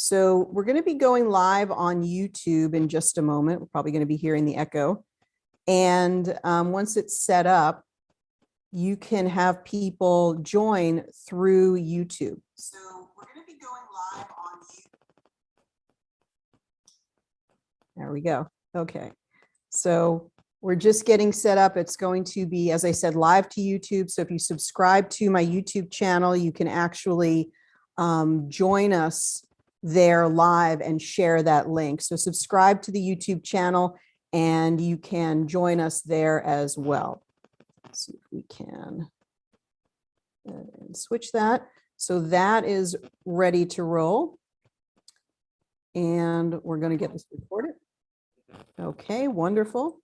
So we're going to be going live on YouTube in just a moment. We're probably going to be hearing the echo. And once it's set up, you can have people join through YouTube. So we're going to be going live on YouTube. There we go. Okay. So we're just getting set up. It's going to be, as I said, live to YouTube. So if you subscribe to my YouTube channel, you can actually join us there live and share that link. So subscribe to the YouTube channel and you can join us there as well. Let's see if we can and switch that. So that is ready to roll. And we're going to get this recorded. Okay, wonderful.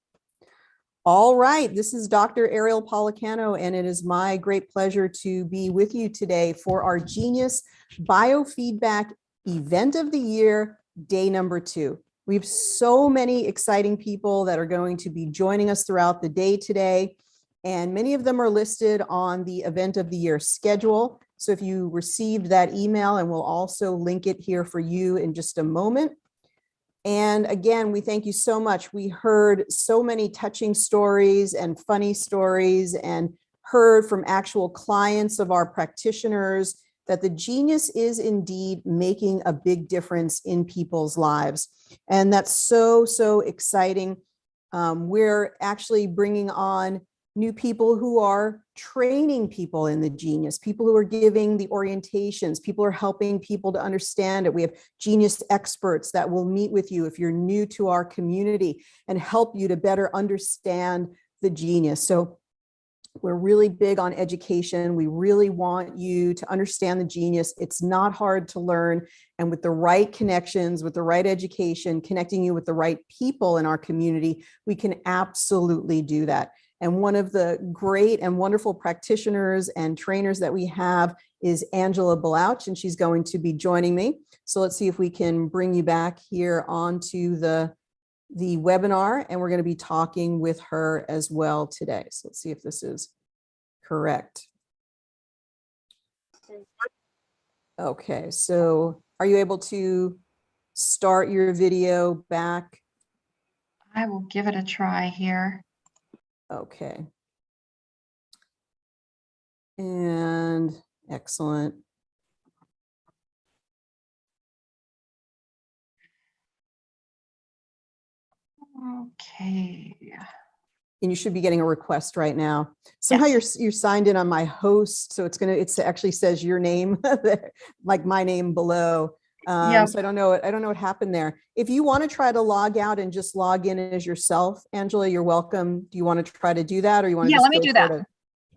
All right, this is Dr. Ariel Policano, and it is my great pleasure to be with you today for our Genius Biofeedback Event of the Year, day number 2. We have so many exciting people that are going to be joining us throughout the day today, and many of them are listed on the Event of the Year schedule. So if you received that email, and we'll also link it here for you in just a moment. And again, we thank you so much. We heard so many touching stories and funny stories and heard from actual clients of our practitioners that the genius is indeed making a big difference in people's lives. And that's so, so exciting. We're actually bringing on new people who are training people in the genius, people who are giving the orientations, people are helping people to understand it. We have genius experts that will meet with you if you're new to our community and help you to better understand the genius. So we're really big on education. We really want you to understand the genius. It's not hard to learn. And with the right connections, with the right education, connecting you with the right people in our community, we can absolutely do that. And one of the great and wonderful practitioners and trainers that we have is Angela Blouch, and she's going to be joining me. So let's see if we can bring you back here onto the webinar, and we're going to be talking with her as well today. So let's see if this is correct. Okay, so are you able to start your video back? I will give it a try here. Okay. And excellent. Okay. And you should be getting a request right now. Somehow Yes. you're signed in on my host, so it actually says your name, like my name below. Yep. So I don't know what happened there. If you want to try to log out and just log in as yourself, Angela, you're welcome. Do you want to try to do that, or you want to just let me go do for that. it?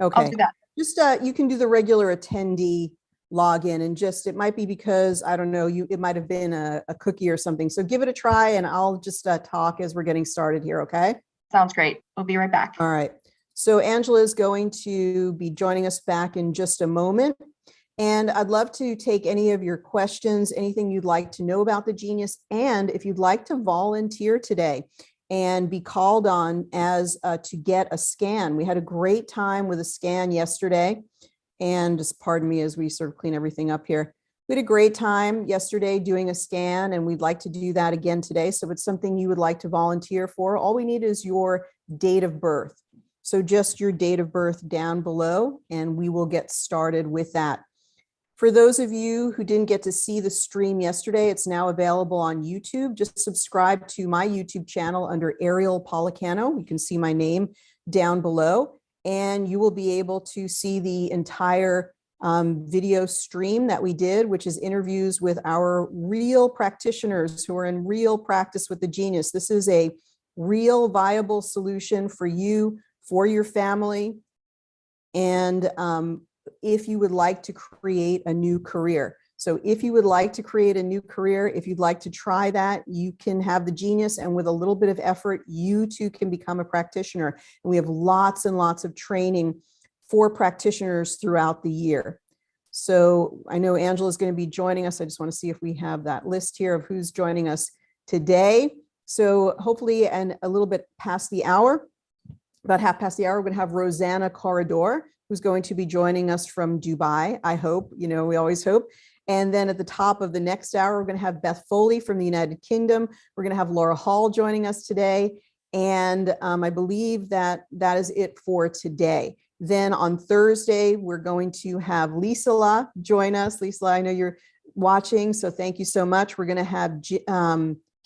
Okay. I'll do that. Just you can do the regular attendee login, and just it might be because I don't know, it might have been a cookie or something. So give it a try, and I'll just talk as we're getting started here. Okay. Sounds great. We'll be right back. All right. So Angela is going to be joining us back in just a moment. And I'd love to take any of your questions, anything you'd like to know about the genius, and if you'd like to volunteer today and be called on as to get a scan. We had a great time with a scan yesterday. And just pardon me as we sort of clean everything up here. We had a great time yesterday doing a scan, and we'd like to do that again today. So if it's something you would like to volunteer for, all we need is your date of birth. So just your date of birth down below, and we will get started with that. For those of you who didn't get to see the stream yesterday, it's now available on YouTube. Just subscribe to my YouTube channel under Ariel Policano. You can see my name down below, and you will be able to see the entire video stream that we did, which is interviews with our real practitioners who are in real practice with the genius. This is a real viable solution for you, for your family, and if you would like to create a new career. So if you would like to create a new career, if you'd like to try that, you can have the genius, and with a little bit of effort, you too can become a practitioner. And we have lots and lots of training for practitioners throughout the year. So I know Angela is going to be joining us. I just want to see if we have that list here of who's joining us today. So hopefully, and a little bit past the hour, about half past the hour, we're going to have Rosanna Corridor, who's going to be joining us from Dubai. I hope, we always hope. And then at the top of the next hour, we're going to have Beth Foley from the United Kingdom. We're going to have Laura Hall joining us today. And I believe that is it for today. Then on Thursday, we're going to have Lisa join us. Lisa, I know you're watching, so thank you so much. We're going to have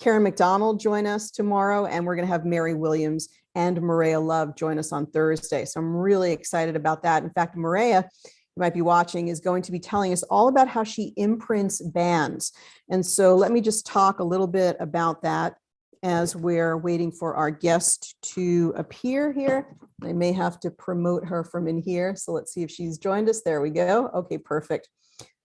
Karen McDonald join us tomorrow, and we're going to have Mary Williams and Maria Love join us on Thursday. So I'm really excited about that. In fact, Maria, you might be watching, is going to be telling us all about how she imprints bands. And so let me just talk a little bit about that as we're waiting for our guest to appear here. I may have to promote her from in here. So let's see if she's joined us. There we go. Okay, perfect.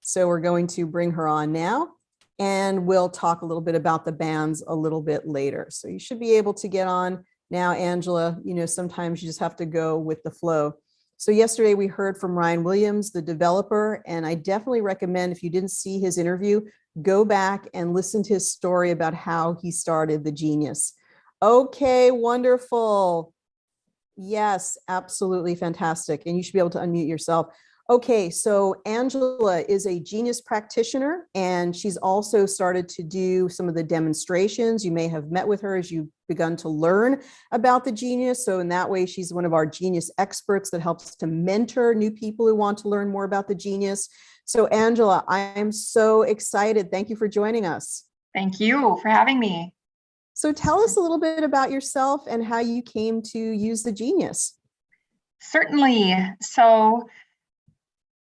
So we're going to bring her on now, and we'll talk a little bit about the bands a little bit later. So you should be able to get on now, Angela. You know, sometimes you just have to go with the flow. So yesterday we heard from Ryan Williams, the developer, and I definitely recommend, if you didn't see his interview, go back and listen to his story about how he started the Genius. Okay, wonderful. Yes, absolutely fantastic. And you should be able to unmute yourself. Okay, so Angela is a Genius practitioner, and she's also started to do some of the demonstrations. You may have met with her as you've begun to learn about the Genius. So in that way, she's one of our Genius experts that helps to mentor new people who want to learn more about the Genius. So Angela, I am so excited. Thank you for joining us. Thank you for having me. So tell us a little bit about yourself and how you came to use the Genius. Certainly. So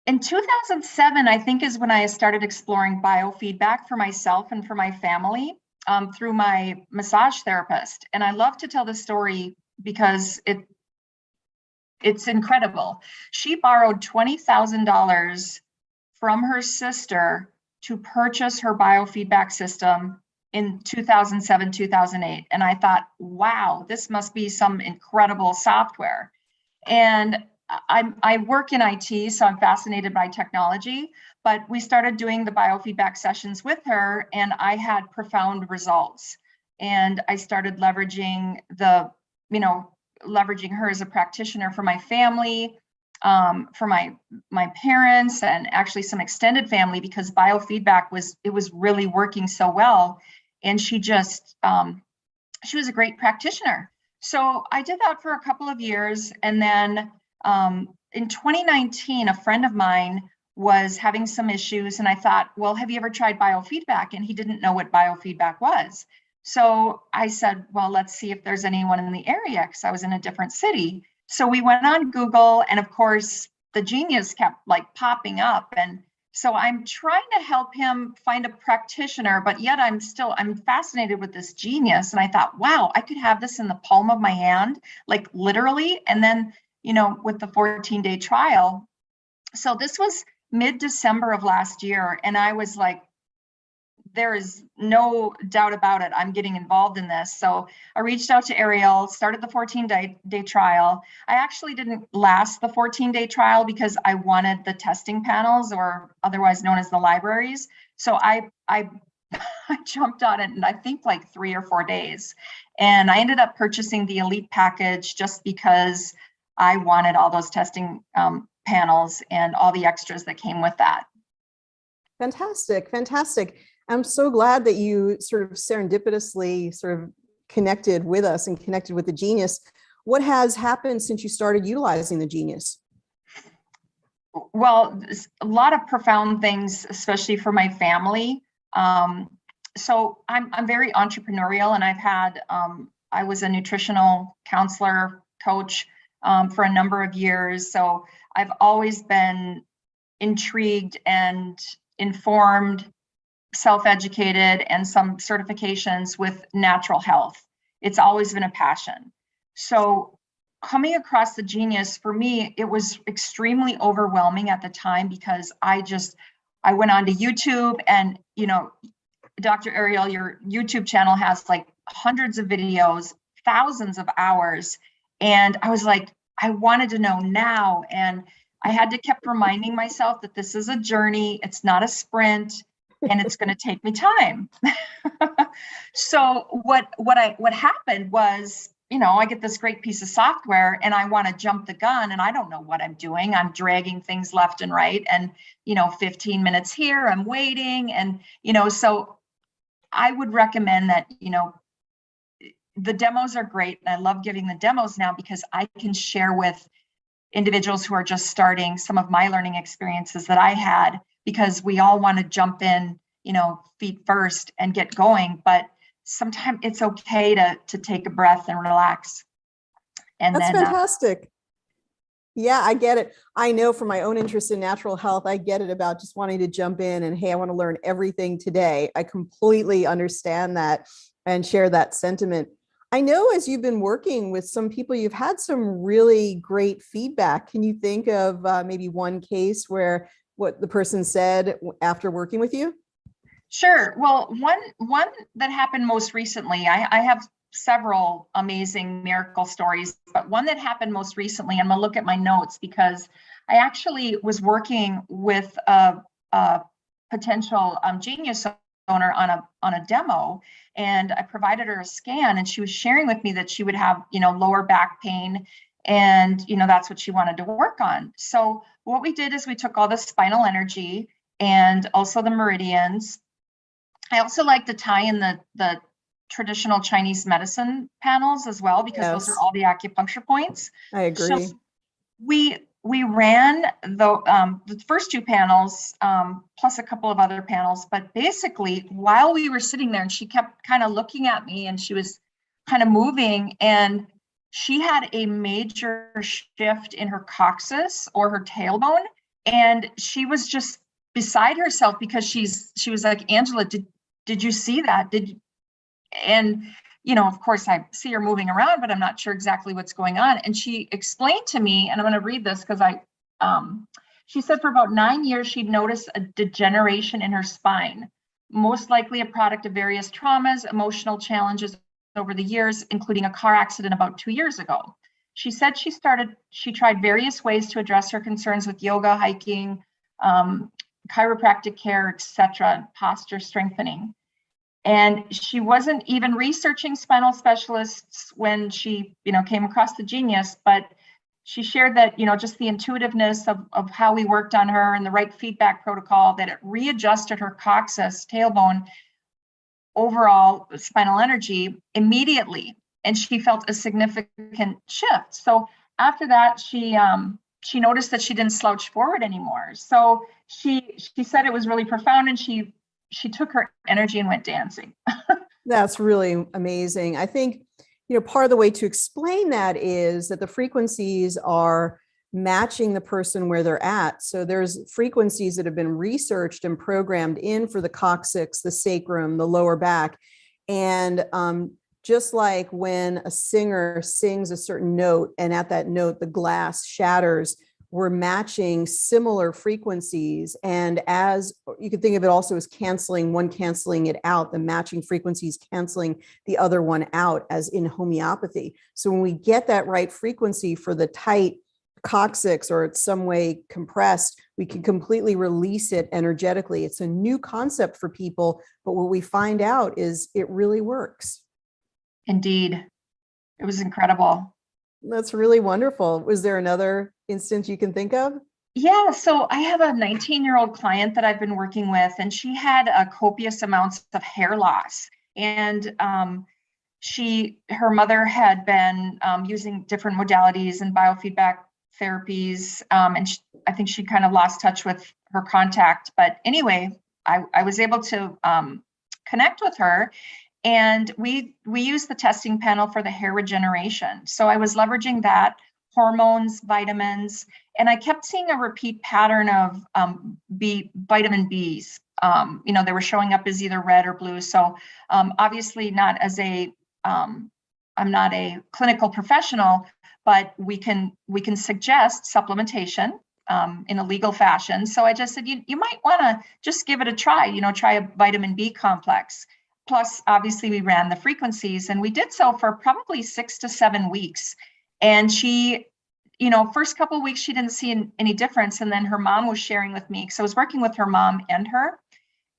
in 2007, I think, is when I started exploring biofeedback for myself and for my family through my massage therapist. And I love to tell this story because it's incredible. She borrowed $20,000 from her sister to purchase her biofeedback system in 2007, 2008. And I thought, wow, this must be some incredible software. And I work in IT, so I'm fascinated by technology, but we started doing the biofeedback sessions with her, and I had profound results. And I started leveraging leveraging her as a practitioner for my family, for my parents, and actually some extended family, because biofeedback was really working so well. And she was a great practitioner. So I did that for a couple of years, and then in 2019, a friend of mine was having some issues, and I thought, well, have you ever tried biofeedback? And he didn't know what biofeedback was. So I said, well, let's see if there's anyone in the area, because I was in a different city. So we went on Google, and of course, the Genius kept like popping up. And so I'm trying to help him find a practitioner, but yet I'm fascinated with this Genius. And I thought, wow, I could have this in the palm of my hand, like literally. And then, with the 14-day trial. So this was mid-December of last year. And I was like, there is no doubt about it, I'm getting involved in this. So I reached out to Ariel, started the 14-day trial. I actually didn't last the 14-day trial because I wanted the testing panels, or otherwise known as the libraries. So I jumped on it in, I think, like 3 or 4 days. And I ended up purchasing the Elite package just because I wanted all those testing panels and all the extras that came with that. Fantastic, fantastic. I'm so glad that you sort of serendipitously sort of connected with us and connected with the Genius. What has happened since you started utilizing the Genius? Well, a lot of profound things, especially for my family. So I'm very entrepreneurial, and I've had, I was a nutritional counselor, coach for a number of years. So I've always been intrigued and informed, self-educated, and some certifications with natural health. It's always been a passion. So coming across the Genius, for me, it was extremely overwhelming at the time, because I went onto YouTube, and, Dr. Ariel, your YouTube channel has like hundreds of videos, thousands of hours. And I was like, I wanted to know now. And I had to keep reminding myself that this is a journey. It's not a sprint, and it's going to take me time. So what happened was, I get this great piece of software and I want to jump the gun and I don't know what I'm doing. I'm dragging things left and right and, 15 minutes here, I'm waiting. And, so I would recommend that, the demos are great. And I love giving the demos now because I can share with individuals who are just starting some of my learning experiences that I had, because we all want to jump in, feet first and get going. But sometimes it's okay to take a breath and relax. And That's then fantastic. Yeah, I get it. I know from my own interest in natural health, I get it about just wanting to jump in and, hey, I want to learn everything today. I completely understand that and share that sentiment. I know as you've been working with some people, you've had some really great feedback. Can you think of maybe one case where what the person said after working with you? Sure. Well, one that happened most recently, I have several amazing miracle stories, but one that happened most recently, I'm gonna look at my notes because I actually was working with a potential genius owner on a demo, and I provided her a scan, and she was sharing with me that she would have lower back pain, and that's what she wanted to work on. So what we did is we took all the spinal energy and also the meridians. I also like to tie in the traditional Chinese medicine panels as well, because those are Yes, all the acupuncture points. I agree. So we ran the first two panels plus a couple of other panels, but basically while we were sitting there and she kept kind of looking at me and she was kind of moving, and she had a major shift in her coccyx or her tailbone, and she was just beside herself because she was like, Angela, did you see that? And of course I see her moving around, but I'm not sure exactly what's going on. And she explained to me, and I'm going to read this because she said for about 9 years, she'd noticed a degeneration in her spine, most likely a product of various traumas, emotional challenges over the years, including a car accident about 2 years ago. She said she tried various ways to address her concerns with yoga, hiking, chiropractic care, etc., posture strengthening. And she wasn't even researching spinal specialists when she, came across the genius, but she shared that, just the intuitiveness of how we worked on her and the right feedback protocol, that it readjusted her coccyx, tailbone, overall spinal energy immediately. And she felt a significant shift. So after that, she noticed that she didn't slouch forward anymore. So she said it was really profound, and she took her energy and went dancing. That's really amazing. I think, part of the way to explain that is that the frequencies are matching the person where they're at. So there's frequencies that have been researched and programmed in for the coccyx, the sacrum, the lower back. And just like when a singer sings a certain note and at that note, the glass shatters, we're matching similar frequencies. And as you can think of it also as canceling it out, the matching frequencies canceling the other one out, as in homeopathy. So when we get that right frequency for the tight coccyx, or it's some way compressed, we can completely release it energetically. It's a new concept for people, but what we find out is it really works. Indeed. It was incredible. That's really wonderful. Was there another instance you can think of? Yeah, so I have a 19-year-old client that I've been working with, and she had a copious amounts of hair loss. And her mother had been using different modalities and biofeedback therapies, and I think she kind of lost touch with her contact. But anyway, I was able to connect with her, and we used the testing panel for the hair regeneration. So I was leveraging that, hormones, vitamins, and I kept seeing a repeat pattern of vitamin Bs. They were showing up as either red or blue. So obviously not as I'm not a clinical professional, but we can suggest supplementation in a legal fashion. So I just said, you might want to just give it a try, try a vitamin B complex. Plus, obviously, we ran the frequencies, and we did so for probably 6 to 7 weeks. And she, first couple of weeks, she didn't see any difference. And then her mom was sharing with me, because I was working with her mom and her,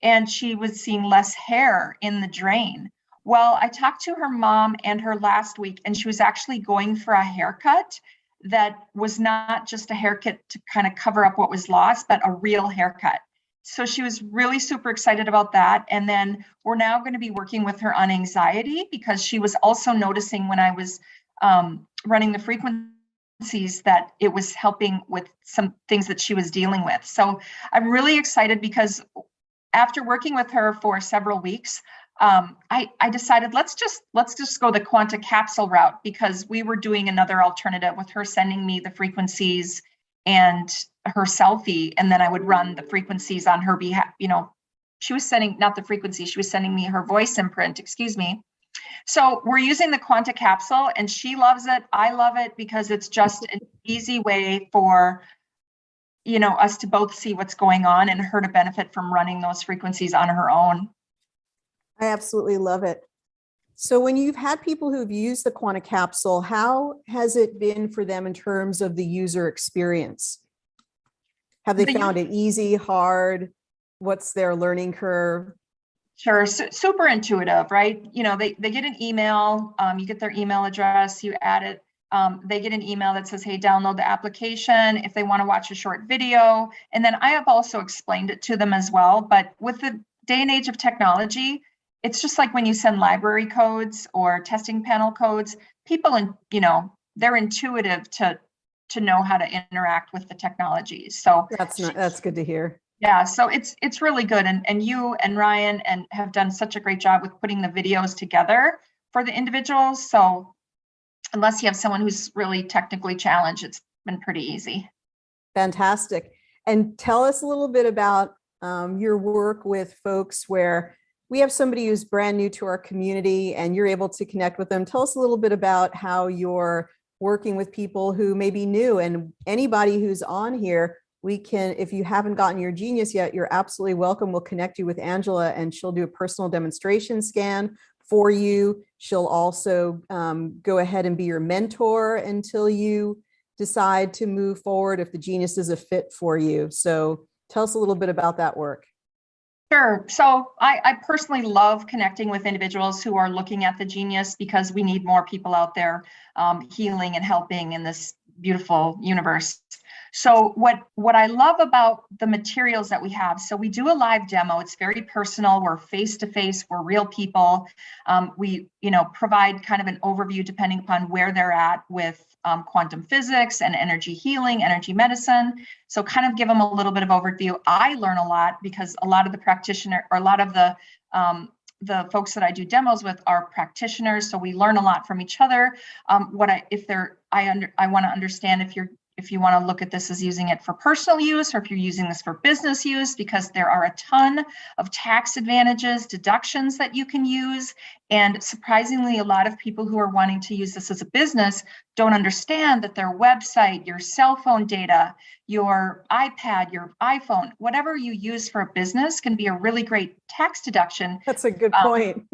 and she was seeing less hair in the drain. Well, I talked to her mom and her last week, and she was actually going for a haircut that was not just a haircut to kind of cover up what was lost, but a real haircut. So she was really super excited about that. And then we're now going to be working with her on anxiety, because she was also noticing when I was running the frequencies that it was helping with some things that she was dealing with. So I'm really excited, because after working with her for several weeks, I decided let's just go the quanta capsule route, because we were doing another alternative with her sending me the frequencies and her selfie, and then I would run the frequencies on her behalf. She was sending, not the frequency, she was sending me her voice imprint, excuse me. So we're using the quanta capsule, and she loves it. I love it, because it's just an easy way for us to both see what's going on and her to benefit from running those frequencies on her own. I absolutely love it. So when you've had people who've used the Quanta Capsule, how has it been for them in terms of the user experience? Have they found it easy, hard? What's their learning curve? Sure, super intuitive, right? They get an email, you get their email address, you add it. They get an email that says, hey, download the application if they want to watch a short video. And then I have also explained it to them as well. But with the day and age of technology, it's just like when you send library codes or testing panel codes, people, they're intuitive to know how to interact with the technology. So that's good to hear. Yeah, so it's really good. And you and Ryan have done such a great job with putting the videos together for the individuals. So unless you have someone who's really technically challenged, it's been pretty easy. Fantastic. And tell us a little bit about your work with folks where we have somebody who's brand new to our community and you're able to connect with them. Tell us a little bit about how you're working with people who may be new, and anybody who's on here, we can, if you haven't gotten your Genius yet, you're absolutely welcome. We'll connect you with Angela and she'll do a personal demonstration scan for you. She'll also go ahead and be your mentor until you decide to move forward if the Genius is a fit for you. So tell us a little bit about that work. Sure. So I personally love connecting with individuals who are looking at the Genius, because we need more people out there healing and helping in this beautiful universe. So what I love about the materials that we have, so we do a live demo. It's very personal. We're face-to-face. We're real people. We provide kind of an overview depending upon where they're at with quantum physics and energy healing, energy medicine. So kind of give them a little bit of overview. I learn a lot, because a lot of the practitioner, or a lot of the folks that I do demos with are practitioners. So we learn a lot from each other. I want to understand if you want to look at this as using it for personal use, or if you're using this for business use, because there are a ton of tax advantages, deductions that you can use. And surprisingly, a lot of people who are wanting to use this as a business don't understand that their website, your cell phone data, your iPad, your iPhone, whatever you use for a business can be a really great tax deduction. That's a good point.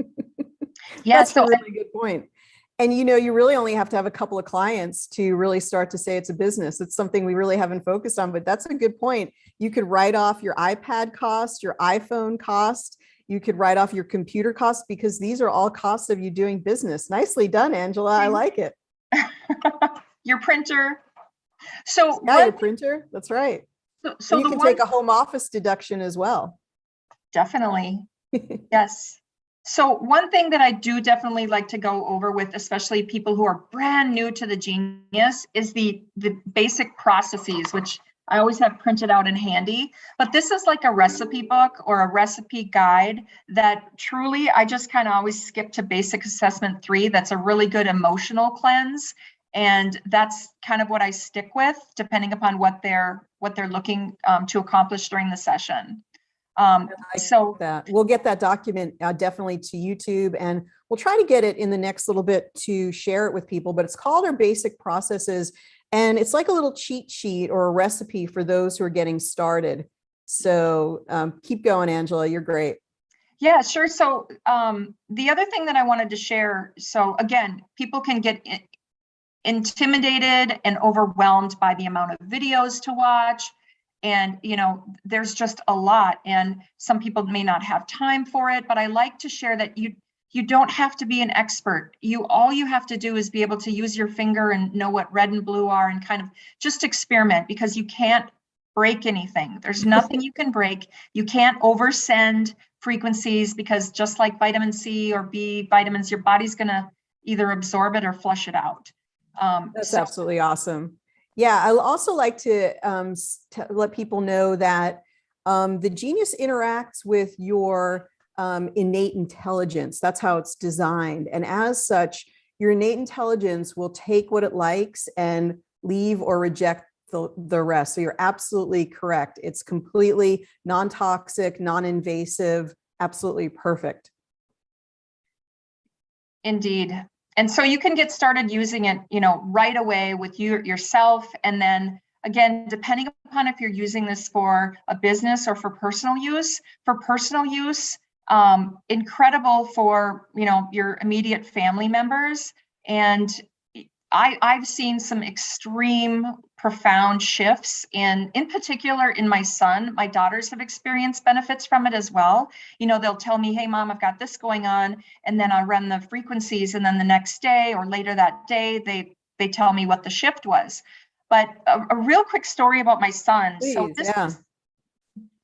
Yeah, that's a really good point. And you really only have to have a couple of clients to really start to say it's a business. It's something we really haven't focused on, but that's a good point. You could write off your iPad cost, your iPhone cost. You could write off your computer costs, because these are all costs of you doing business. Nicely done, Angela. I like it. Your printer. So yeah, your printer. That's right. So you can take a home office deduction as well. Definitely. Yes. So one thing that I do definitely like to go over with, especially people who are brand new to the Genius, is the basic processes, which I always have printed out and handy. But this is like a recipe book or a recipe guide that truly I just kind of always skip to basic assessment 3. That's a really good emotional cleanse. And that's kind of what I stick with, depending upon what they're looking to accomplish during the session. So that we'll get that document definitely to YouTube, and we'll try to get it in the next little bit to share it with people. But it's called our basic processes, and it's like a little cheat sheet or a recipe for those who are getting started. So keep going, Angela. You're great. Yeah, sure. So the other thing that I wanted to share. So again, people can get intimidated and overwhelmed by the amount of videos to watch. And, there's just a lot, and some people may not have time for it, but I like to share that you you don't have to be an expert. All you have to do is be able to use your finger and know what red and blue are and kind of just experiment, because you can't break anything. There's nothing you can break. You can't oversend frequencies, because just like vitamin C or B vitamins, your body's going to either absorb it or flush it out. That's absolutely awesome. Yeah, I also like to let people know that the Genius interacts with your innate intelligence. That's how it's designed. And as such, your innate intelligence will take what it likes and leave or reject the rest. So you're absolutely correct. It's completely non-toxic, non-invasive, absolutely perfect. Indeed. And so you can get started using it, right away with yourself. And then again, depending upon if you're using this for a business or for personal use, incredible for, your immediate family members. And I've seen some extreme, profound shifts in particular in my son. My daughters have experienced benefits from it as well. They'll tell me, hey, Mom, I've got this going on. And then I run the frequencies. And then the next day or later that day, they tell me what the shift was. But a real quick story about my son. Please,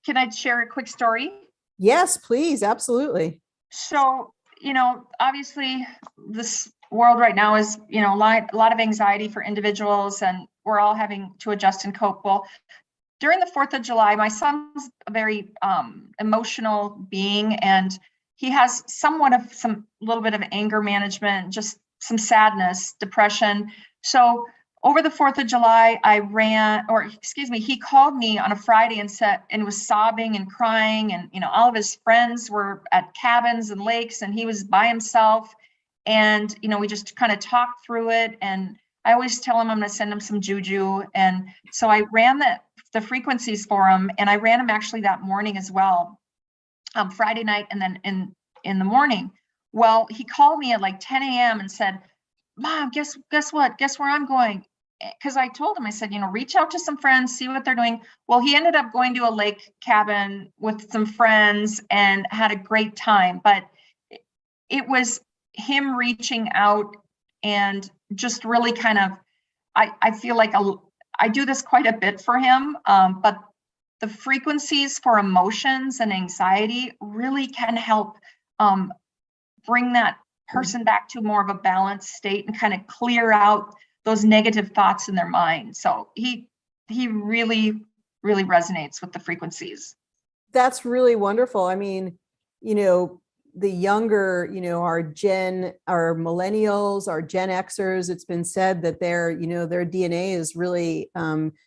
Can I share a quick story? Yes, please. Absolutely. So, obviously this world right now is, a lot of anxiety for individuals, and we're all having to adjust and cope. Well, during the 4th of July, my son's a very emotional being, and he has some little bit of anger management, just some sadness, depression. So over the 4th of July, he called me on a Friday and was sobbing and crying, and, all of his friends were at cabins and lakes, and he was by himself. And, we just kind of talked through it. And I always tell him I'm going to send him some juju. And so I ran the frequencies for him, and I ran them actually that morning as well, Friday night, and then in the morning. Well, he called me at like 10 a.m. and said, Mom, guess what? Guess where I'm going? Because I told him, I said, reach out to some friends, see what they're doing. Well, he ended up going to a lake cabin with some friends and had a great time. But it was him reaching out and just really kind of, I feel like I do this quite a bit for him, but the frequencies for emotions and anxiety really can help bring that person back to more of a balanced state and kind of clear out those negative thoughts in their mind. So he really, really resonates with the frequencies. That's really wonderful. I mean, the younger, our millennials, our Gen Xers, it's been said that their DNA is really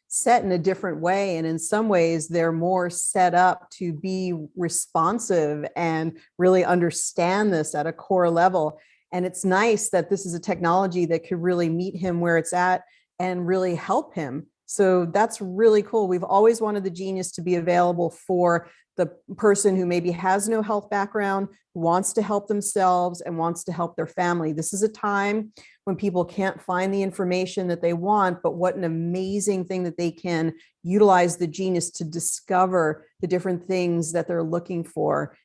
set in a different way. And in some ways, they're more set up to be responsive and really understand this at a core level. And it's nice that this is a technology that could really meet him where it's at and really help him. So that's really cool. We've always wanted the Genius to be available for the person who maybe has no health background, wants to help themselves and wants to help their family. This is a time when people can't find the information that they want, but what an amazing thing that they can utilize the Genius to discover the different things that they're looking for.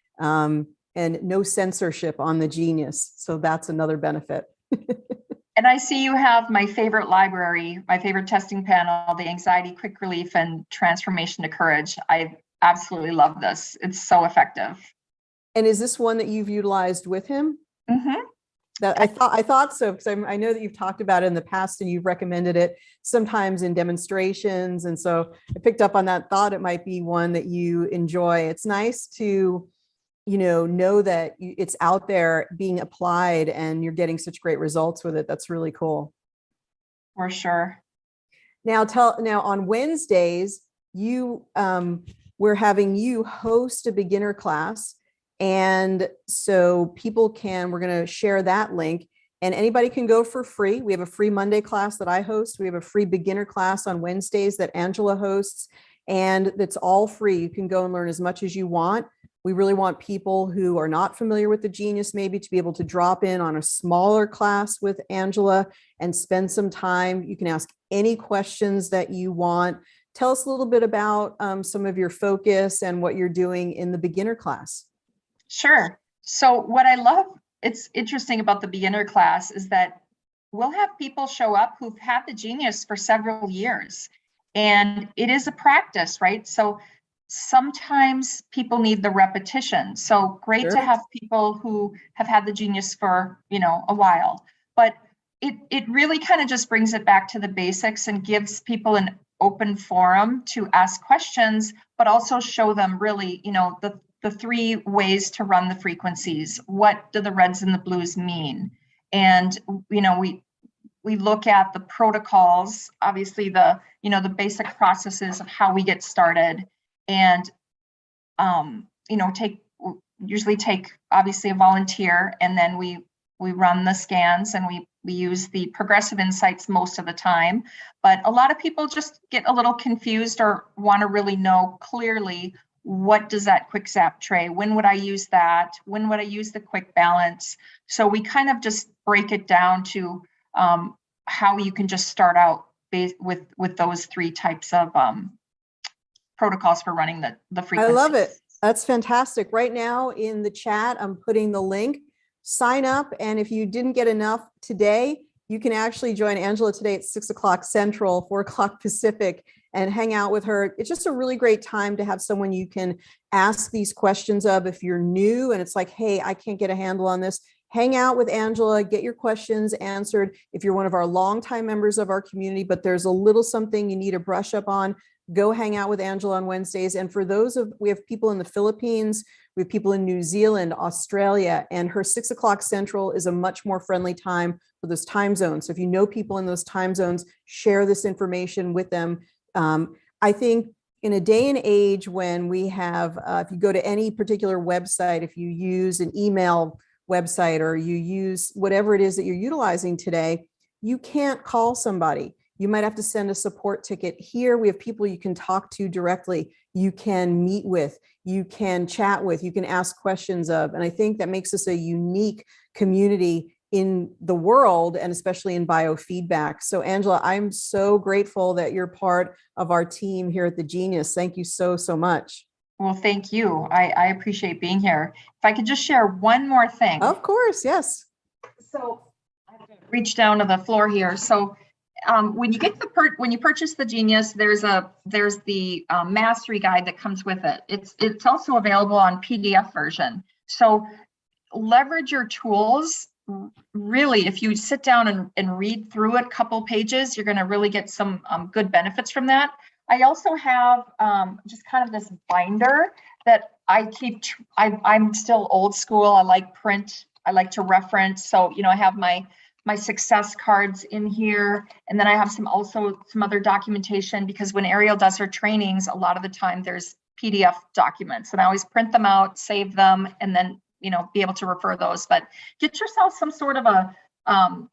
And no censorship on the Genius. So that's another benefit. And I see you have my favorite library, my favorite testing panel, the Anxiety Quick Relief and Transformation to Courage. I absolutely love this. It's so effective. And is this one that you've utilized with him? Mm-hmm. That I thought so, because I know that you've talked about it in the past and you've recommended it sometimes in demonstrations. And so I picked up on that thought it might be one that you enjoy. It's nice to know that it's out there being applied and you're getting such great results with it. That's really cool. For sure. Now on Wednesdays, we're having you host a beginner class. And so we're going to share that link and anybody can go for free. We have a free Monday class that I host. We have a free beginner class on Wednesdays that Angela hosts, and it's all free. You can go and learn as much as you want. We really want people who are not familiar with the Genius maybe to be able to drop in on a smaller class with Angela and spend some time. You can ask any questions that you want. Tell us a little bit about some of your focus and what you're doing in the beginner class. Sure. So what I love it's interesting about the beginner class is that we'll have people show up who've had the Genius for several years, and it is a practice, right? So sometimes people need the repetition. So great to Sure. have people who have had the Genius for, a while, but it really kind of just brings it back to the basics and gives people an open forum to ask questions, but also show them really, the three ways to run the frequencies. What do the reds and the blues mean? And, we look at the protocols, obviously the basic processes of how we get started, and, usually take obviously a volunteer, and then we run the scans, and we use the progressive insights most of the time. But a lot of people just get a little confused or want to really know clearly, what does that quick zap tray? When would I use that? When would I use the quick balance? So we kind of just break it down to how you can just start out with those three types of protocols for running the frequency. I love it. That's fantastic. Right now in the chat, I'm putting the link. Sign up, and if you didn't get enough today, you can actually join Angela today at 6 o'clock Central, 4 o'clock Pacific, and hang out with her. It's just a really great time to have someone you can ask these questions of. If you're new and it's like, hey, I can't get a handle on this, hang out with Angela, get your questions answered. If you're one of our longtime members of our community, but there's a little something you need to brush up on, go hang out with Angela on Wednesdays. And for we have people in the Philippines, we have people in New Zealand, Australia, and her 6 o'clock Central is a much more friendly time for those time zones. So if you know people in those time zones, share this information with them. I think in a day and age when we have, if you go to any particular website, if you use an email website or you use whatever it is that you're utilizing today, you can't call somebody. You might have to send a support ticket. Here, we have people you can talk to directly, you can meet with, you can chat with, you can ask questions of. And I think that makes us a unique community in the world, and especially in biofeedback. So Angela, I'm so grateful that you're part of our team here at the Genius. Thank you so, so much. Well, thank you. I appreciate being here. If I could just share one more thing. Of course, yes. So I have to reach down to the floor here. So when you get when you purchase the Genius, there's the mastery guide that comes with it. It's also available on PDF version. So leverage your tools. Really, if you sit down and read through it a couple pages, you're going to really get some good benefits from that. I also have just kind of this binder that I keep. I'm still old school. I like print. I like to reference. So, I have my success cards in here. And then I have some other documentation, because when Ariel does her trainings, a lot of the time there's PDF documents, and I always print them out, save them, and then, be able to refer those. But get yourself some sort of a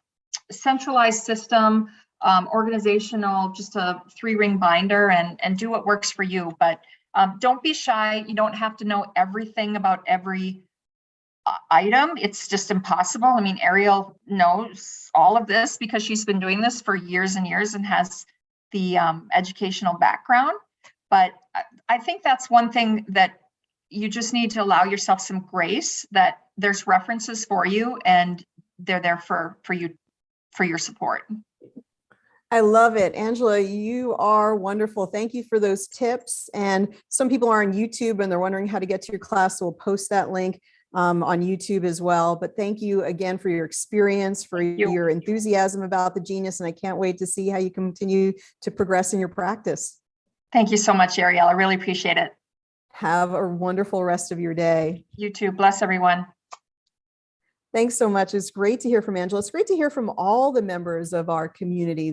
centralized system, organizational, just a 3-ring binder, and do what works for you. But don't be shy. You don't have to know everything about every item. It's just impossible. I mean, Ariel knows all of this because she's been doing this for years and years and has the educational background. But I think that's one thing that you just need to allow yourself some grace, that there's references for you and they're there for you, for your support. I love it. Angela, you are wonderful. Thank you for those tips. And some people are on YouTube and they're wondering how to get to your class. So we'll post that link on YouTube as well. But thank you again for your experience, for your enthusiasm about the Genius. And I can't wait to see how you continue to progress in your practice. Thank you so much, Ariel. I really appreciate it. Have a wonderful rest of your day. You too. Bless everyone. Thanks so much. It's great to hear from Angela. It's great to hear from all the members of our community.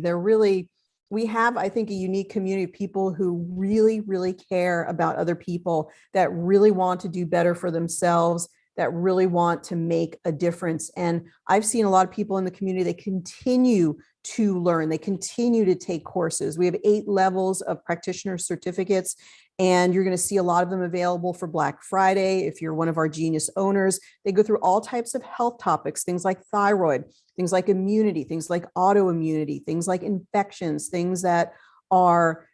We have, I think, a unique community of people who really, really care about other people, that really want to do better for themselves, that really want to make a difference. And I've seen a lot of people in the community that continue to learn. They continue to take courses. We have 8 levels of practitioner certificates, and you're going to see a lot of them available for Black Friday. If you're one of our Genius owners, they go through all types of health topics, things like thyroid, things like immunity, things like autoimmunity, things like infections, things that are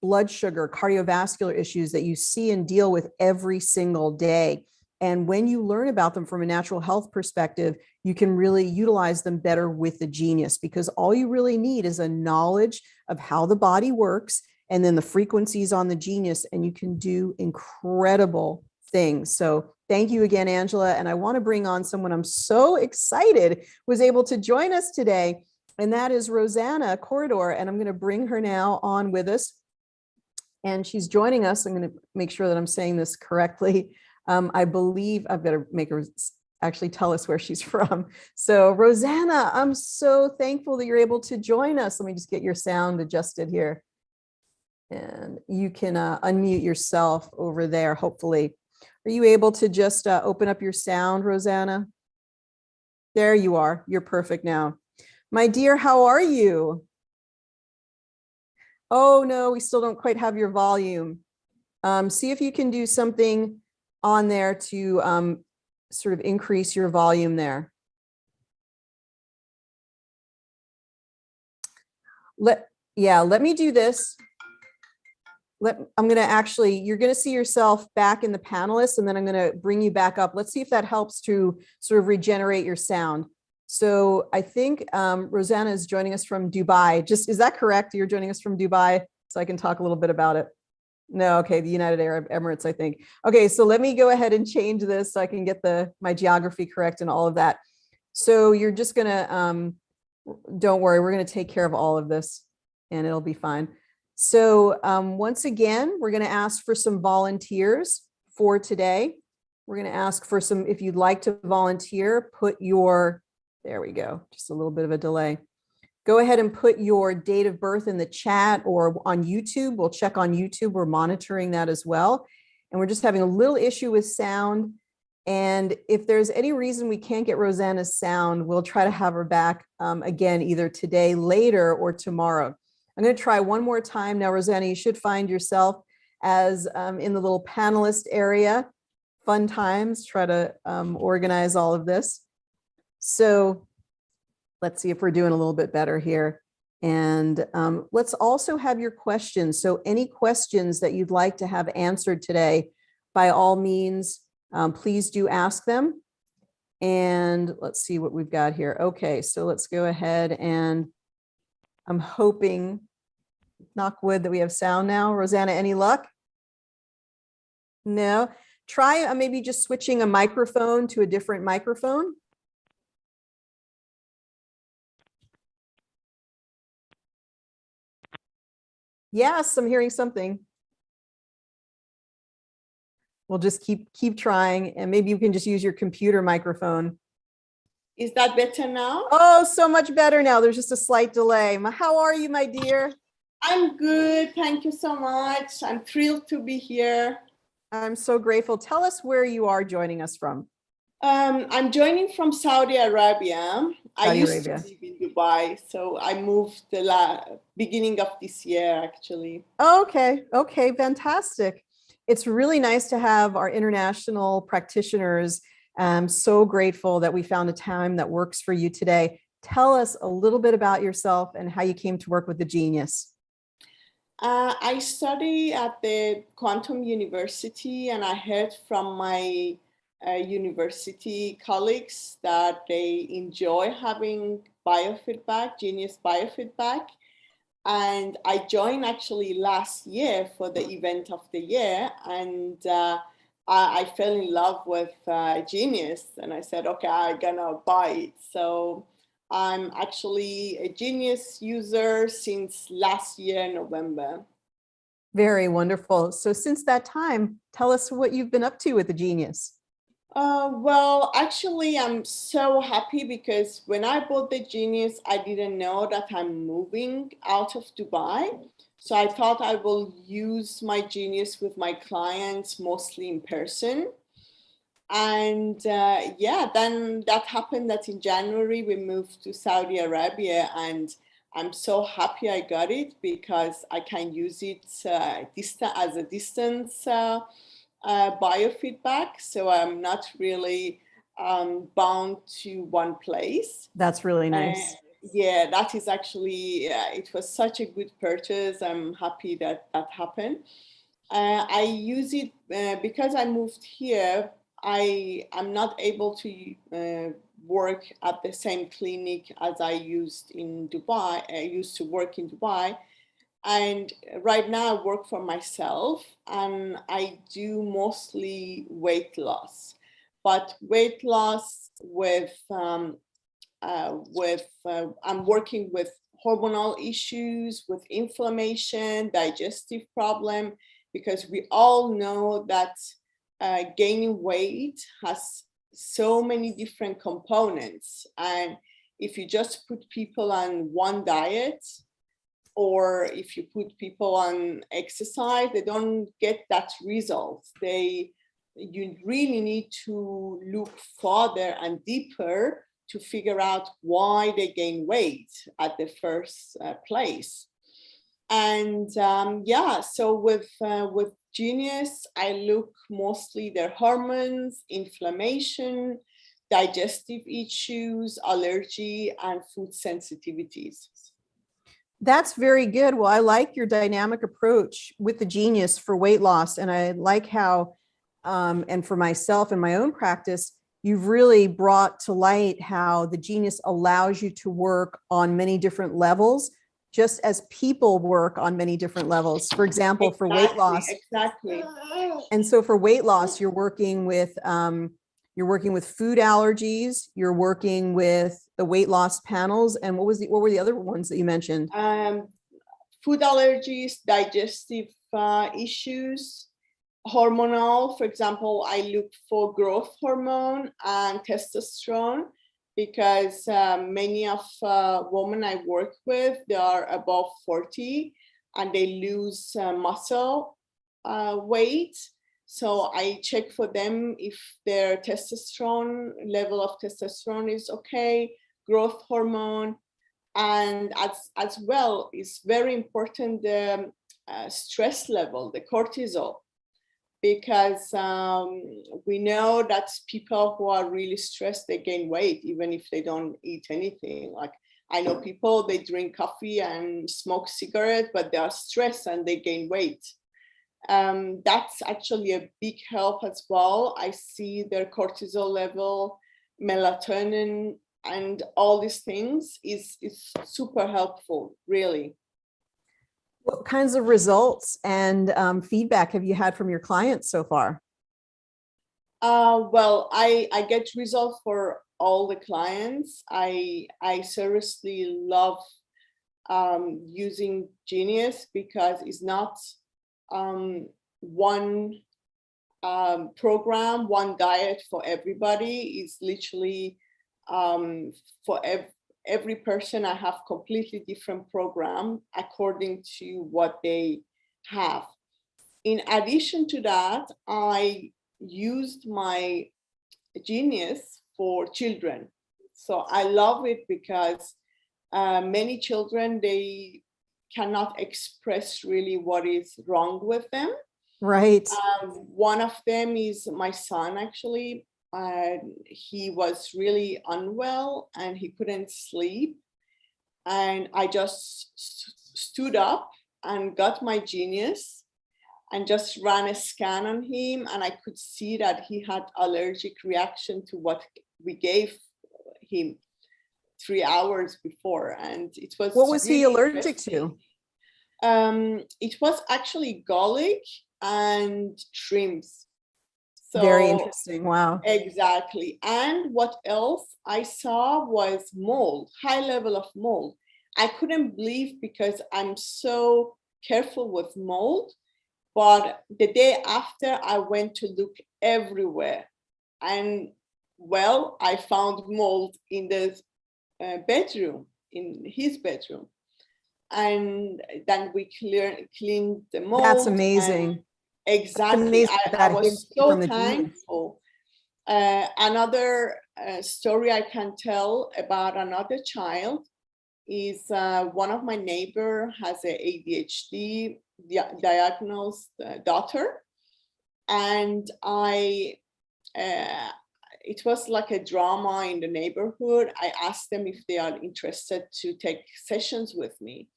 blood sugar, cardiovascular issues that you see and deal with every single day. And when you learn about them from a natural health perspective, you can really utilize them better with the Genius, because all you really need is a knowledge of how the body works and then the frequencies on the Genius, and you can do incredible things. So thank you again, Angela. And I want to bring on someone I'm so excited was able to join us today, and that is Rosanna Corridor. And I'm going to bring her now on with us. And she's joining us. I'm going to make sure that I'm saying this correctly. I believe I've got to make her actually tell us where she's from. So Rosanna, I'm so thankful that you're able to join us. Let me just get your sound adjusted here. And you can unmute yourself over there, hopefully. Are you able to just open up your sound, Rosanna? There you are. You're perfect now. My dear, how are you? Oh, no, we still don't quite have your volume. See if you can do something on there to sort of increase your volume there. Let me do this. I'm going to actually, you're going to see yourself back in the panelists, and then I'm going to bring you back up. Let's see if that helps to sort of regenerate your sound. So I think Rosanna is joining us from Dubai. Is that correct? You're joining us from Dubai, so I can talk a little bit about it. No, okay, the United Arab Emirates, I think. Okay, so let me go ahead and change this so I can get my geography correct and all of that. So you're just going to, don't worry, we're going to take care of all of this and it'll be fine. So once again, we're going to ask for some volunteers for today. We're going to ask for some, if you'd like to volunteer, there we go, just a little bit of a delay. Go ahead and put your date of birth in the chat or on YouTube. We'll check on YouTube. We're monitoring that as well. And we're just having a little issue with sound. And if there's any reason we can't get Rosanna's sound, we'll try to have her back again, either today, later, or tomorrow. I'm going to try one more time. Now, Rosanna, you should find yourself as in the little panelist area. Fun times, try to organize all of this. So let's see if we're doing a little bit better here. And let's also have your questions. So any questions that you'd like to have answered today, by all means, please do ask them. And let's see what we've got here. Okay, so let's go ahead, and I'm hoping, knock wood, that we have sound now. Rosanna, any luck? No. Try maybe just switching a microphone to a different microphone. Yes, I'm hearing something. We'll just keep trying, and maybe you can just use your computer microphone. Is that better now? Oh, so much better now. There's just a slight delay. How are you, my dear? I'm good. Thank you so much. I'm thrilled to be here. I'm so grateful. Tell us where you are joining us from. I'm joining from Saudi Arabia. I used to Arabia. live in Dubai, so I moved the beginning of this year, actually. Okay, fantastic. It's really nice to have our international practitioners. I'm so grateful that we found a time that works for you today. Tell us a little bit about yourself and how you came to work with the Genius. I study at the Quantum University, and I heard from my university colleagues that they enjoy having biofeedback, Genius biofeedback. And I joined actually last year for the event of the year, and I fell in love with Genius, and I said, okay, I'm gonna buy it. So I'm actually a Genius user since last year, November. Very wonderful. So since that time, tell us what you've been up to with the Genius. Well, actually, I'm so happy because when I bought the Genius, I didn't know that I'm moving out of Dubai. So I thought I will use my Genius with my clients, mostly in person. And yeah, then that happened that in January, we moved to Saudi Arabia, and I'm so happy I got it because I can use it as a distance biofeedback, so I'm not really bound to one place. That's really nice. Yeah, that is actually, it was such a good purchase. I'm happy that that happened. I use it because I moved here. I'm not able to work at the same clinic as I used in Dubai. I used to work in Dubai, and right now I work for myself, and I do mostly weight loss, but weight loss I'm working with hormonal issues, with inflammation, digestive problem, because we all know that gaining weight has so many different components. And if you just put people on one diet, or if you put people on exercise, they don't get that result. You really need to look farther and deeper to figure out why they gain weight at the first place. And so with Genius, I look mostly their hormones, inflammation, digestive issues, allergy, and food sensitivities. That's very good. Well, I like your dynamic approach with the Genius for weight loss. And I like how, and for myself and my own practice, you've really brought to light how the Genius allows you to work on many different levels, just as people work on many different levels. For example, for weight loss. Exactly. And so for weight loss, you're working with food allergies, you're working with the weight loss panels. And what were the other ones that you mentioned? Food allergies, digestive issues, hormonal. For example, I look for growth hormone and testosterone, because many of women I work with, they are above 40 and they lose muscle weight. So I check for them if their level of testosterone is okay, growth hormone, and as well, it's very important the stress level, the cortisol, because we know that people who are really stressed, they gain weight even if they don't eat anything. Like, I know people, they drink coffee and smoke cigarette, but they are stressed and they gain weight. That's actually a big help as well. I see their cortisol level, melatonin, and all these things is super helpful, really. What kinds of results and feedback have you had from your clients so far? Well, I get results for all the clients. I seriously love using Genius, because it's not one program, one diet for everybody. It's literally for every person. I have completely different program according to what they have. In addition to that, I used my Genius for children. So I love it because many children, they cannot express really what is wrong with them. Right. One of them is my son, actually. He was really unwell and he couldn't sleep. And I just stood up and got my Genius and just ran a scan on him. And I could see that he had allergic reaction to what we gave him 3 hours before. And it was— What was he allergic to? It was actually garlic and shrimps. So, very interesting. Wow. Exactly. And what else I saw was mold, high level of mold. I couldn't believe, because I'm so careful with mold. But the day after, I went to look everywhere. And well, I found mold in the bedroom, in his bedroom. And then we cleaned the mold. That's amazing. Exactly. That's I was so from the thankful. Another story I can tell about another child is one of my neighbor has a ADHD diagnosed daughter. And it was like a drama in the neighborhood. I asked them if they are interested to take sessions with me.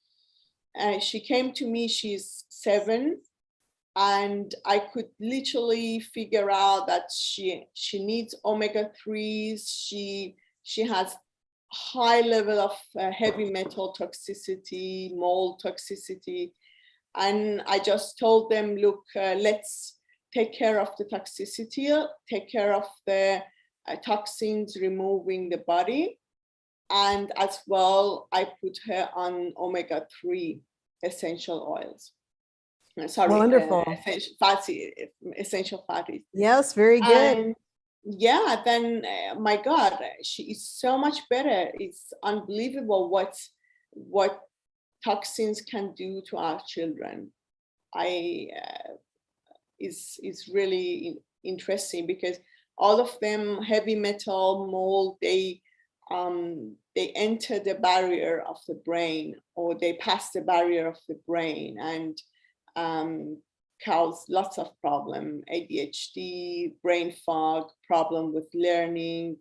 She came to me, she's 7, And I could literally figure out that she needs omega-3s. She has high level of heavy metal toxicity, mold toxicity. And I just told them, look, let's take care of the toxicity, take care of the toxins removing the body. And as well, I put her on omega-3 essential oils. Sorry, Wonderful. essential fatty. Yes, very good. And yeah, then my God, she is so much better. It's unbelievable what toxins can do to our children. Is really interesting, because all of them, heavy metal, mold, they enter the barrier of the brain, or they pass the barrier of the brain, and cause lots of problem, ADHD, brain fog, problem with learning,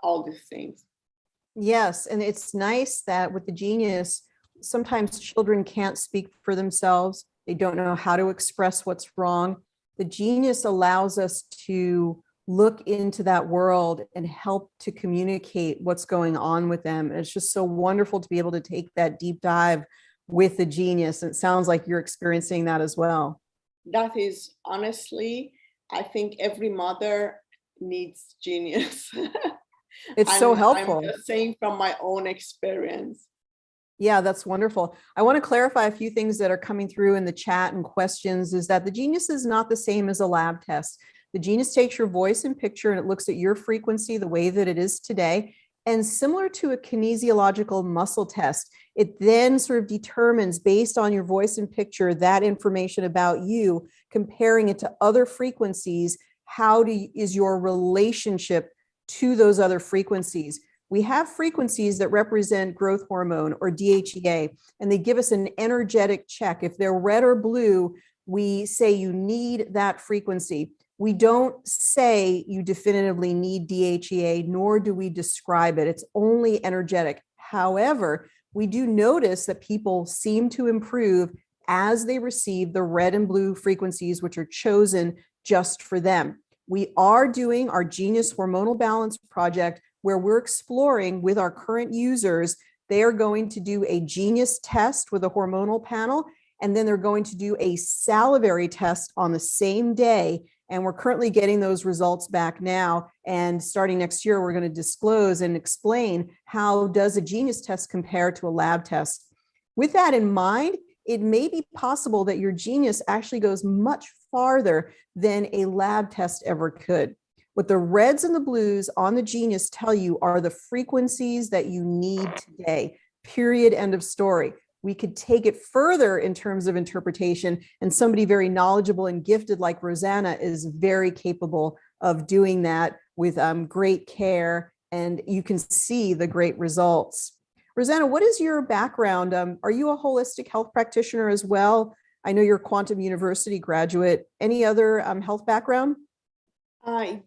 all these things. Yes, and it's nice that with the Genius, sometimes children can't speak for themselves. They don't know how to express what's wrong. The Genius allows us to look into that world and help to communicate what's going on with them. And it's just so wonderful to be able to take that deep dive with the Genius. And it sounds like you're experiencing that as well. That is, honestly, I think every mother needs Genius. It's so helpful. I'm just saying from my own experience. Yeah, that's wonderful. I want to clarify a few things that are coming through in the chat and questions. Is that the Genius is not the same as a lab test. The Genius takes your voice and picture, and it looks at your frequency the way that it is today. And similar to a kinesiological muscle test, it then sort of determines, based on your voice and picture, that information about you, comparing it to other frequencies. Is your relationship to those other frequencies? We have frequencies that represent growth hormone or DHEA, and they give us an energetic check. If they're red or blue, we say you need that frequency. We don't say you definitively need DHEA, nor do we describe it. It's only energetic. However, we do notice that people seem to improve as they receive the red and blue frequencies, which are chosen just for them. We are doing our Genius Hormonal Balance Project, where we're exploring with our current users. They are going to do a Genius test with a hormonal panel, and then they're going to do a salivary test on the same day. And we're currently getting those results back now. And starting next year, we're going to disclose and explain how does a Genius test compare to a lab test. With that in mind, it may be possible that your Genius actually goes much farther than a lab test ever could. What the reds and the blues on the Genius tell you are the frequencies that you need today, period, end of story. We could take it further in terms of interpretation, and somebody very knowledgeable and gifted like Rosanna is very capable of doing that with great care, and you can see the great results. Rosanna, what is your background? Are you a holistic health practitioner as well? I know you're a Quantum University graduate. Any other health background?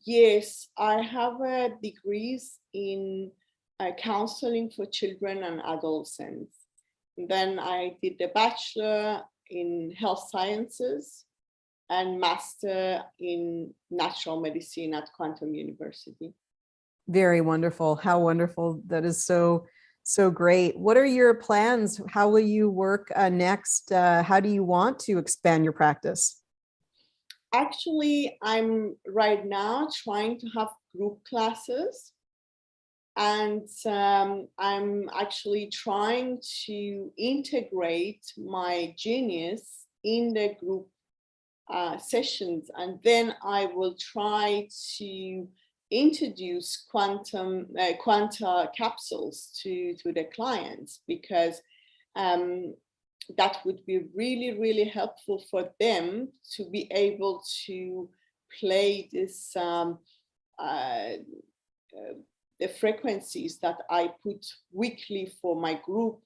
Yes, I have degrees in counseling for children and adolescents. Then I did a bachelor in health sciences and master in natural medicine at Quantum University. Very wonderful. How wonderful. That is so great. What are your plans? How will you work next? How do you want to expand your practice? Actually, I'm right now trying to have group classes. And I'm actually trying to integrate my Genius in the group sessions. And then I will try to introduce quanta capsules to the clients, because that would be really, really helpful for them to be able to play this the frequencies that I put weekly for my group.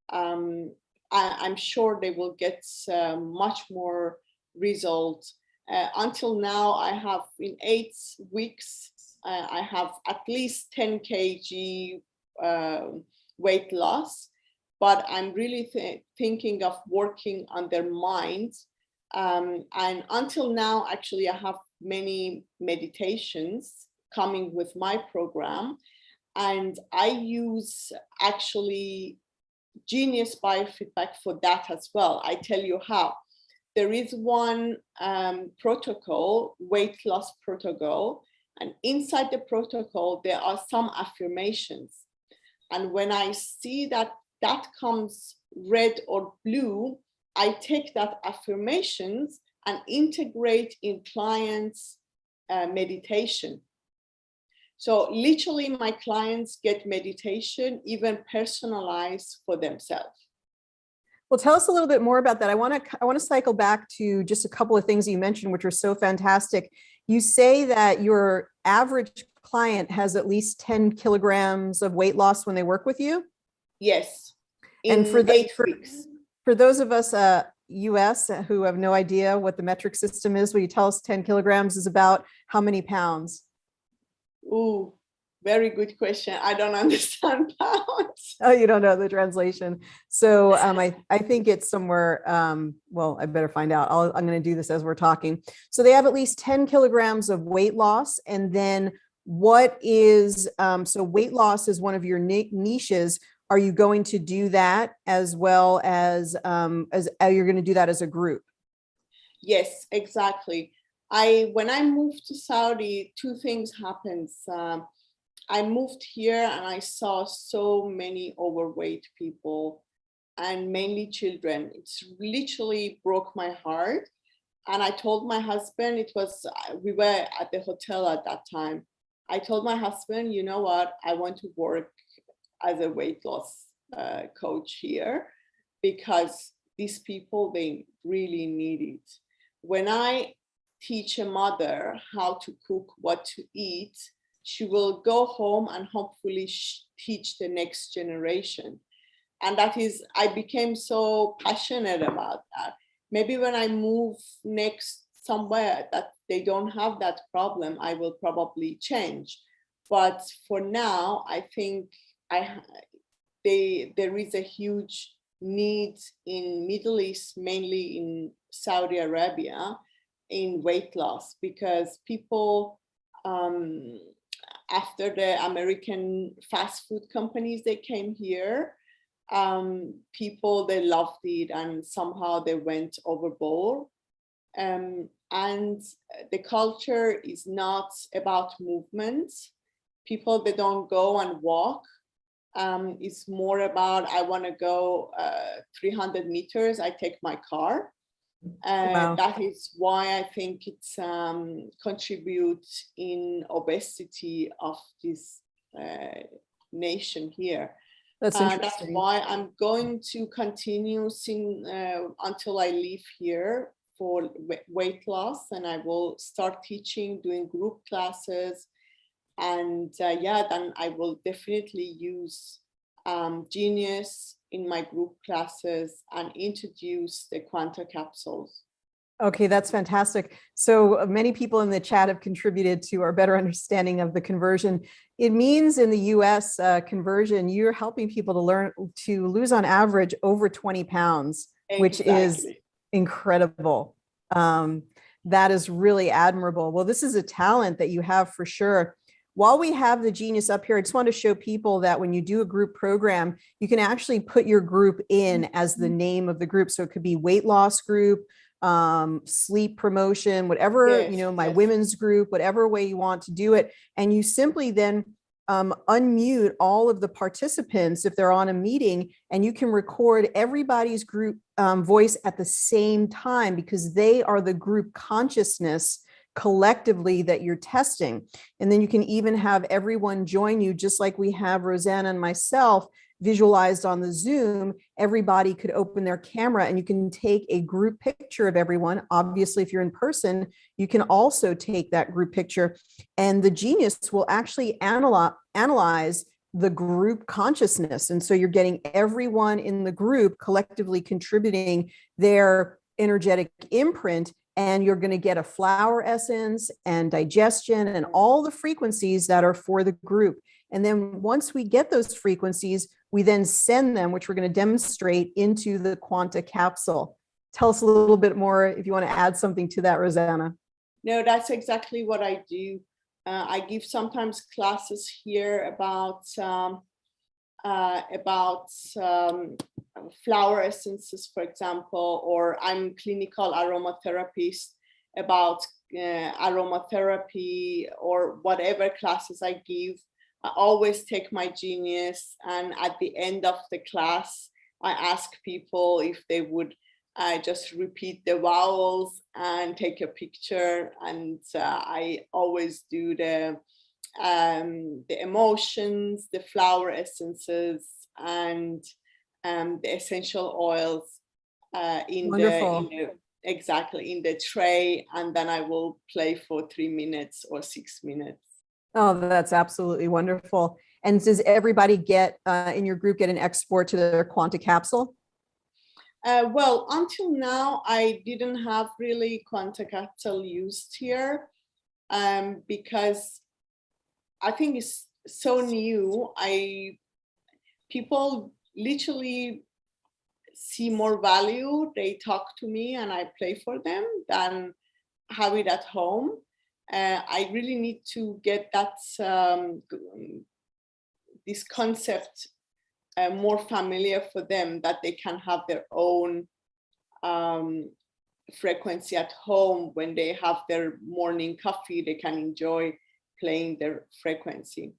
I'm sure they will get much more results. Until now, I have in 8 weeks, I have at least 10 kg weight loss, but I'm really thinking of working on their minds And until now, actually, I have many meditations coming with my program. And I use actually Genius Biofeedback for that as well. I tell you how. There is one protocol, weight loss protocol, and inside the protocol, there are some affirmations. And when I see that that comes red or blue, I take that affirmations and integrate in clients' meditation. So literally my clients get meditation, even personalized for themselves. Well, tell us a little bit more about that. I want to cycle back to just a couple of things you mentioned, which are so fantastic. You say that your average client has at least 10 kilograms of weight loss when they work with you? Yes, and for 8 weeks. For those of us US who have no idea what the metric system is, will you tell us 10 kilograms is about how many pounds? Ooh, very good question. I don't understand pounds. Oh, you don't know the translation. So I think it's somewhere, well, I better find out. I'm going to do this as we're talking. So they have at least 10 kilograms of weight loss. And then what is, so weight loss is one of your niches. Are you going to do that as well as you're going to do that as a group? Yes, exactly. When I moved to Saudi, two things happened. I moved here and I saw so many overweight people and mainly children. It's literally broke my heart. And I told my husband, we were at the hotel at that time. I told my husband, you know what, I want to work as a weight loss coach here because these people, they really need it. When I teach a mother how to cook, what to eat, she will go home and hopefully teach the next generation. And that is, I became so passionate about that. Maybe when I move next somewhere that they don't have that problem, I will probably change. But for now, I think there is a huge need in Middle East, mainly in Saudi Arabia, in weight loss because people, after the American fast food companies, they came here, people, they loved it and somehow they went overboard. And the culture is not about movement. People, they don't go and walk. It's more about, I want to go 300 meters, I take my car. Wow. That is why I think it's contributes in obesity of this nation here. That's That's interesting. why I'm going to continue until I leave here for weight loss, and I will start teaching, doing group classes, and then I will definitely use Genius in my group classes and introduce the Quanta capsules. Okay, that's fantastic. So many people in the chat have contributed to our better understanding of the conversion. It means in the US conversion, you're helping people to learn to lose on average over 20 pounds, which is incredible. That is really admirable. Well, this is a talent that you have for sure. While we have the Genius up here, I just want to show people that when you do a group program, you can actually put your group in as the name of the group. So it could be weight loss group, sleep promotion, whatever, my women's group, whatever way you want to do it. And you simply then unmute all of the participants if they're on a meeting, and you can record everybody's group voice at the same time because they are the group consciousness collectively that you're testing. And then you can even have everyone join you, just like we have Rosanna and myself visualized on the Zoom. Everybody could open their camera and you can take a group picture of everyone. Obviously, if you're in person, you can also take that group picture, and the Genius will actually analyze the group consciousness. And so you're getting everyone in the group collectively contributing their energetic imprint, and you're going to get a flower essence and digestion and all the frequencies that are for the group. And then once we get those frequencies, we then send them, which we're going to demonstrate, into the Quanta capsule. tell us a little bit more if you want to add something to that, Rosanna. No, that's exactly what I do. I give sometimes classes here about flower essences, for example, or I'm clinical aromatherapist about aromatherapy or whatever classes I give. I always take my genius, and at the end of the class, I ask people if they would just repeat the vowels and take a picture. And I always do the emotions, the flower essences, and the essential oils Wonderful. exactly in the tray, and then I will play for 3 minutes or 6 minutes. Oh, that's absolutely wonderful. And does everybody get in your group get an export to their Quanta capsule? Well, until now, I didn't have really Quanta capsule used here because I think it's so new. People literally see more value. They talk to me and I play for them than have it at home. I really need to get that this concept more familiar for them, that they can have their own frequency at home. When they have their morning coffee, they can enjoy playing their frequency.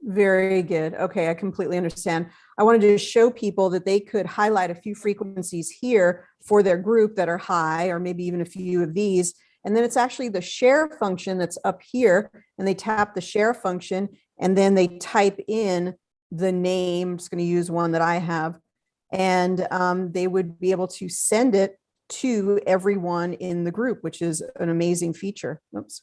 Very good. Okay, I completely understand. I wanted to show people that they could highlight a few frequencies here for their group that are high, or maybe even a few of these. And then it's actually the share function that's up here, and they tap the share function, and then they type in the name. I'm just going to use one that I have, and they would be able to send it to everyone in the group, which is an amazing feature. Oops.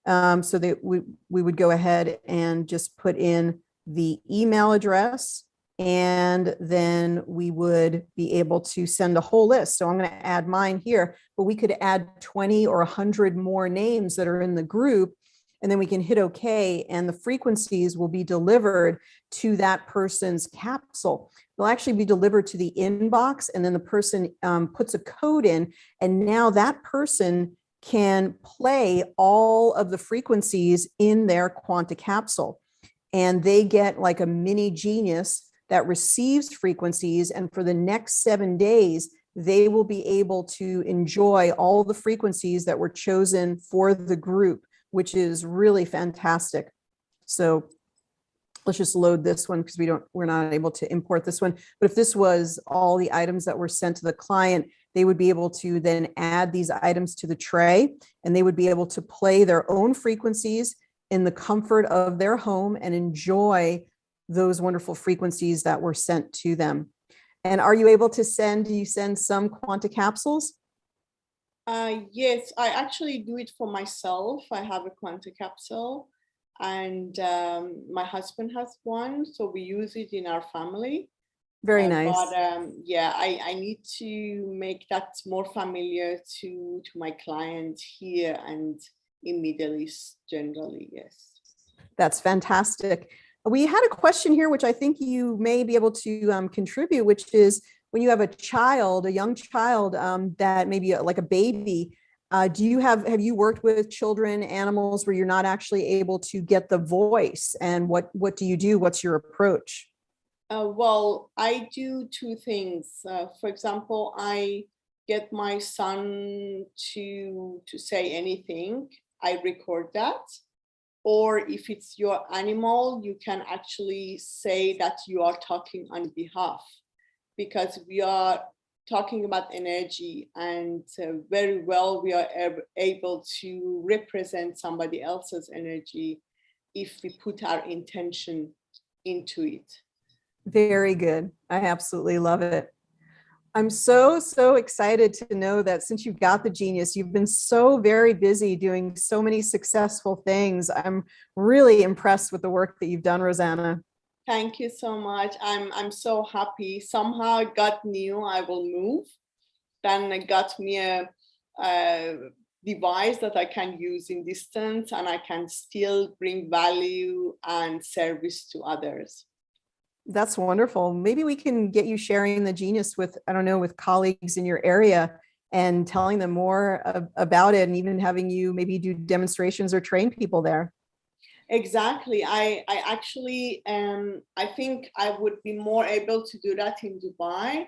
So that we would go ahead and just put in the email address, and then we would be able to send a whole list. So I'm going to add mine here, but we could add 20 or 100 more names that are in the group, and then we can hit OK, and the frequencies will be delivered to that person's capsule. They'll actually be delivered to the inbox, and then the person puts a code in, and now that person can play all of the frequencies in their Quanta capsule. And they get like a mini genius that receives frequencies. And for the next 7 days, they will be able to enjoy all the frequencies that were chosen for the group, which is really fantastic. So let's just load this one because we're not able to import this one. But if this was all the items that were sent to the client, they would be able to then add these items to the tray, and they would be able to play their own frequencies in the comfort of their home and enjoy those wonderful frequencies that were sent to them. And are you able to do you send some Quanta capsules? Yes, I actually do it for myself. I have a Quanta capsule, and my husband has one, so we use it in our family. Very nice. But yeah, I need to make that more familiar to my clients here and in Middle East generally. Yes. That's fantastic. We had a question here, which I think you may be able to contribute, which is when you have a young child that maybe like a baby, have you worked with children, animals where you're not actually able to get the voice? And what do you do? What's your approach? Well, I do two things. For example, I get my son to say anything. I record that. Or if it's your animal, you can actually say that you are talking on behalf, because we are talking about energy, and very well we are able to represent somebody else's energy if we put our intention into it. Very good. I absolutely love it. I'm so excited to know that since you've got the genius, you've been so very busy doing so many successful things. I'm really impressed with the work that you've done, Rosanna. Thank you so much. I'm so happy. Somehow God knew I will move. Then it got me a device that I can use in distance, and I can still bring value and service to others. That's wonderful. Maybe we can get you sharing the genius with, I don't know, with colleagues in your area and telling them more about it, and even having you maybe do demonstrations or train people there. Exactly. I actually, I think I would be more able to do that in Dubai,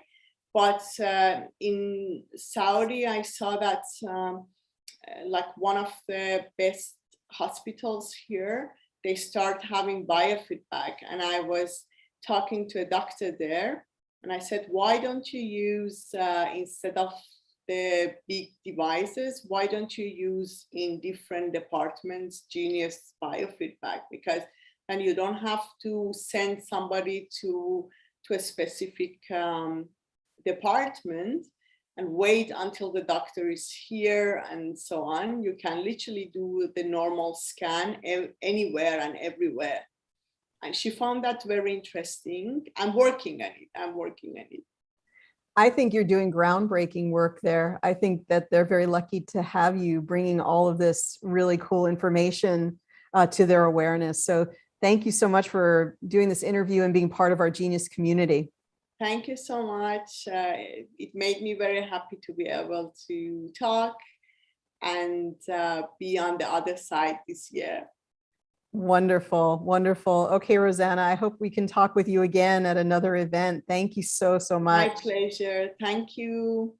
but in Saudi, I saw that like one of the best hospitals here, they start having biofeedback. And I was talking to a doctor there, and I said, why don't you use, instead of the big devices, why don't you use in different departments Genius biofeedback? Because then you don't have to send somebody to a specific department and wait until the doctor is here and so on. You can literally do the normal scan anywhere and everywhere. And she found that very interesting. I'm working on it. I think you're doing groundbreaking work there. I think that they're very lucky to have you bringing all of this really cool information to their awareness. So thank you so much for doing this interview and being part of our Genius community. Thank you so much. It made me very happy to be able to talk and be on the other side this year. Wonderful, wonderful. Okay, Rosanna, I hope we can talk with you again at another event. Thank you so much. My pleasure. Thank you.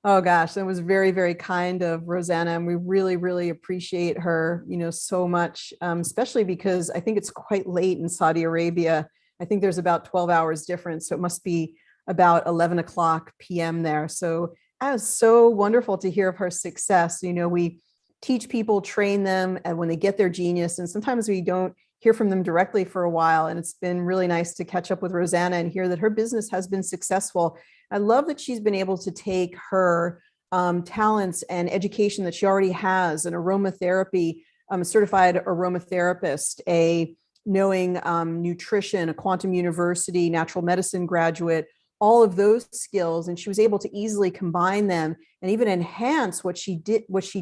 Oh gosh, that was very, very kind of Rosanna, and we really, really appreciate her, so much, especially because I think it's quite late in Saudi Arabia. I think there's about 12 hours difference, so it must be about 11 o'clock p.m. there. So that was so wonderful to hear of her success. We teach people, train them, and when they get their Genius, and sometimes we don't hear from them directly for a while. And it's been really nice to catch up with Rosanna and hear that her business has been successful. I love that she's been able to take her talents and education that she already has, an aromatherapy, certified aromatherapist, a knowing nutrition, a Quantum University natural medicine graduate, all of those skills, and she was able to easily combine them and even enhance what she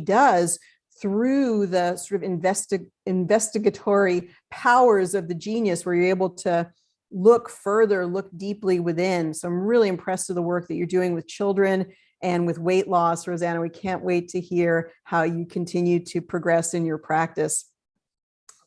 does through the sort of investigatory powers of the Genius, where you're able to look further, look deeply within. So I'm really impressed with the work that you're doing with children and with weight loss, Rosanna. We can't wait to hear how you continue to progress in your practice.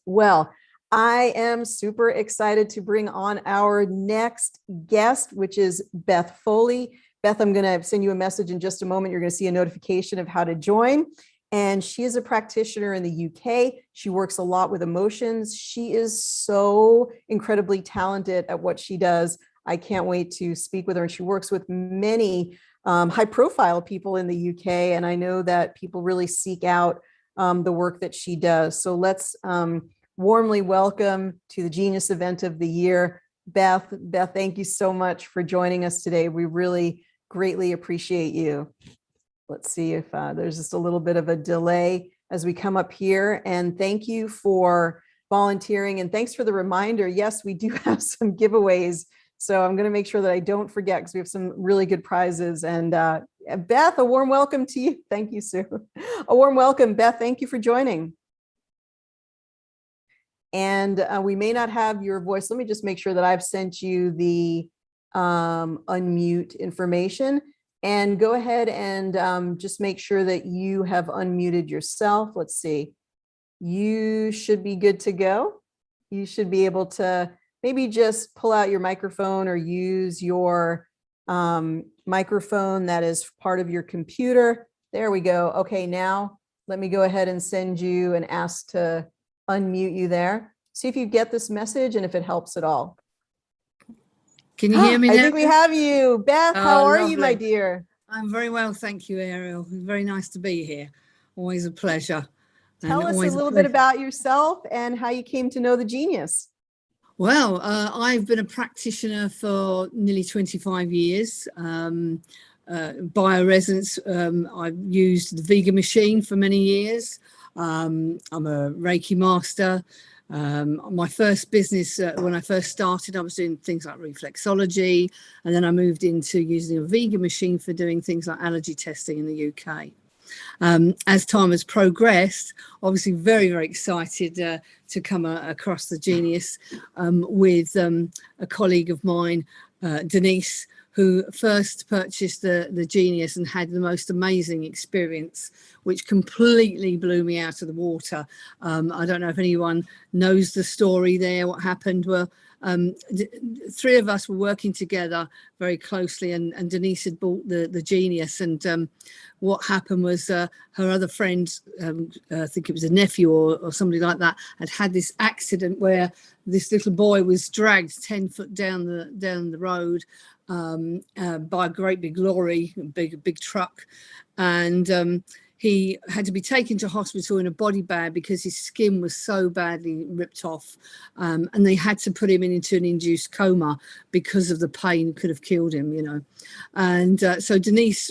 Well, I am super excited to bring on our next guest, which is Beth Foley. Beth, I'm going to send you a message in just a moment. You're going to see a notification of how to join. And she is a practitioner in the UK. She works a lot with emotions. She is so incredibly talented at what she does. I can't wait to speak with her. And she works with many high-profile people in the UK. And I know that people really seek out the work that she does. So let's warmly welcome to the Genius event of the year, Beth. Beth, thank you so much for joining us today. We really greatly appreciate you. Let's see if there's just a little bit of a delay as we come up here. And thank you for volunteering. And thanks for the reminder. Yes, we do have some giveaways. So I'm going to make sure that I don't forget, because we have some really good prizes. And Beth, a warm welcome to you. Thank you, Sue. A warm welcome, Beth. Thank you for joining. And we may not have your voice. Let me just make sure that I've sent you the unmute information, and go ahead and just make sure that you have unmuted yourself. Let's see. You should be good to go. You should be able to maybe just pull out your microphone or use your microphone that is part of your computer. There we go. Okay, now let me go ahead and send you and ask to unmute you there. See if you get this message and if it helps at all. Can you hear me now? I think we have you. Beth, how are you, my dear? I'm very well, thank you, Ariel. Very nice to be here. Always a pleasure. Tell us a little bit about yourself and how you came to know the Genius. Well, I've been a practitioner for nearly 25 years. Bioresonance, I've used the vegan machine for many years. I'm a Reiki master. My first business, when I first started, I was doing things like reflexology, and then I moved into using a vegan machine for doing things like allergy testing in the UK. As time has progressed, obviously very, very excited to come across the Genius with a colleague of mine, Denise, who first purchased the Genius and had the most amazing experience, which completely blew me out of the water. I don't know if anyone knows the story there. What happened? Well, three of us were working together very closely, and Denise had bought the Genius, and what happened was her other friend, I think it was a nephew or somebody like that, had this accident where this little boy was dragged 10 foot down the road by a great big lorry, big truck, and he had to be taken to hospital in a body bag because his skin was so badly ripped off, and they had to put him into an induced coma because of the pain could have killed him, you know. And so Denise,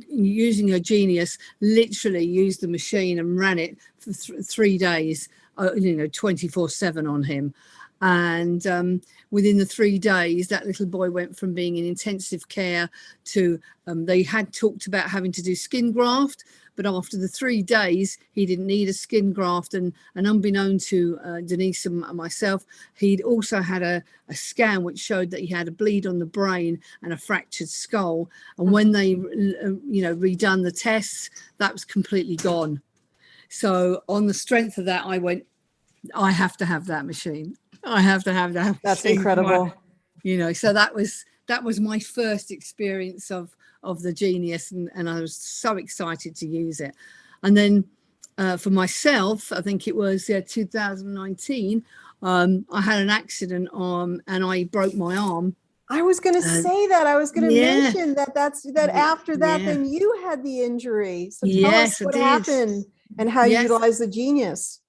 using her Genius, literally used the machine and ran it for 3 days, 24/7 on him. And within the 3 days, that little boy went from being in intensive care to they had talked about having to do skin graft, but after the 3 days, he didn't need a skin graft. And unbeknown to Denise and myself, he'd also had a scan which showed that he had a bleed on the brain and a fractured skull. And when they, redone the tests, that was completely gone. So on the strength of that, I went, I have to have that machine. I have to have that. That's incredible. So that was my first experience of the Genius, and I was so excited to use it. And then for myself, I think it was 2019, I had an accident and I broke my arm. I was going to say that. I was going to mention that after that, Yeah. then you had the injury. So tell Yes, us what I did. happened and how you utilized the Genius.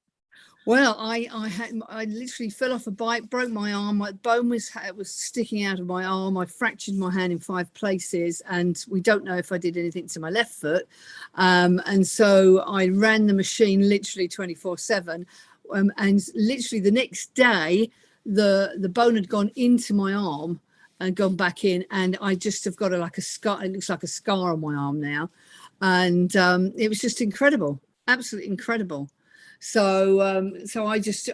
Well, I literally fell off a bike, broke my arm. My bone was sticking out of my arm. I fractured my hand in 5 places, and we don't know if I did anything to my left foot. And so I ran the machine literally 24/7. And literally the next day, the bone had gone into my arm and gone back in, and I just have got like a scar. It looks like a scar on my arm now, and it was just incredible, absolutely incredible. So I just,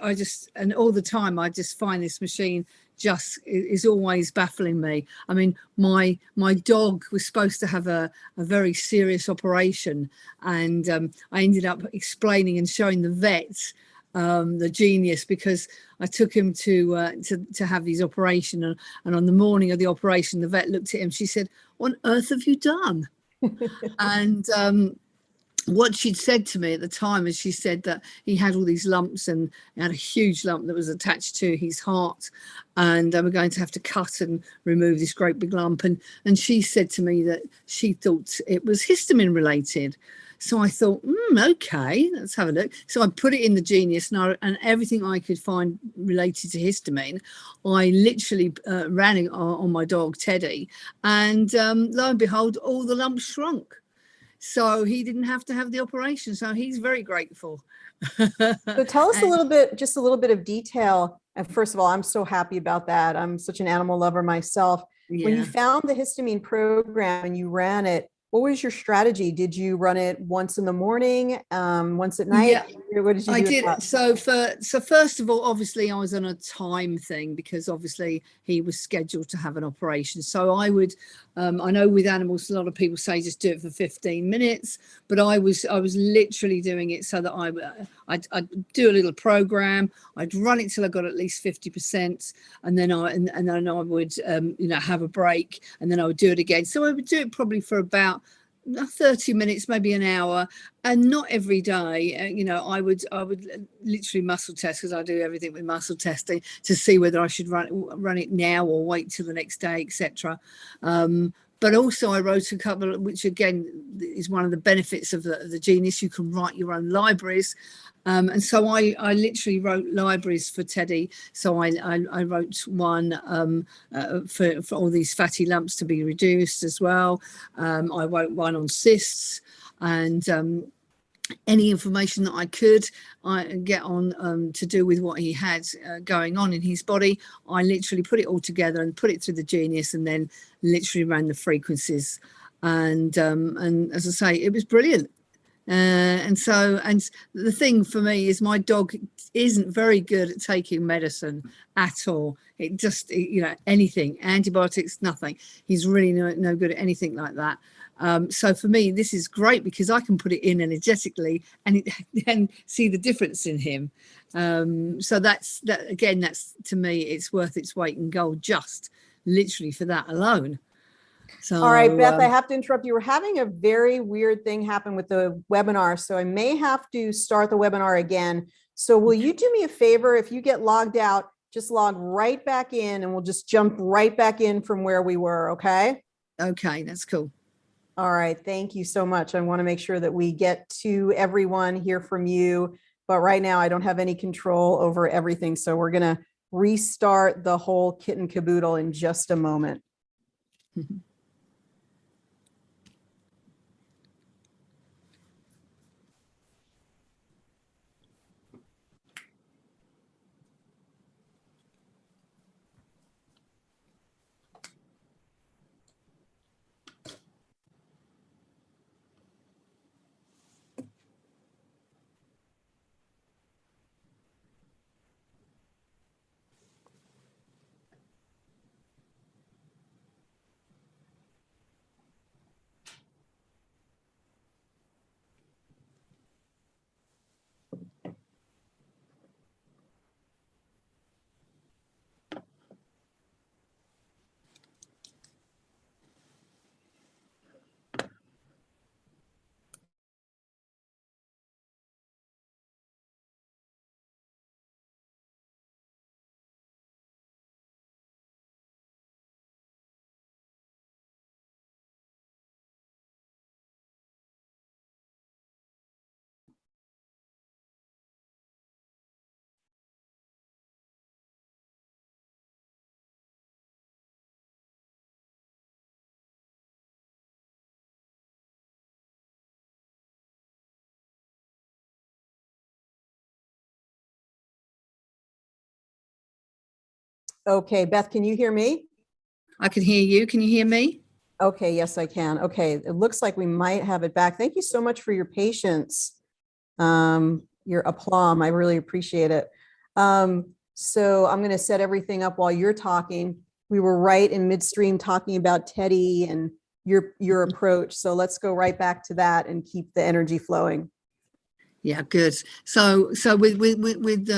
and all the time, I just find this machine just is always baffling me. I mean, my dog was supposed to have a very serious operation, and I ended up explaining and showing the vet the Genius, because I took him to have his operation, and on the morning of the operation, the vet looked at him. She said, "What on earth have you done?" And what she'd said to me at the time is, she said that he had all these lumps, and he had a huge lump that was attached to his heart, and they were going to have to cut and remove this great big lump. And she said to me that she thought it was histamine related. So I thought, okay, let's have a look. So I put it in the Genius, and everything I could find related to histamine, I literally ran it on my dog, Teddy, and lo and behold, all the lumps shrunk. So he didn't have to have the operation. So he's very grateful. So tell us a little bit of detail. And first of all, I'm so happy about that. I'm such an animal lover myself. Yeah. When you found the histamine program and you ran it, what was your strategy? Did you run it once in the morning, once at night? Yeah, what did you do? I did. So first of all, obviously I was on a time thing, because obviously he was scheduled to have an operation. So I would, I know with animals, a lot of people say just do it for 15 minutes, but I was literally doing it so that I'd do a little program. I'd run it till I got at least 50%, and then I would have a break, and then I would do it again. So I would do it probably for about 30 minutes, maybe an hour, and not every day. I would literally muscle test, because I do everything with muscle testing, to see whether I should run it now or wait till the next day, etc. But also I wrote a couple, which again is one of the benefits of the Genius. You can write your own libraries. And so I literally wrote libraries for Teddy. So I wrote one for all these fatty lumps to be reduced as well. I wrote one on cysts, and any information that I could get on to do with what he had going on in his body. I literally put it all together and put it through the Genius, and then literally ran the frequencies. And as I say, it was brilliant. And the thing for me is my dog isn't very good at taking medicine at all. It just, you know, anything, antibiotics, nothing. He's really no good at anything like that. So for me, this is great because I can put it in energetically and see the difference in him. So that's to me, it's worth its weight in gold, just literally for that alone. So, all right, Beth, I have to interrupt you. We're having a very weird thing happen with the webinar, so I may have to start the webinar again. So will you do me a favor? If you get logged out, just log right back in and we'll just jump right back in from where we were, okay? Okay, that's cool. All right, thank you so much. I want to make sure that we get to everyone, hear from you, but right now I don't have any control over everything. So we're going to restart the whole kit and caboodle in just a moment. Okay, Beth, can you hear me? I can hear you. Can you hear me? Okay, yes, I can. Okay, it looks like we might have it back. Thank you so much for your patience, your aplomb. I really appreciate it. So I'm going to set everything up while you're talking. We were right in midstream talking about Teddy and your approach. So let's go right back to that and keep the energy flowing. Yeah, good. So with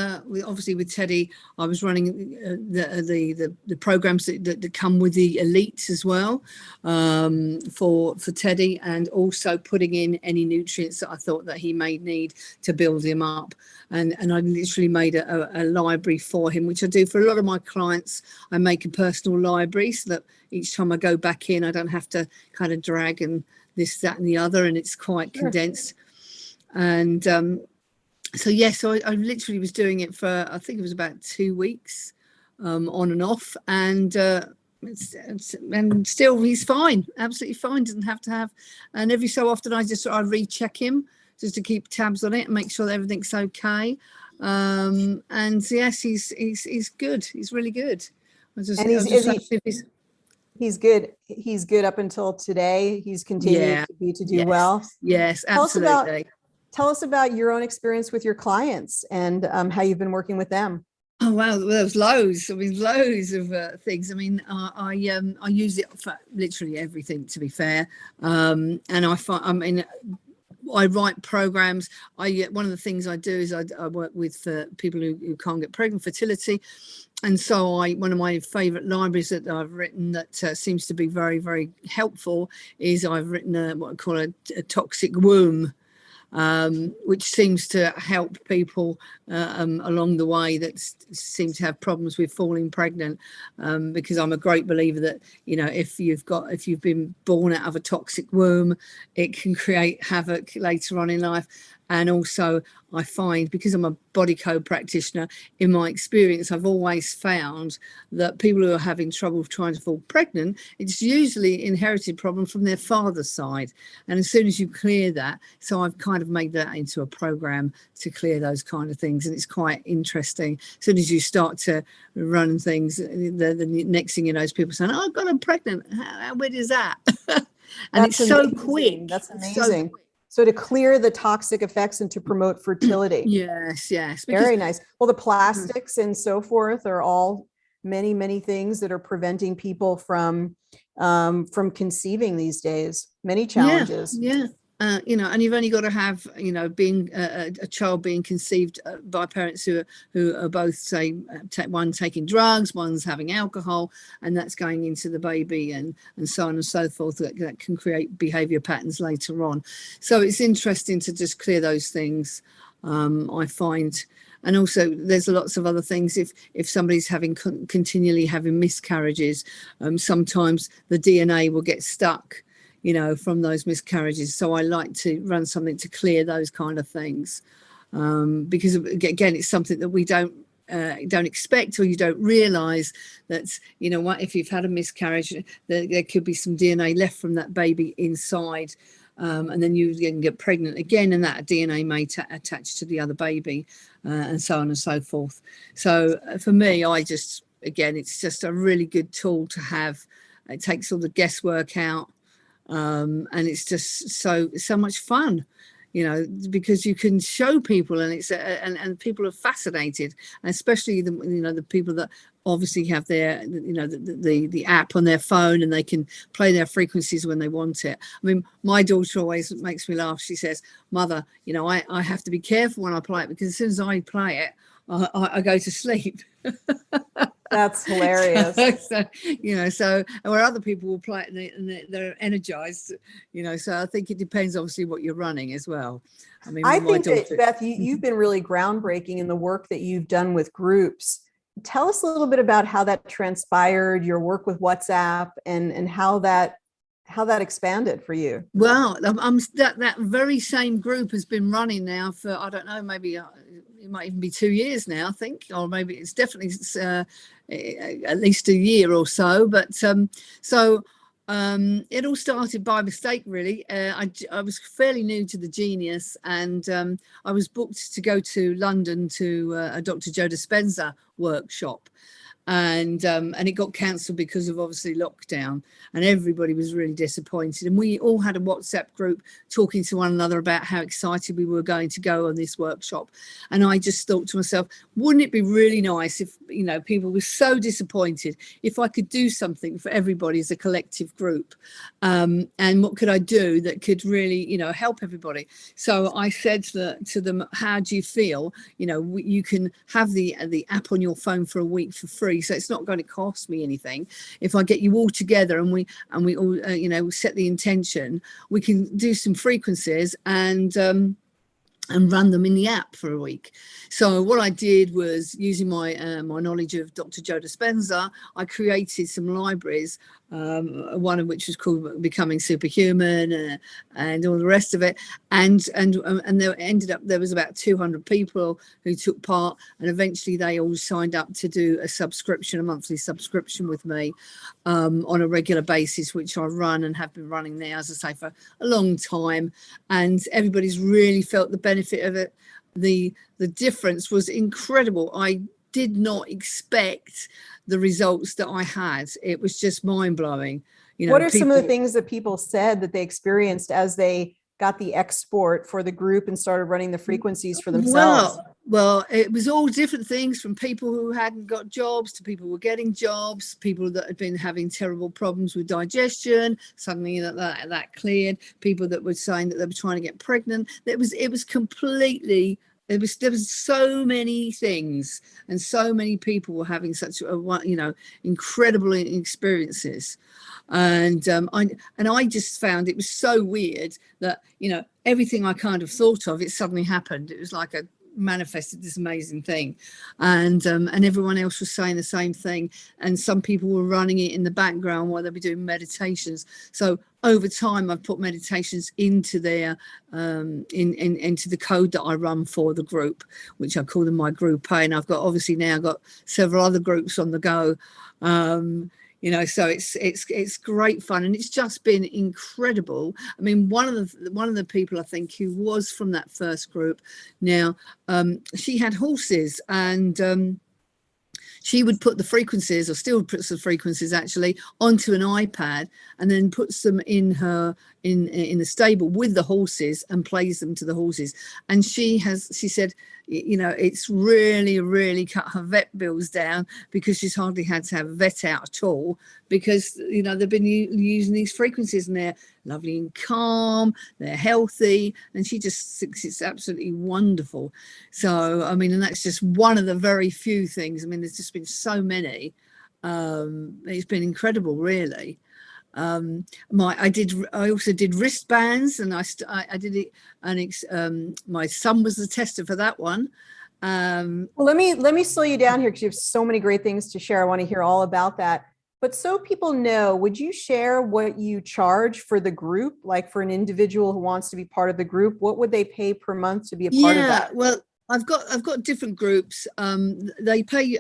obviously with Teddy, I was running the programs that come with the elites as well, for Teddy, and also putting in any nutrients that I thought that he may need to build him up. And I literally made a library for him, which I do for a lot of my clients. I make a personal library so that each time I go back in, I don't have to kind of drag and this, that, and the other, and it's quite condensed. And so I literally was doing it for, I think it was about 2 weeks, on and off, and still he's fine, absolutely fine, doesn't have to have. And every so often I recheck him just to keep tabs on it and make sure that everything's okay. And yes, he's good. He's really good. He's good. He's good up until today. He's continued to do well. Yes, absolutely. Tell us about your own experience with your clients and how you've been working with them. Oh wow, there was loads. I mean, loads of things. I mean, I use it for literally everything, to be fair. And I find, I mean, I write programs. One of the things I do is I work with people who can't get pregnant, fertility. And so one of my favorite libraries that I've written that seems to be very, very helpful is I've written what I call a toxic womb. Which seems to help people along the way that seem to have problems with falling pregnant, because I'm a great believer that, you know, if you've been born out of a toxic womb, it can create havoc later on in life. And also I find, because I'm a body code practitioner, in my experience, I've always found that people who are having trouble trying to fall pregnant, it's usually inherited problem from their father's side. And as soon as you clear that, so I've kind of made that into a program to clear those kind of things. And it's quite interesting. As soon as you start to run things, the next thing you know is people saying, oh, God, I'm pregnant. How weird is that? And it's so quick. That's amazing. So to clear the toxic effects and to promote fertility. Yes, yes. Very nice. Well, the plastics and so forth are all many things that are preventing people from conceiving these days. Many challenges. Yeah. You know, and you've only got to have, you know, being a child being conceived by parents who are both, say, one taking drugs, one's having alcohol, and that's going into the baby, and so on and so forth. That can create behavior patterns later on. So it's interesting to just clear those things, I find. And also there's lots of other things. If somebody's continually having miscarriages, sometimes the DNA will get stuck, you know, from those miscarriages. So I like to run something to clear those kind of things, because again, it's something that we don't expect, or you don't realize that, you know what, if you've had a miscarriage, there could be some DNA left from that baby inside, and then you can get pregnant again, and that DNA may attach to the other baby, and so on and so forth. So for me, again, it's just a really good tool to have. It takes all the guesswork out. And it's just so much fun, you know, because you can show people, and it's and people are fascinated, and especially the people that obviously have their, you know, the app on their phone, and they can play their frequencies when they want it. I mean, my daughter always makes me laugh. She says, "Mother, you know, I have to be careful when I play it, because as soon as I play it, I go to sleep." That's hilarious. So, you know, so where other people will play it and they're energized, you know, so I think it depends obviously what you're running as well. I mean, I think that, Beth, you've been really groundbreaking in the work that you've done with groups. Tell us a little bit about how that transpired, your work with WhatsApp, and how that expanded for you. Well, that very same group has been running now for, I don't know, maybe it might even be 2 years now, I think, or maybe it's definitely at least a year or so. But it all started by mistake, really. I was fairly new to the Genius, and I was booked to go to London to a Dr. Joe Dispenza workshop. And it got cancelled because of obviously lockdown, and everybody was really disappointed, and we all had a WhatsApp group talking to one another about how excited we were going to go on this workshop. And I just thought to myself, wouldn't it be really nice if, you know, people were so disappointed, if I could do something for everybody as a collective group, and what could I do that could really, you know, help everybody? So I said to them, how do you feel, you know, you can have the app on your phone for a week for free, so it's not going to cost me anything. If I get you all together and we all you know, set the intention, we can do some frequencies and run them in the app for a week. So what I did was, using my my knowledge of Dr. Joe Dispenza, I created some libraries, one of which was called Becoming Superhuman, and all the rest of it. And there was about 200 people who took part, and eventually they all signed up to do a monthly subscription with me on a regular basis, which I run and have been running now, as I say, for a long time. And everybody's really felt the benefit of it. The difference was incredible. I did not expect the results that I had. It was just mind-blowing. You know, what are some of the things that people said that they experienced as they got the export for the group and started running the frequencies for themselves? Well, it was all different things, from people who hadn't got jobs to people who were getting jobs, people that had been having terrible problems with digestion, suddenly that cleared, people that were saying that they were trying to get pregnant. It was completely, there was so many things, and so many people were having such incredible experiences. And I just found it was so weird that, you know, everything I kind of thought of, it suddenly happened. It was like manifested this amazing thing, and everyone else was saying the same thing, and some people were running it in the background while they were doing meditations. So over time, I've put meditations into their into the code that I run for the group, which I call them my group A, and I've got obviously now got several other groups on the go. You know, so it's great fun, and it's just been incredible. I mean, one of the people I think who was from that first group, now she had horses, and she would put the frequencies, or still puts the frequencies actually, onto an iPad, and then puts them in her in the stable with the horses and plays them to the horses. And she said, you know, it's really cut her vet bills down, because she's hardly had to have a vet out at all, because, you know, they've been using these frequencies and they're lovely and calm, they're healthy, and she just thinks it's absolutely wonderful. So I mean, and that's just one of the very few things. I mean, there's just been so many. It's been incredible, really. I also did wristbands, and I did it, and my son was the tester for that one. Well, let me slow you down here, because you have so many great things to share. I want to hear all about that. But so people know, would you share what you charge for the group? Like for an individual who wants to be part of the group, what would they pay per month to be a part of that? Well, I've got different groups. They pay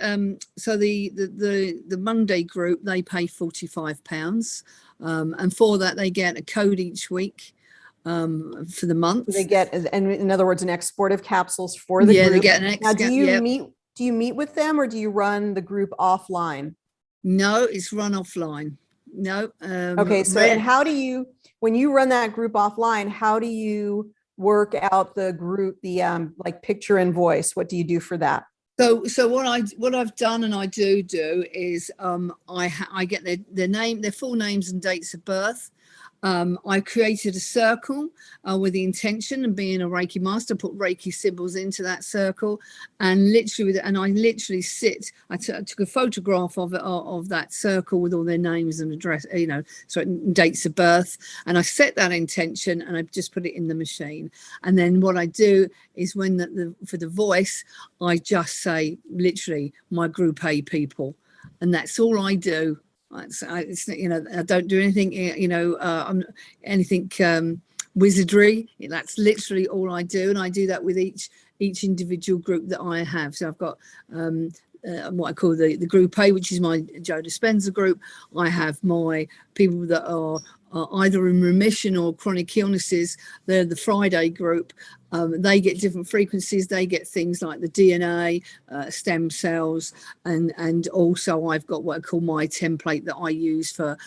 so the Monday group, they pay £45, and for that they get a code each week for the month. They get, and in other words, an export of capsules for the group. They get an Now, do you meet with them, or do you run the group offline? No, it's run offline. No. Okay, so and how do you, when you run that group offline, how do you work out the group, the like picture and voice? What do you do for that? So what I've done, and I do is I get their name, their full names and dates of birth. I created a circle with the intention of being a Reiki master, put Reiki symbols into that circle, and I literally sit. I took a photograph of that circle with all their names and address, you know, so dates of birth, and I set that intention, and I just put it in the machine. And then what I do is when for the voice, I just say literally my group A people, and that's all I do. It's, you know, I don't do anything, you know, anything wizardry. That's literally all I do, and I do that with each individual group that I have. So I've got what I call the group A, which is my Joe Dispenza group. I have my people that are either in remission or chronic illnesses. They're the Friday group. They get different frequencies. They get things like the DNA, stem cells, and also I've got what I call my template that I use for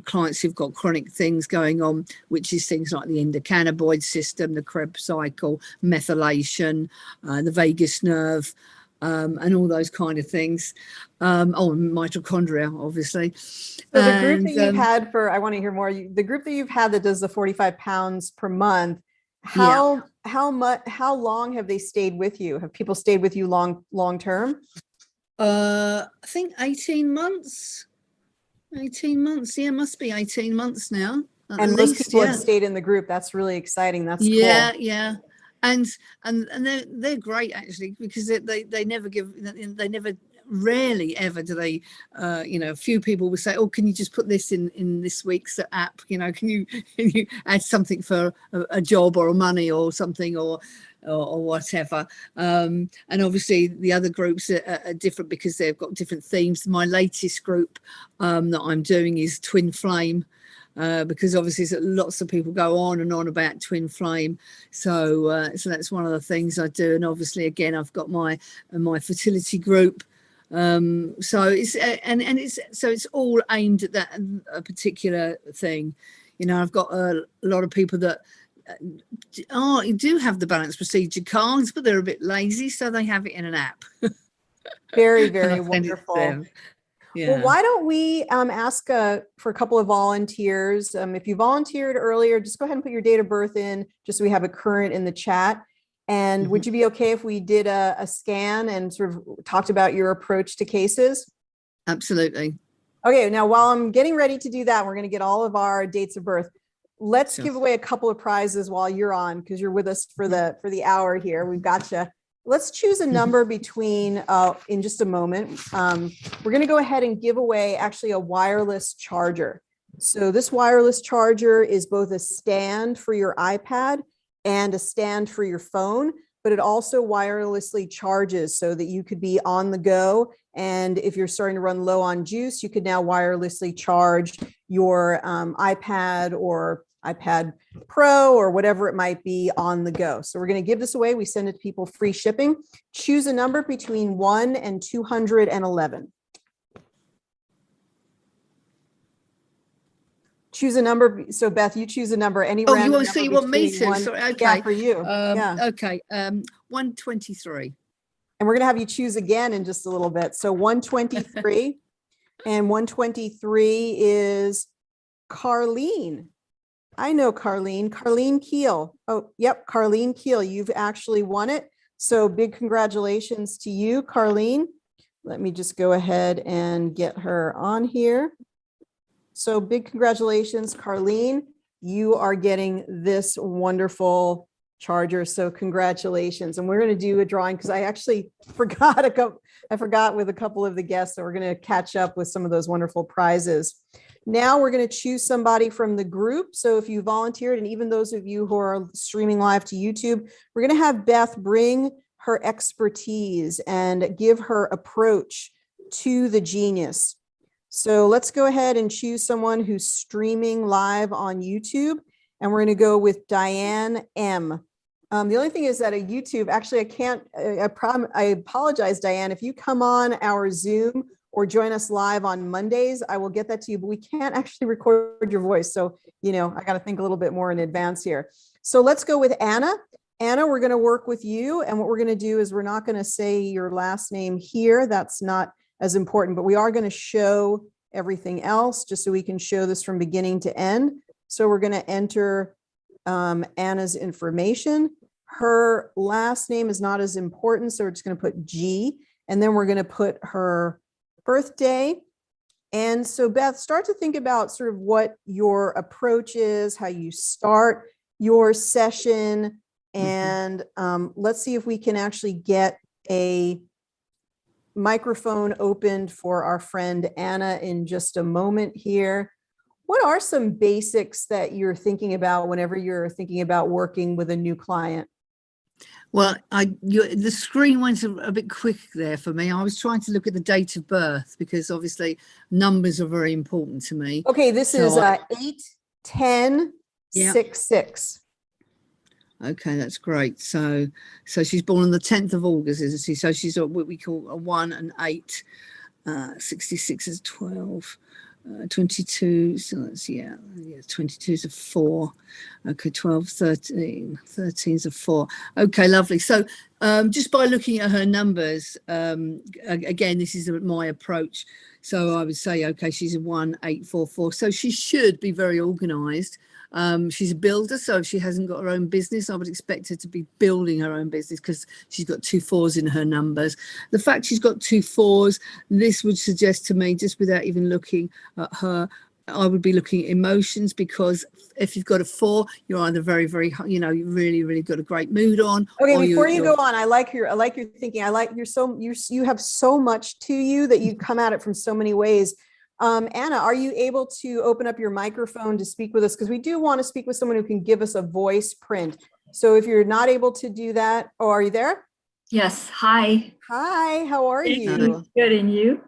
clients who've got chronic things going on, which is things like the endocannabinoid system, the Krebs cycle, methylation, the vagus nerve, and all those kind of things. Mitochondria, obviously. So the group that you've had for, I want to hear more. The group that you've had that does the £45 per month, how long have they stayed with you? Have people stayed with you long term? I think 18 months. 18 months. Yeah, must be 18 months now. And most people have stayed in the group. That's really exciting. That's cool. Yeah. And they're great, actually, because they never rarely ever do they, you know, a few people will say, oh, can you just put this in this week's app, you know, can you add something for a job or money or something or whatever. And obviously the other groups are different because they've got different themes. My latest group that I'm doing is Twin Flame, because obviously lots of people go on and on about twin flame, so that's one of the things I do. And obviously again I've got my fertility group, so it's all aimed at that particular thing. You know, I've got a lot of people that do have the balance procedure cards, but they're a bit lazy, so they have it in an app. Very wonderful. Yeah. Well, why don't we ask for a couple of volunteers? If you volunteered earlier, just go ahead and put your date of birth in, just so we have a current in the chat. And would you be okay if we did a scan and sort of talked about your approach to cases? Absolutely. Okay, now while I'm getting ready to do that, we're going to get all of our dates of birth. Let's give away a couple of prizes while you're on, because you're with us for the hour here. We've got you. Let's choose a number between, in just a moment. We're going to go ahead and give away actually a wireless charger. So this wireless charger is both a stand for your iPad and a stand for your phone, but it also wirelessly charges so that you could be on the go. And if you're starting to run low on juice, you could now wirelessly charge your iPad or iPad Pro or whatever it might be on the go. So we're going to give this away. We send it to people free shipping. Choose a number between 1 and 211. choose a number. So Beth, you choose a number. Any Oh, random you want number you want me between to? one- Sorry, okay. Yeah, for you. Yeah. Okay. 123. And we're going to have you choose again in just a little bit. So 123 and 123 is Carlene. I know Carlene. Carlene Keel. Oh, yep. Carlene Keel. You've actually won it. So big congratulations to you, Carlene. Let me just go ahead and get her on here. So big congratulations, Carlene. You are getting this wonderful charger. So congratulations. And we're going to do a drawing because I actually forgot I forgot with a couple of the guests that we're going to catch up with some of those wonderful prizes. Now we're going to choose somebody from the group. So if you volunteered, and even those of you who are streaming live to YouTube, we're going to have Beth bring her expertise and give her approach to the genius. So let's go ahead and choose someone who's streaming live on YouTube. And we're going to go with Diane M. The only thing is that a YouTube, actually, I can't, I apologize, Diane. If you come on our Zoom or join us live on Mondays, I will get that to you, but we can't actually record your voice. So, I got to think a little bit more in advance here. So let's go with Anna. Anna, we're going to work with you. And what we're going to do is we're not going to say your last name here. That's not as important, but we are going to show everything else just so we can show this from beginning to end. So we're going to enter Anna's information. Her last name is not as important, so we're just going to put G, and then we're going to put her birthday. And so Beth, start to think about sort of what your approach is, how you start your session, and let's see if we can actually get a microphone opened for our friend Anna in just a moment here. What are some basics that you're thinking about whenever you're thinking about working with a new client? Well, the screen went a bit quick there for me. I was trying to look at the date of birth because obviously numbers are very important to me. Okay, this So is 8-10-66. Okay, that's great. So she's born on the 10th of August, isn't she? So she's what we call a 1 and 8. 66 is 12. 22, so that's 22 is a 4. Okay, 12, 13 is a 4. Okay, lovely. So just by looking at her numbers, again, this is my approach. So I would say, okay, she's a 1-8-4-4. So she should be very organized. She's a builder, so if she hasn't got her own business, I would expect her to be building her own business because she's got 2 4s in her numbers. The fact she's got 2 4s, this would suggest to me, just without even looking at her, I would be looking at emotions, because if you've got a 4, you're either very, very, you really, really got a great mood on. Okay, before you go on, I like your thinking. You have so much to you that you come at it from so many ways. Anna, are you able to open up your microphone to speak with us? Because we do want to speak with someone who can give us a voice print. So if you're not able to do that, are you there? Yes. Hi. Hi, how are you? Good, and you?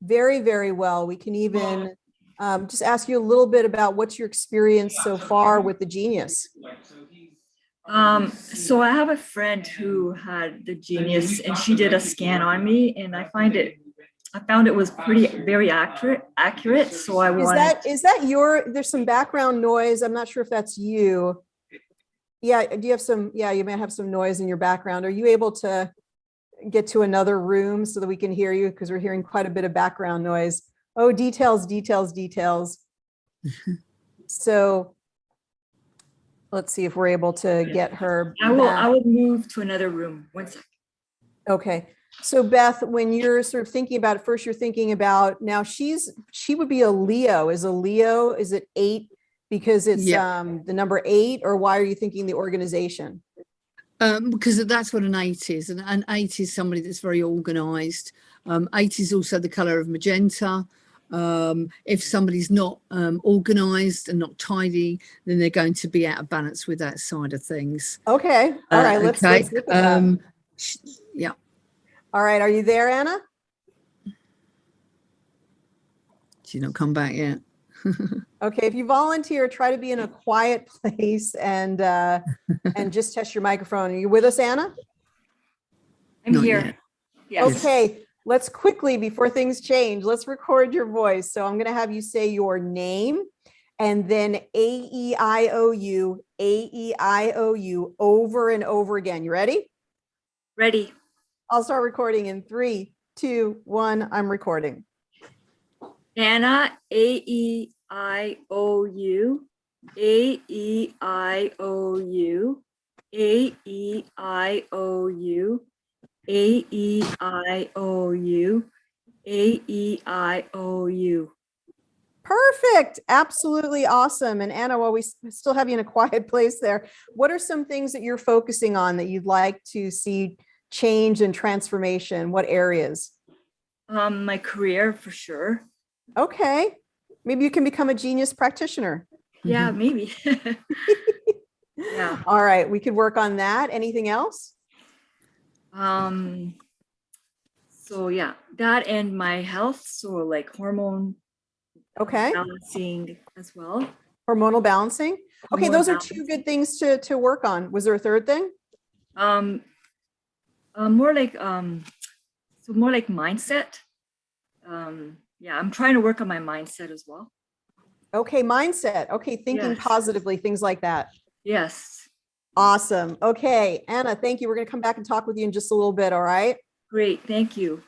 Very, very well. We can even just ask you a little bit about what's your experience so far with the genius. So I have a friend who had the genius, and she did a scan on me, and I found it was very accurate. So I wanted. Is that there's some background noise. I'm not sure if that's you. Yeah. Do you have some, you may have some noise in your background. Are you able to get to another room so that we can hear you? Because we're hearing quite a bit of background noise. Oh, details. So let's see if we're able to get her. I will move to another room. 1 second. Okay. So Beth, when you're sort of thinking about it, first you're thinking about, now she would be a Leo. Is it 8 because it's the number 8, or why are you thinking the organization? Because that's what an 8 is. And an 8 is somebody that's very organized. 8 is also the color of magenta. If somebody's not organized and not tidy, then they're going to be out of balance with that side of things. Okay. All right. Let's look at that. Yeah. All right. Are you there, Anna? She's not come back yet. Okay. If you volunteer, try to be in a quiet place and just test your microphone. Are you with us, Anna? I'm Not here. yet. Yes. Okay. Let's quickly, before things change, let's record your voice. So I'm going to have you say your name and then A-E-I-O-U, A-E-I-O-U over and over again. You ready? Ready. I'll start recording in 3, 2, 1. I'm recording. Anna, A-E-I-O-U, A-E-I-O-U, A-E-I-O-U, A-E-I-O-U, A-E-I-O-U. Perfect. Absolutely awesome. And Anna, while we still have you in a quiet place there, what are some things that you're focusing on that you'd like to see change and transformation? What areas? My career for sure. Okay. Maybe you can become a genius practitioner. Yeah, maybe. Yeah. All right. We could work on that. Anything else? So yeah, that and my health. So like hormone Okay. balancing as well. Hormonal balancing. Okay. Hormonal Those are balancing. two good things to work on. Was there a third thing? More like more like mindset. Yeah, I'm trying to work on my mindset as well. Okay. Mindset. Okay. Thinking Yes. positively, things like that. Yes. Awesome. Okay. Anna, thank you. We're going to come back and talk with you in just a little bit. All right. Great. Thank you.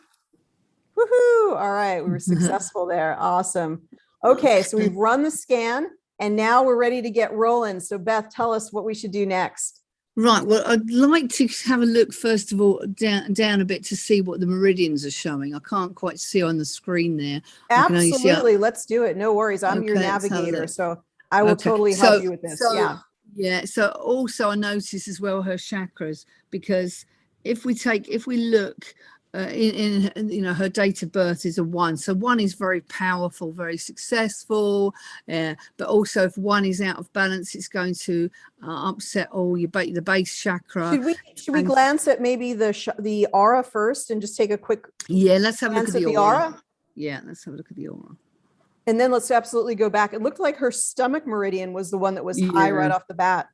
Woohoo. All right. We were successful there. Awesome. Okay. So we've run the scan and now we're ready to get rolling. So Beth, tell us what we should do next. Right. Well, I'd like to have a look, first of all, down a bit to see what the meridians are showing. I can't quite see on the screen there. I can only see Absolutely. Let's do it. No worries. I'm your Okay, let's have a navigator. look. So I will Okay, totally so- help you with this. so- Yeah. Yeah. So also I notice as well her chakras, because if we look in you know, her date of birth is a 1. So 1 is very powerful, very successful. But also if 1 is out of balance, it's going to upset all your the base chakra. Should we and- glance at maybe the aura first and just take a quick Yeah, let's have a look glance at at the the aura. aura? Yeah, let's have a look at the aura. And then let's absolutely go back. It looked like her stomach meridian was the one that was high right Yeah. off the bat.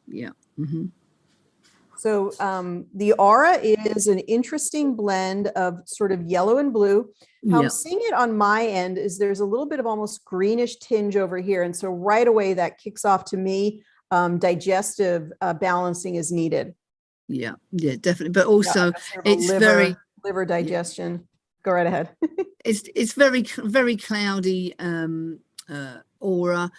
Yeah. Mm-hmm. So the aura is an interesting blend of sort of yellow and blue. How Yeah. I'm seeing it on my end is there's a little bit of almost greenish tinge over here. And so right away that kicks off to me, digestive balancing is needed. Yeah, definitely. But also Sort of a it's very liver digestion. Go right ahead. it's very cloudy aura.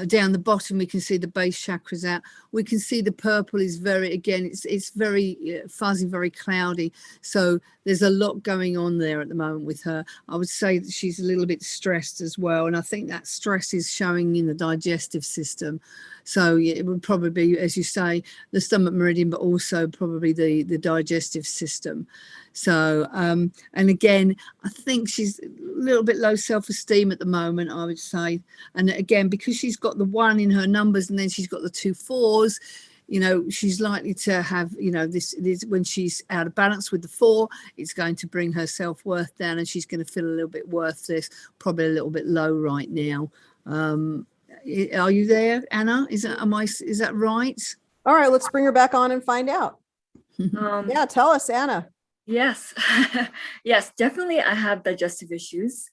Down the bottom we can see the base chakras out. We can see the purple is it's very fuzzy, very cloudy. So there's a lot going on there at the moment with her. I would say that she's a little bit stressed as well, and I think that stress is showing in the digestive system. So yeah, it would probably be, as you say, the stomach meridian, but also probably the digestive system. So and again, I think she's a little bit low self-esteem at the moment, I would say. And again, because she's got the 1 in her numbers and then she's got the 2 4s, you know, she's likely to have, you know, this when she's out of balance with the 4, it's going to bring her self-worth down, and she's going to feel a little bit worthless, probably a little bit low right now. Are you there, Anna? Is that right? All right, let's bring her back on and find out. Yeah, tell us, Anna. Yes. Yes, definitely I have digestive issues.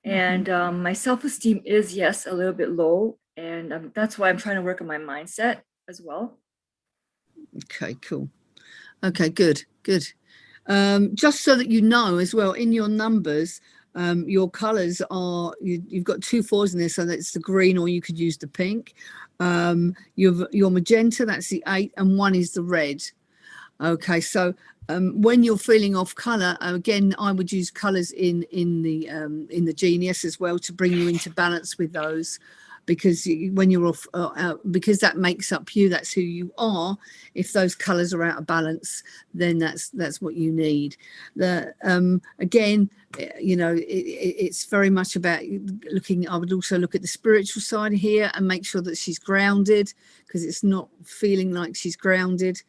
And my self-esteem is, yes, a little bit low. And that's why I'm trying to work on my mindset as well. Okay, cool. Okay, good. Just so that you know as well, in your numbers, your colors are, you've got 2 4s in there, so that's the green, or you could use the pink. Your magenta, that's the 8, and 1 is the red. Okay, so when you're feeling off color, again, I would use colors in the Genius as well to bring you into balance with those, because when you're off, because that makes up you, that's who you are. If those colors are out of balance, then that's what you need. Again, you know, it's very much about looking. I would also look at the spiritual side here and make sure that she's grounded, because it's not feeling like she's grounded.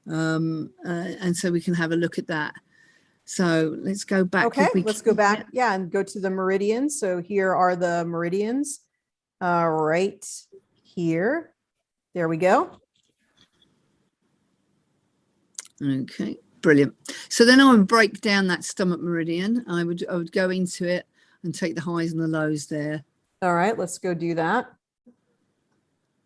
And so we can have a look at that. So let's go back. Okay, let's go back. Yeah, and go to the meridians. So here are the meridians. Right here. There we go. Okay, brilliant. So then I would break down that stomach meridian. I would go into it and take the highs and the lows there. All right, let's go do that.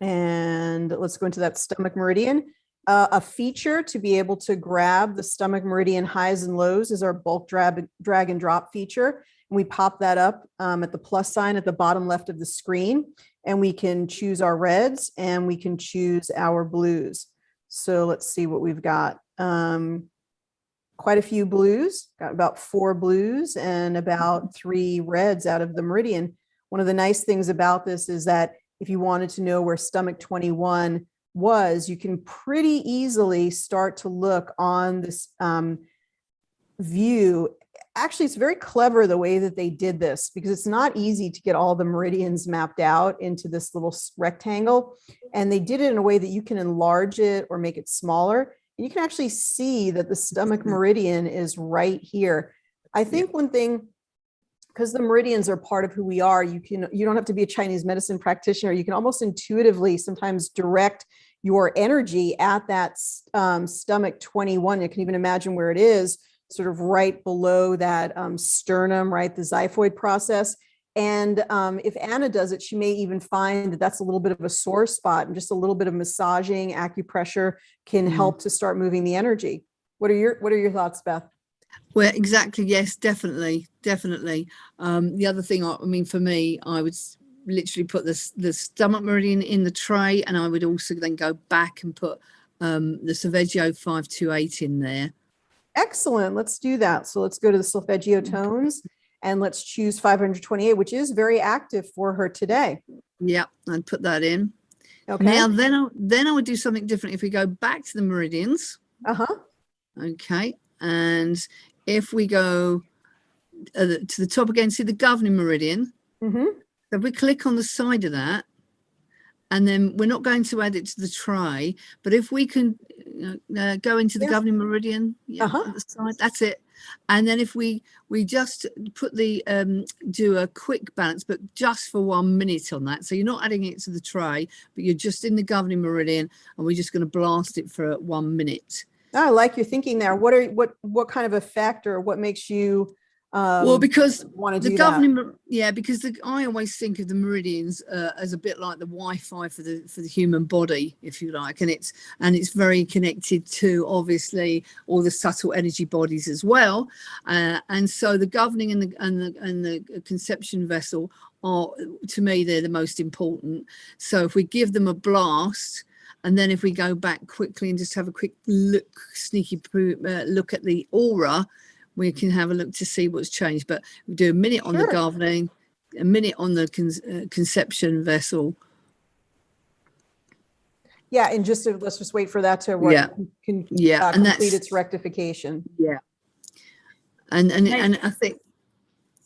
And let's go into that stomach meridian. A feature to be able to grab the stomach meridian highs and lows is our bulk drag and drop feature. And we pop that up at the plus sign at the bottom left of the screen. And we can choose our reds and we can choose our blues. So let's see what we've got. Quite a few blues, got about 4 blues and about 3 reds out of the meridian. One of the nice things about this is that if you wanted to know where stomach 21 was, you can pretty easily start to look on this view. Actually, it's very clever the way that they did this, because it's not easy to get all the meridians mapped out into this little rectangle. And they did it in a way that you can enlarge it or make it smaller. And you can actually see that the stomach meridian is right here. I think one thing, because the meridians are part of who we are, you don't have to be a Chinese medicine practitioner. You can almost intuitively sometimes direct your energy at that stomach 21. You can even imagine where it is, sort of right below that sternum, right, the xiphoid process. And if Anna does it, she may even find that that's a little bit of a sore spot, and just a little bit of massaging, acupressure can help to start moving the energy. What are your thoughts, Beth? Well, exactly. Yes, definitely. The other thing, I mean, for me, I would literally put the stomach meridian in the tray, and I would also then go back and put the Solfeggio 528 in there. Excellent. Let's do that. So let's go to the Solfeggio tones and let's choose 528, which is very active for her today. Yeah, I'd put that in. Okay. Now, then I would do something different. If we go back to the meridians. Okay. And if we go to the top again, see the governing meridian. So if we click on the side of that, and then we're not going to add it to the tray, but if we can go into the governing meridian, on the side, that's it. And then if we just put the do a quick balance, but just for 1 minute on that. So you're not adding it to the tray, but you're just in the governing meridian, and we're just going to blast it for 1 minute. Oh, I like your thinking there. What kind of effect, or what makes you well, because want to do governing, that? because I always think of the meridians as a bit like the Wi-Fi for the human body, if you like, and it's very connected to obviously all the subtle energy bodies as well, and so the governing and the conception vessel are, to me, they're the most important. So if we give them a blast, and then if we go back quickly and just have a quick sneaky look at the aura, we can have a look to see what's changed. But we do a minute on the governing, a minute on the conception vessel. Yeah, and let's just wait for that to and complete its rectification. And I think.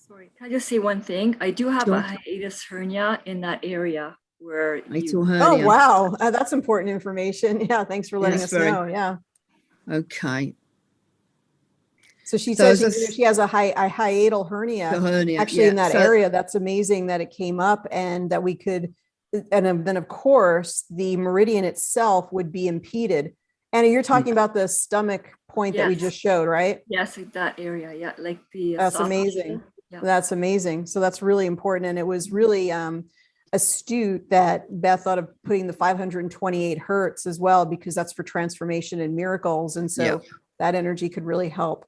Sorry, can I just say one thing? I do have a hiatus hernia in that area where Oh wow, that's important information. Yeah, thanks for letting us know. Yeah. Okay. So she says she has a hiatal hernia. Actually, in that area. That's amazing that it came up, and that we could, and then of course the meridian itself would be impeded. Anna, you're talking about the stomach point that we just showed, right? Yes, that area. Yeah, like the. That's amazing. Yeah. That's amazing. So that's really important, and it was really astute that Beth thought of putting the 528 hertz as well, because that's for transformation and miracles, and so that energy could really help.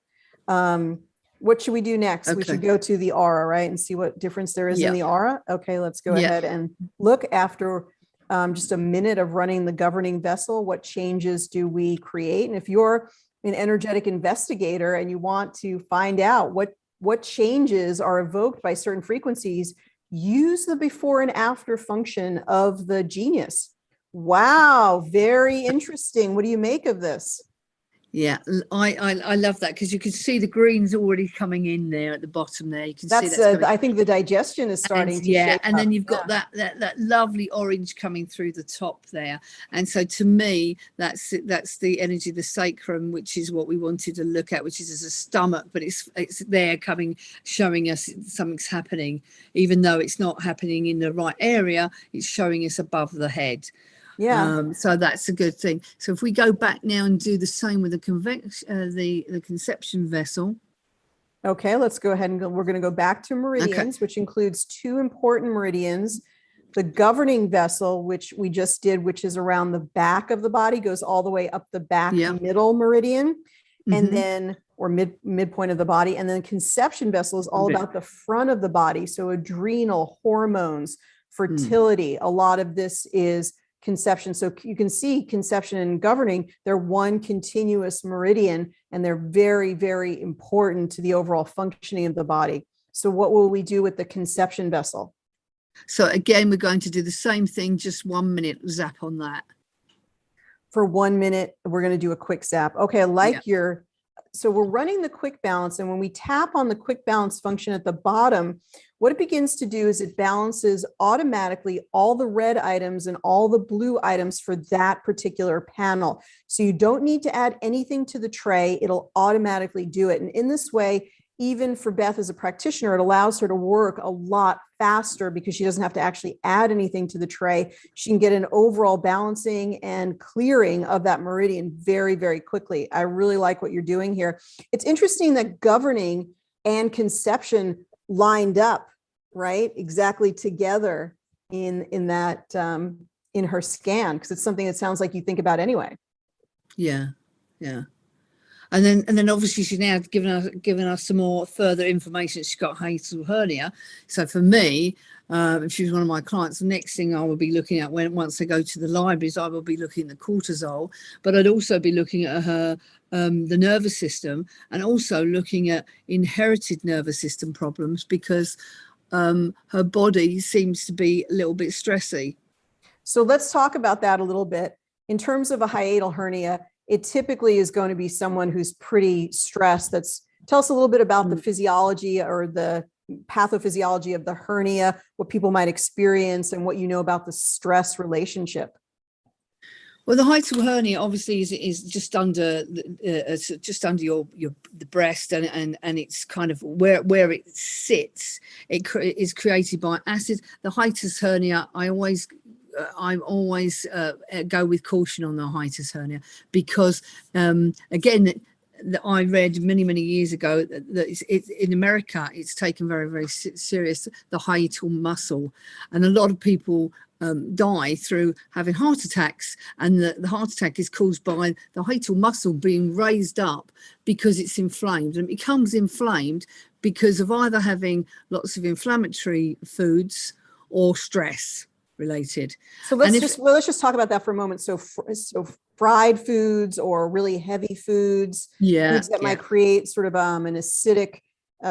What should we do next? We should go to the aura, right, and see what difference there is in the aura. Okay, let's go ahead and look after just a minute of running the governing vessel. What changes do we create? And if you're an energetic investigator and you want to find out what changes are evoked by certain frequencies, use the before and after function of the genius. Wow, very interesting. What do you make of this? Yeah, I love that, because you can see the greens already coming in there at the bottom there. You can see that's I think the digestion is starting to shape and then you've got that lovely orange coming through the top there. And so to me, that's the energy, the sacrum, which is what we wanted to look at, which is as a stomach, but it's there showing us something's happening, even though it's not happening in the right area. It's showing us above the head. So that's a good thing. So if we go back now and do the same with the conception vessel. Okay, let's go ahead and we're going to go back to meridians, which includes 2 important meridians, The governing vessel, which we just did, which is around the back of the body, goes all the way up the back middle meridian, and then, or midpoint of the body. And then conception vessel is all about the front of the body. So adrenal, hormones, fertility, a lot of this is conception. So you can see conception and governing, they're one continuous meridian, and they're very, very important to the overall functioning of the body. So what will we do with the conception vessel? So again, we're going to do the same thing, just 1 minute zap on that. For 1 minute, we're going to do a quick zap. Okay, I like so we're running the quick balance. And when we tap on the quick balance function at the bottom, what it begins to do is it balances automatically all the red items and all the blue items for that particular panel. So you don't need to add anything to the tray. It'll automatically do it. And in this way, even for Beth as a practitioner, it allows her to work a lot faster because she doesn't have to actually add anything to the tray. She can get an overall balancing and clearing of that meridian very, very quickly. I really like what you're doing here. It's interesting that governing and conception lined up, right? Exactly together in that, in her scan, because it's something that sounds like you think about anyway. Yeah. And then obviously she's now given us some more further information. She's got hiatal hernia. So for me, if she's one of my clients, the next thing I will be looking at once I go to the libraries, I will be looking at cortisol, but I'd also be looking at her the nervous system, and also looking at inherited nervous system problems, because her body seems to be a little bit stressy. So let's talk about that a little bit. In terms of a hiatal hernia, it typically is going to be someone who's pretty stressed. Tell us a little bit about the physiology or the pathophysiology of the hernia, what people might experience, and what you know about the stress relationship. Well, the hiatal hernia obviously is just under the breast, and it's kind of where it sits. It is created by acid. The hiatus hernia, I always go with caution on the hiatus hernia, because again, I read many years ago that in America it's taken very, very serious, the hiatal muscle, and a lot of people die through having heart attacks, and the heart attack is caused by the hiatal muscle being raised up because it's inflamed, and it becomes inflamed because of either having lots of inflammatory foods or stress related. So let's just talk about that for a moment. So fried foods or really heavy foods, foods that might create sort of an acidic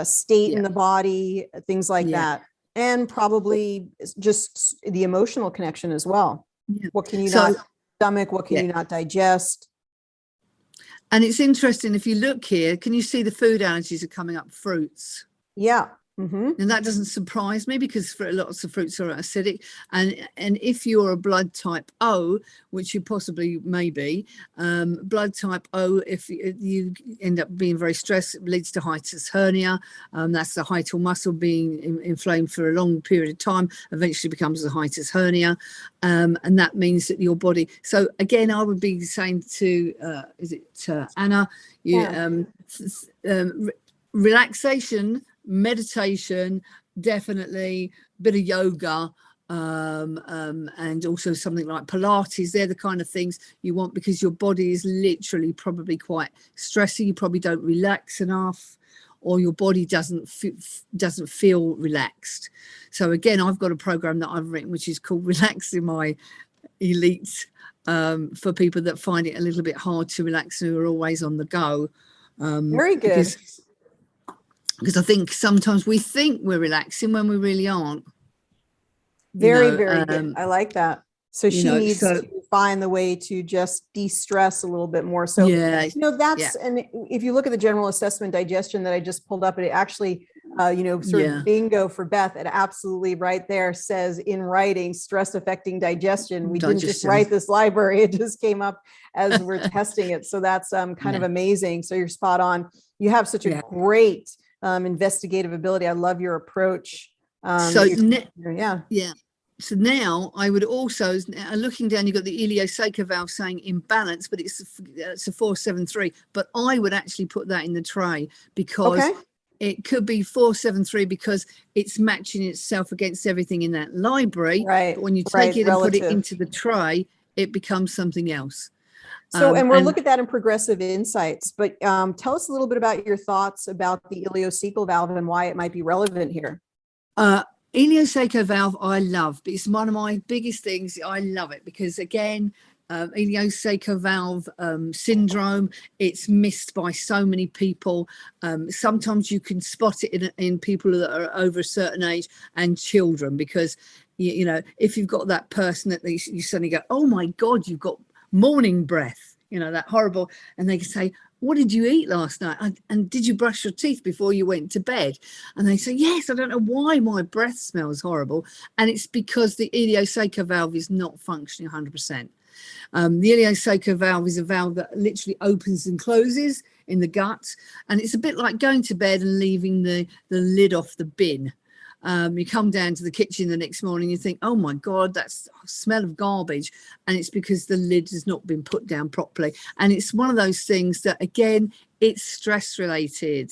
state in the body, things like that, and probably just the emotional connection as well. What can you not stomach? What can you not digest? And it's interesting, if you look here, can you see the food allergies are coming up? Fruits. Yeah. And that doesn't surprise me, because lots of fruits are acidic, and if you're a blood type O, which you possibly may be, blood type O, if you end up being very stressed, it leads to hiatus hernia. That's the hiatal muscle being inflamed for a long period of time, eventually becomes a hiatus hernia, and that means that your body. So again, I would be saying to Anna, relaxation, meditation, definitely, bit of yoga, and also something like Pilates. They're the kind of things you want, because your body is literally probably quite stressy. You probably don't relax enough, or your body doesn't feel relaxed. So again, I've got a program that I've written which is called Relaxing My Elites, for people that find it a little bit hard to relax and who are always on the go. Very good. Because I think sometimes we think we're relaxing when we really aren't. Very good. I like that. So she needs to find the way to just de-stress a little bit more. So, and if you look at the general assessment digestion that I just pulled up, it actually, sort of bingo for Beth, it absolutely right there says in writing, stress affecting digestion. We didn't just write this library. It just came up as we're testing it. So that's kind of amazing. So you're spot on. You have such a great investigative ability. I love your approach. So now I would also, looking down, you've got the ileocecal valve saying imbalance, but it's a 473. But I would actually put that in the tray, because it could be 473 because it's matching itself against everything in that library. Right. But when you take right, it and put it relative. into the tray, it becomes something else. So, and we'll look at that in progressive insights, but tell us a little bit about your thoughts about the ileocecal valve and why it might be relevant here. Ileocecal valve, I love, but it's one of my biggest things. I love it because, again, ileocecal valve syndrome, it's missed by so many people. Sometimes you can spot it in people that are over a certain age and children, because you know, if you've got that person that you suddenly go, oh my God, you've got morning breath, you know, that horrible, and they can say, what did you eat last night? And did you brush your teeth before you went to bed? And they say, yes, I don't know why my breath smells horrible. And it's because the ileocecal valve is not functioning 100%. The ileocecal valve is a valve that literally opens and closes in the gut. And it's a bit like going to bed and leaving the lid off the bin. You come down to the kitchen the next morning, you think, oh my God, that's a smell of garbage. And it's because the lid has not been put down properly. And it's one of those things that, again, it's stress related.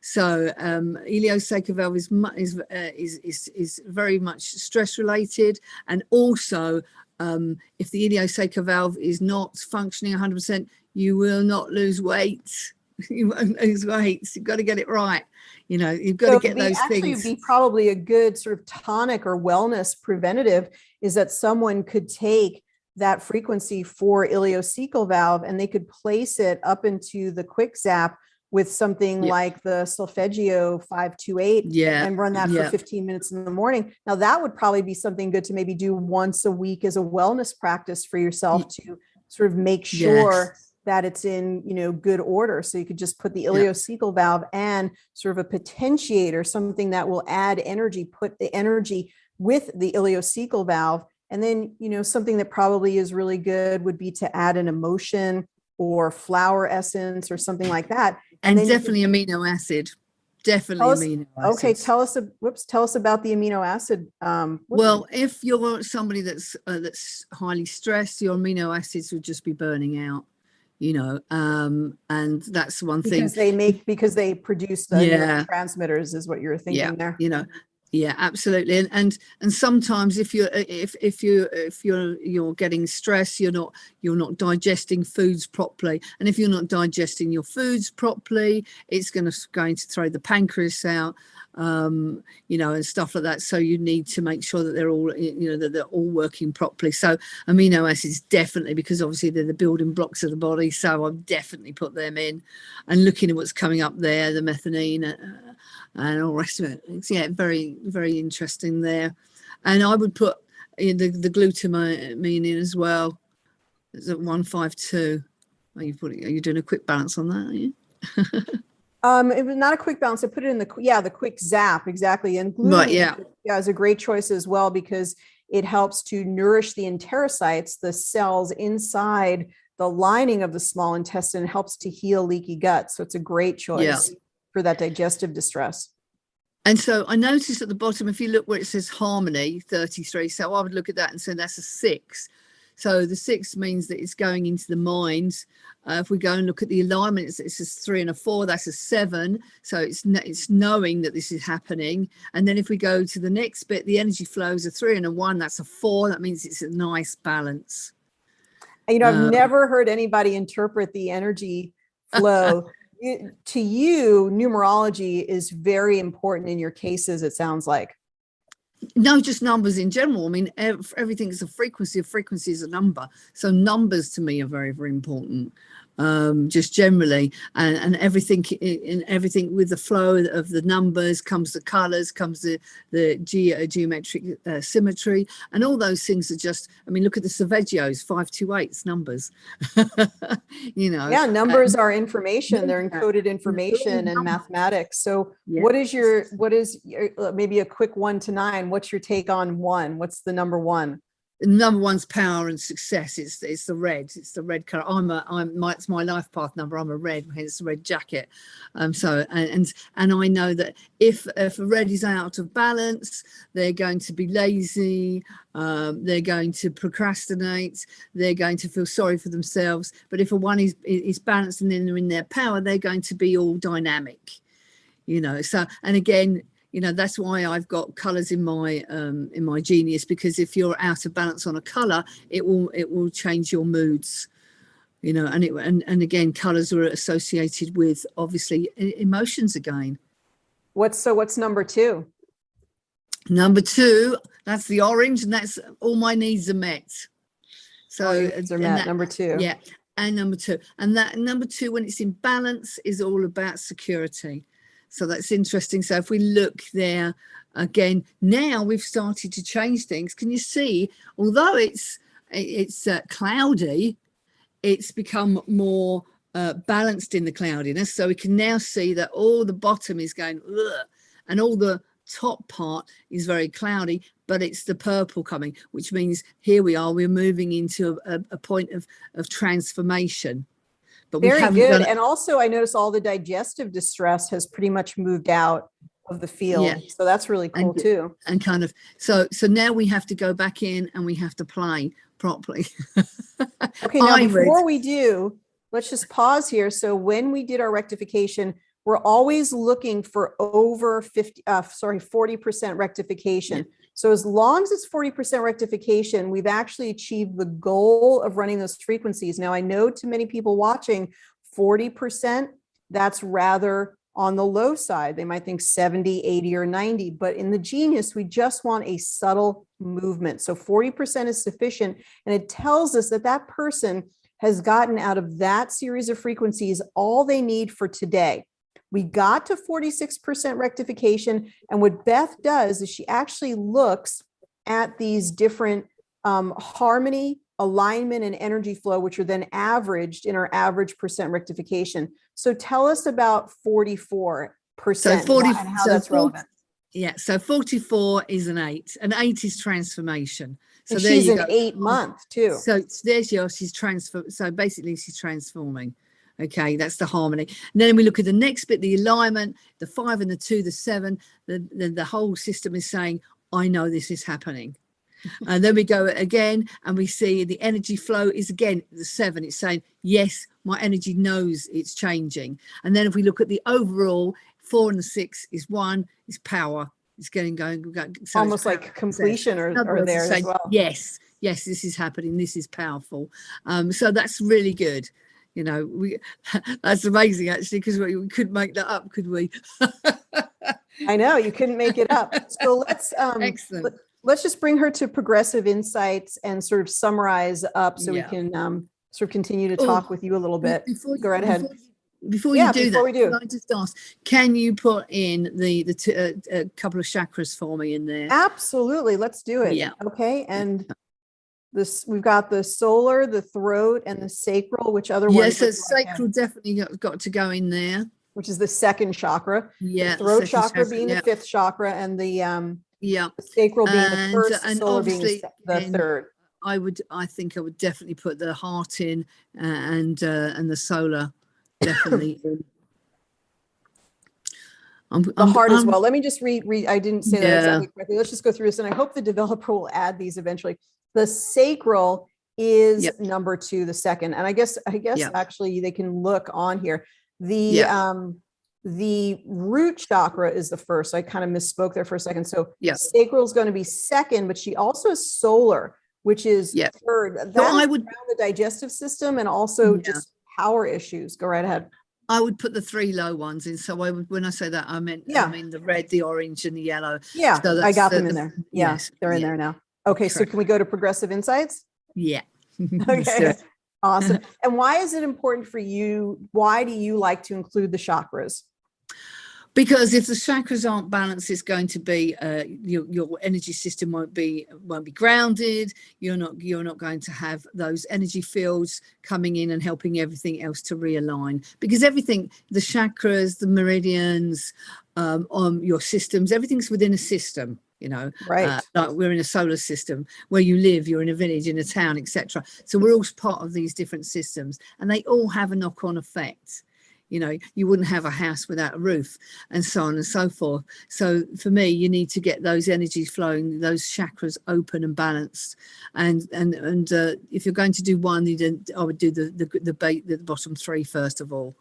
So ileocecal valve is very much stress related. And also, if the ileocecal valve is not functioning 100%, you will not lose weight. You won't lose weight. You've got to get it right. You know, you've got to get those things. Be probably a good sort of tonic or wellness preventative is that someone could take that frequency for ileocecal valve and they could place it up into the quick zap with something like the Solfeggio 528 and run that for 15 minutes in the morning. Now that would probably be something good to maybe do once a week as a wellness practice for yourself to sort of make sure that it's in, you know, good order. So you could just put the ileocecal valve and sort of a potentiator, something that will add energy, put the energy with the ileocecal valve. And then, you know, something that probably is really good would be to add an emotion or flower essence or something like that. And definitely amino acid. Definitely amino acids. Okay, tell us about the amino acid. Well, if you're somebody that's highly stressed, your amino acids would just be burning out. You know, and that's one thing because they produce the neurotransmitters is what you're thinking there. You know, absolutely. And sometimes if you're getting stressed, you're not digesting foods properly, and if you're not digesting your foods properly, it's going to throw the pancreas out. You know, and stuff like that. So you need to make sure that they're all, you know, that they're all working properly. So amino acids, definitely, because obviously they're the building blocks of the body. So I've definitely put them in, and looking at what's coming up there, the methionine and all the rest of it. It's, very, very interesting there. And I would put the glutamine in as well. It's at 152. Are you doing a quick balance on that? Are you? It was not a quick balance. I put it in the quick zap, exactly. And glutamine is a great choice as well because it helps to nourish the enterocytes, the cells inside the lining of the small intestine. It helps to heal leaky gut. So it's a great choice for that digestive distress. And so I noticed at the bottom, if you look where it says harmony 33, so I would look at that and say that's a 6. So the 6 means that it's going into the mind. If we go and look at the alignment, it's a 3 and a 4, that's a 7. So it's knowing that this is happening. And then if we go to the next bit, the energy flows a 3 and a 1, that's a 4. That means it's a nice balance. You know, I've never heard anybody interpret the energy flow. To you, numerology is very important in your cases, it sounds like. No, just numbers in general. I mean, everything is a frequency. A frequency is a number. So numbers to me are very, very important. Just generally, and everything with the flow of the numbers comes the colors, comes the geometric symmetry, and all those things are just, I mean, look at the Solfeggios, 528's numbers. You know, numbers are information. They're encoded information and mathematics. So what is your maybe a quick 1 to 9? What's your take on 1? What's the number 1? Number 1's power and success. It's the red. It's the red color. It's my life path number. I'm a red, hence the red jacket. So and I know that if a red is out of balance, they're going to be lazy. They're going to procrastinate. They're going to feel sorry for themselves. But if a 1 is balanced and then they're in their power, they're going to be all dynamic. you know. So, and again, you know, that's why I've got colors in my Genius, because if you're out of balance on a color, it will change your moods, you know. And again, colors are associated with obviously emotions again. What's number 2? Number 2, that's the orange, and that's all my needs are met. So All your needs are met, number 2. Yeah, and number 2, and that number 2, when it's in balance, is all about security. So that's interesting. So if we look there again, now we've started to change things. Can you see? Although it's cloudy, it's become more balanced in the cloudiness. So we can now see that all the bottom is going, ugh, and all the top part is very cloudy, but it's the purple coming, which means here we are, we're moving into a point of transformation. But we Very good. done And also I notice all the digestive distress has pretty much moved out of the field. Yeah. So that's really cool too. And kind of, so now we have to go back in and we have to play properly. Okay, now before we do, let's just pause here. So when we did our rectification, we're always looking for over 40% rectification. Yeah. So as long as it's 40% rectification, we've actually achieved the goal of running those frequencies. Now, I know to many people watching, 40%, that's rather on the low side. They might think 70, 80, or 90, but in the Genius, we just want a subtle movement. So 40% is sufficient. And it tells us that that person has gotten out of that series of frequencies all they need for today. We got to 46% rectification. And what Beth does is she actually looks at these different harmony, alignment, and energy flow, which are then averaged in our average percent rectification. So tell us about 44%. So 40, and how so that's 40, relevant. Yeah, so 44 is an 8. An 8 is transformation. So and there she's you an go. 8 month too. So there's she's transfer. So basically she's transforming. Okay, that's the harmony. And then we look at the next bit, the alignment, the 5 and the 2, the 7, the whole system is saying, I know this is happening. And then we go again and we see the energy flow is again the 7. It's saying, yes, my energy knows it's changing. And then if we look at the overall, 4 and the 6 is 1, is power. It's going. So almost like completion or there as well. Yes, this is happening. This is powerful. So that's really good. You know, that's amazing actually, because we couldn't make that up, could we? I know, you couldn't make it up. So let's excellent. Let's just bring her to Progressive Insights and sort of summarize up so we can sort of continue to talk with you a little bit. Go right ahead. Before we do, can I just ask, can you put in the couple of chakras for me in there? Absolutely. Let's do it. Yeah. Okay. And we've got the solar, the throat, and the sacral. Which other one? Yes, so sacral definitely got to go in there. Which is the second chakra. Yeah. The throat chakra being the 5th chakra, and the sacral being the first, and solar being the third. I think I would definitely put the heart in, and the solar definitely in. The heart as well. Let me just read. I didn't say that exactly correctly. Let's just go through this, and I hope the developer will add these eventually. The sacral is number 2, the second, and I guess actually they can look on here. The root chakra is the first. So I kind of misspoke there for a second. So sacral is going to be second, but she also is solar, which is third. That I would around the digestive system and also just power issues. Go right ahead. I would put the 3 low ones in. So I would, when I say that, I mean the red, the orange, and the yellow. Yeah, so I got them in there. Yes, they're in there now. Okay, so can we go to Progressive Insights? Yeah. Okay, awesome. And why is it important for you? Why do you like to include the chakras? Because if the chakras aren't balanced, it's going to be your energy system won't be grounded. You're not going to have those energy fields coming in and helping everything else to realign. Because everything, the chakras, the meridians, on your systems, everything's within a system. You know, right? Like we're in a solar system where you live. You're in a village, in a town, etc. So we're all part of these different systems, and they all have a knock-on effect. You know, you wouldn't have a house without a roof, and so on and so forth. So for me, you need to get those energies flowing, those chakras open and balanced. And if you're going to do one, I would do the bottom 3 first of all,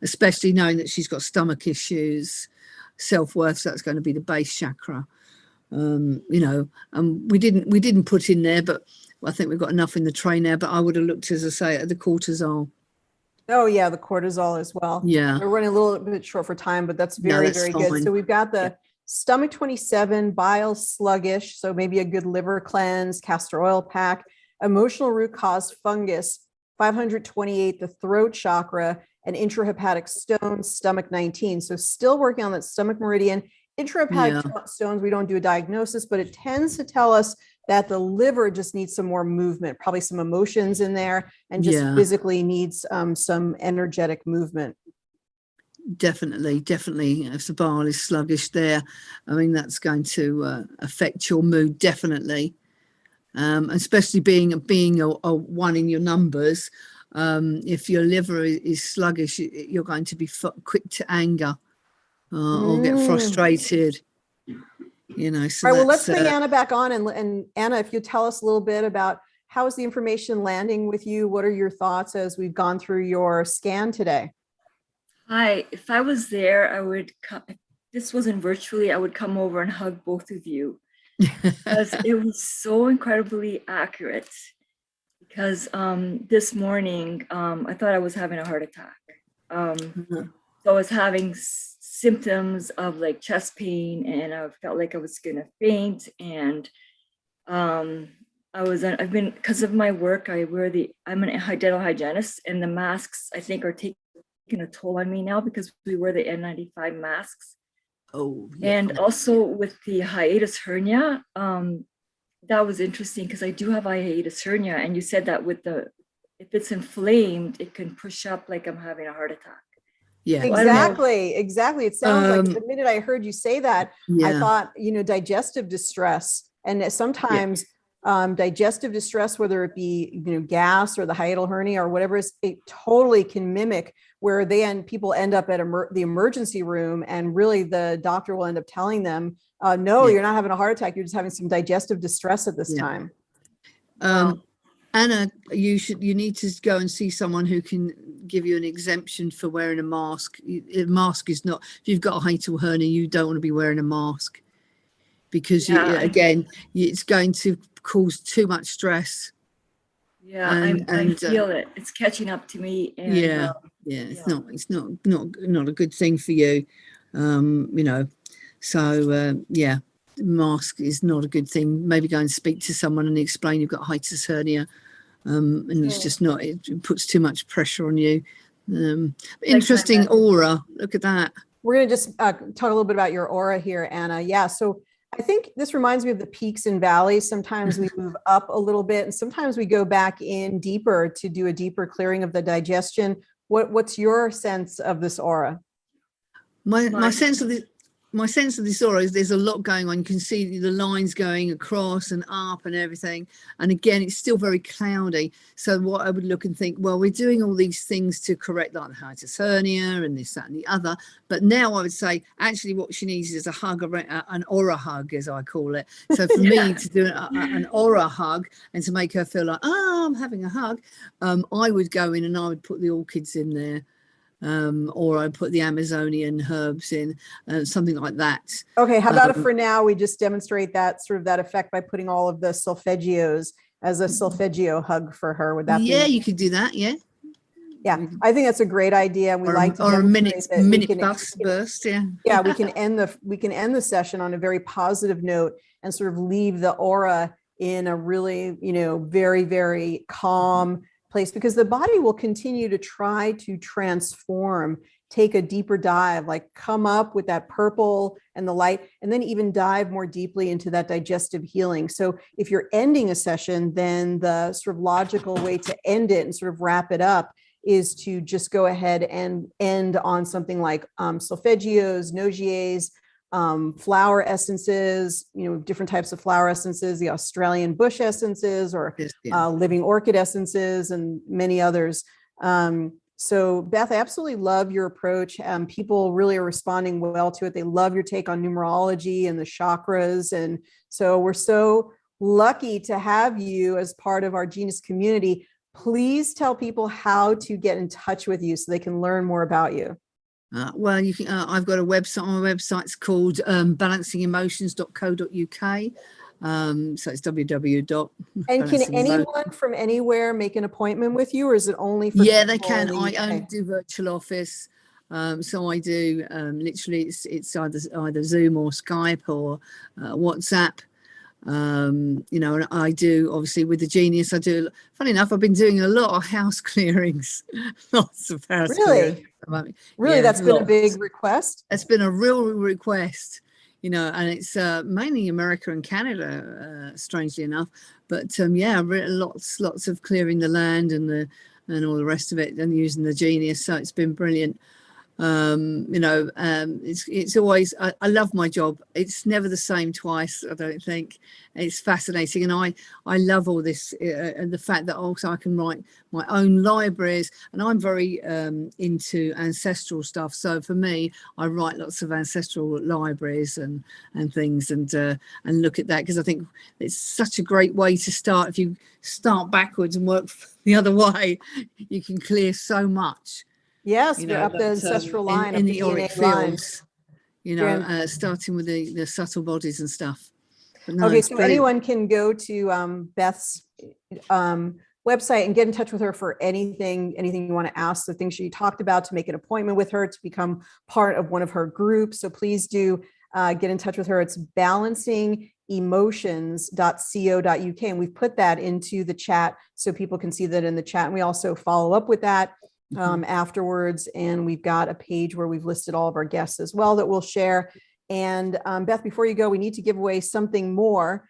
especially knowing that she's got stomach issues. self-worth. So that's going to be the base chakra. You know, we didn't put in there, but I think we've got enough in the tray now. But I would have looked, as I say, at the cortisol. Oh yeah, the cortisol as well. Yeah. We're running a little bit short for time, but that's No, very, that's very good. fine. So we've got the Yeah. stomach 27, bile sluggish, so maybe a good liver cleanse, castor oil pack, emotional root cause fungus, 528, the throat chakra, and intrahepatic stones, stomach 19. So still working on that stomach meridian. Intrahepatic stones, we don't do a diagnosis, but it tends to tell us that the liver just needs some more movement, probably some emotions in there, and just physically needs some energetic movement. Definitely. If the bile is sluggish there, I mean, that's going to affect your mood, definitely. Especially being a one in your numbers. If your liver is sluggish, you're going to be quick to anger or get frustrated. You know, so all right, well, let's bring Anna back on, and Anna, if you tell us a little bit about how is the information landing with you? What are your thoughts as we've gone through your scan today? Hi, if I was there, I would come. If this wasn't virtually, I would come over and hug both of you, because it was so incredibly accurate. Because this morning, I thought I was having a heart attack. So I was having symptoms of like chest pain, and I felt like I was gonna faint. And I've been, because of my work, I'm an dental hygienist, and the masks I think are taking a toll on me now, because we wear the N95 masks. Oh, yeah. And also with the hiatus hernia, that was interesting, because I do have a hiatus hernia, and you said that if it's inflamed, it can push up like I'm having a heart attack. Yeah, exactly. It sounds like the minute I heard you say that, I thought, digestive distress, and sometimes digestive distress, whether it be gas or the hiatal hernia or whatever, it totally can mimic where people end up at the emergency room, and really the doctor will end up telling them, no, you're not having a heart attack, you're just having some digestive distress at this time. Anna, you need to go and see someone who can give you an exemption for wearing a mask. A mask is not, if you've got a hiatal hernia, you don't want to be wearing a mask, because it's going to cause too much stress. I feel it. It's catching up to me. And, it's not a good thing for you. Mask is not a good thing. Maybe go and speak to someone and explain you've got hiatus hernia, and it's just not. It puts too much pressure on you. Interesting aura. Look at that. We're going to just talk a little bit about your aura here, Anna. Yeah. So I think this reminds me of the peaks and valleys. Sometimes we move up a little bit, and sometimes we go back in deeper to do a deeper clearing of the digestion. What's your sense of this aura? My sense of this aura is there's a lot going on. You can see the lines going across and up and everything. And again, it's still very cloudy. So what I would look and think, well, we're doing all these things to correct like the hiatus hernia and this, that, and the other. But now I would say, actually, what she needs is a hug, an aura hug, as I call it. So for me to do an aura hug and to make her feel like, oh, I'm having a hug, I would go in and I would put the orchids in there. Or I put the Amazonian herbs in, something like that. Okay, how about if for now we just demonstrate that sort of that effect by putting all of the solfeggios as a solfeggio hug for her? Would that be? Yeah, you could do that. Yeah, I think that's a great idea. We like to or a minute burst. Yeah, we can end the session on a very positive note and sort of leave the aura in a really very, very calm place, because the body will continue to try to transform, take a deeper dive, like come up with that purple and the light, and then even dive more deeply into that digestive healing. So if you're ending a session, then the sort of logical way to end it and sort of wrap it up is to just go ahead and end on something like solfeggios, nogiers, flower essences, different types of flower essences, the Australian bush essences, or living orchid essences, and many others. So Beth, I absolutely love your approach. People really are responding well to it. They love your take on numerology and the chakras. And so we're so lucky to have you as part of our Genius community. Please tell people how to get in touch with you so they can learn more about you. Well, you can. I've got a website. My website's called balancingemotions.co.uk. So it's www. And can anyone from anywhere make an appointment with you, or is it only for Yeah, they people in can. the I UK? only do virtual office. So I do literally it's either Zoom or Skype or WhatsApp. You know, and I do obviously with the Genius. I do. Funny enough, I've been doing a lot of house clearings, lots of house clearings. Really, Yeah, that's been a lots. big request. It's been a real request, you know, and it's mainly America and Canada, strangely enough. But yeah, lots of clearing the land and all the rest of it, and using the Genius. So it's been brilliant. You know, it's always, I love my job. It's never the same twice, I don't think. It's fascinating, and I love all this, and the fact that also I can write my own libraries, and I'm very into ancestral stuff. So for me, I write lots of ancestral libraries and things, and look at that, because I think it's such a great way to start. If you start backwards and work the other way, you can clear so much. Yes, You you're know, up the ancestral line, in up the auric DNA line. fields, you know, starting with the subtle bodies and stuff. But no, Okay, it's so brilliant. anyone can go to Beth's website and get in touch with her for anything you want to ask, the things she talked about, to make an appointment with her, to become part of one of her groups. So please do get in touch with her. It's balancingemotions.co.uk. And we've put that into the chat so people can see that in the chat. And we also follow up with that afterwards. And we've got a page where we've listed all of our guests as well that we'll share. And Beth, before you go, we need to give away something more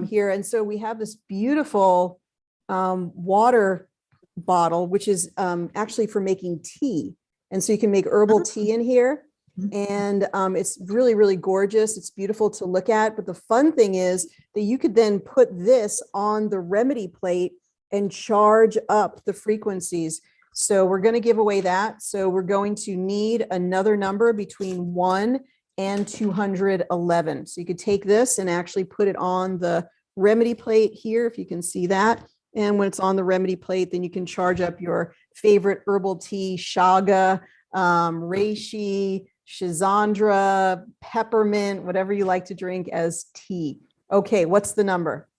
here. And so we have this beautiful water bottle, which is actually for making tea. And so you can make herbal tea in here. And it's really, really gorgeous. It's beautiful to look at. But the fun thing is that you could then put this on the remedy plate and charge up the frequencies. So we're going to give away that. So we're going to need another number between 1 and 211. So you could take this and actually put it on the remedy plate here, if you can see that. And when it's on the remedy plate, then you can charge up your favorite herbal tea, shaga, reishi, schizandra, peppermint, whatever you like to drink as tea. Okay, what's the number?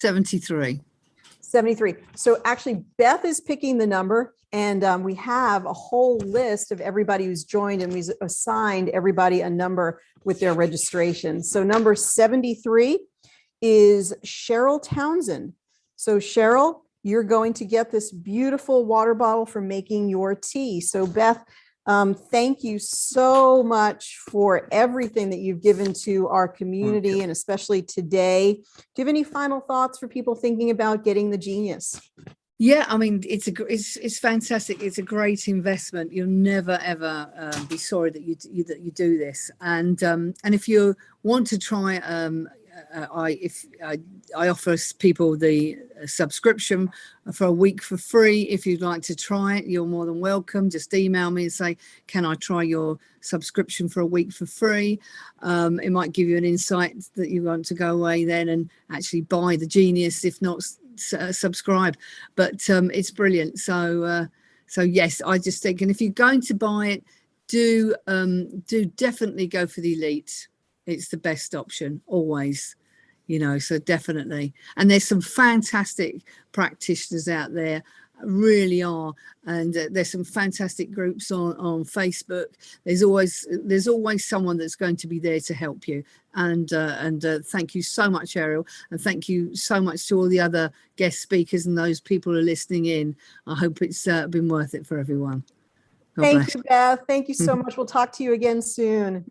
73. 73. So actually, Beth is picking the number, and we have a whole list of everybody who's joined, and we've assigned everybody a number with their registration. So number 73 is Cheryl Townsend. So Cheryl, you're going to get this beautiful water bottle for making your tea. So Beth, thank you so much for everything that you've given to our community, and especially today. Do you have any final thoughts for people thinking about getting the Genius? Yeah, I mean, it's fantastic. It's a great investment. You'll never ever be sorry that you do this. And if you want to try, I offer people the subscription for a week for free. If you'd like to try it, you're more than welcome. Just email me and say, can I try your subscription for a week for free? It might give you an insight that you want to go away then and actually buy the Genius, if not subscribe. But it's brilliant. So yes, I just think, and if you're going to buy it, do definitely go for the Elite. It's the best option always, you know, so definitely. And there's some fantastic practitioners out there, really are. And there's some fantastic groups on Facebook. There's always someone that's going to be there to help you. And thank you so much, Ariel. And thank you so much to all the other guest speakers and those people who are listening in. I hope it's been worth it for everyone. Thank you, Beth. Thank you so much. We'll talk to you again soon.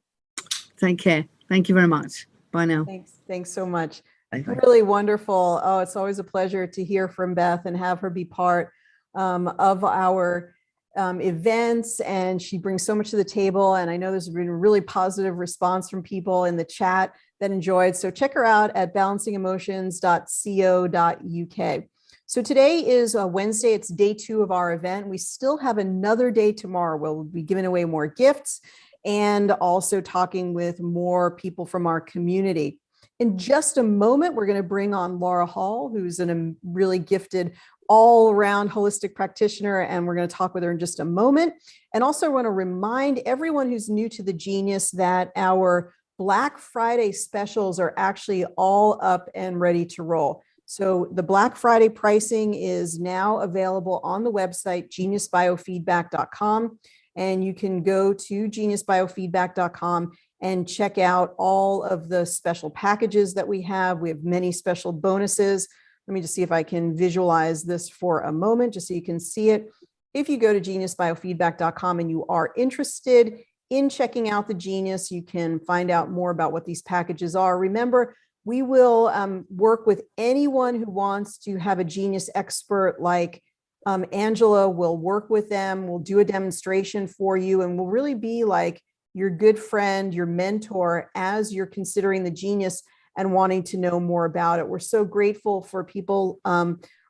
Take care. Thank you very much. Bye now. Thanks so much. Bye-bye. Really wonderful. Oh, it's always a pleasure to hear from Beth and have her be part of our events. And she brings so much to the table. And I know there's been a really positive response from people in the chat that enjoyed. So check her out at balancingemotions.co.uk. So today is Wednesday. It's day 2 of our event. We still have another day tomorrow where we'll be giving away more gifts and also talking with more people from our community. In just a moment, we're going to bring on Laura Hall, who's a really gifted all-around holistic practitioner, and we're going to talk with her in just a moment. And also want to remind everyone who's new to the Genius that our Black Friday specials are actually all up and ready to roll. So the Black Friday pricing is now available on the website, geniusbiofeedback.com. And you can go to geniusbiofeedback.com and check out all of the special packages that we have. We have many special bonuses. Let me just see if I can visualize this for a moment, just so you can see it. If you go to geniusbiofeedback.com and you are interested in checking out the Genius, you can find out more about what these packages are. Remember, we will work with anyone who wants to have a Genius expert like Angela. Will work with them. We'll do a demonstration for you, and we'll really be like your good friend, your mentor, as you're considering the Genius and wanting to know more about it. We're so grateful for people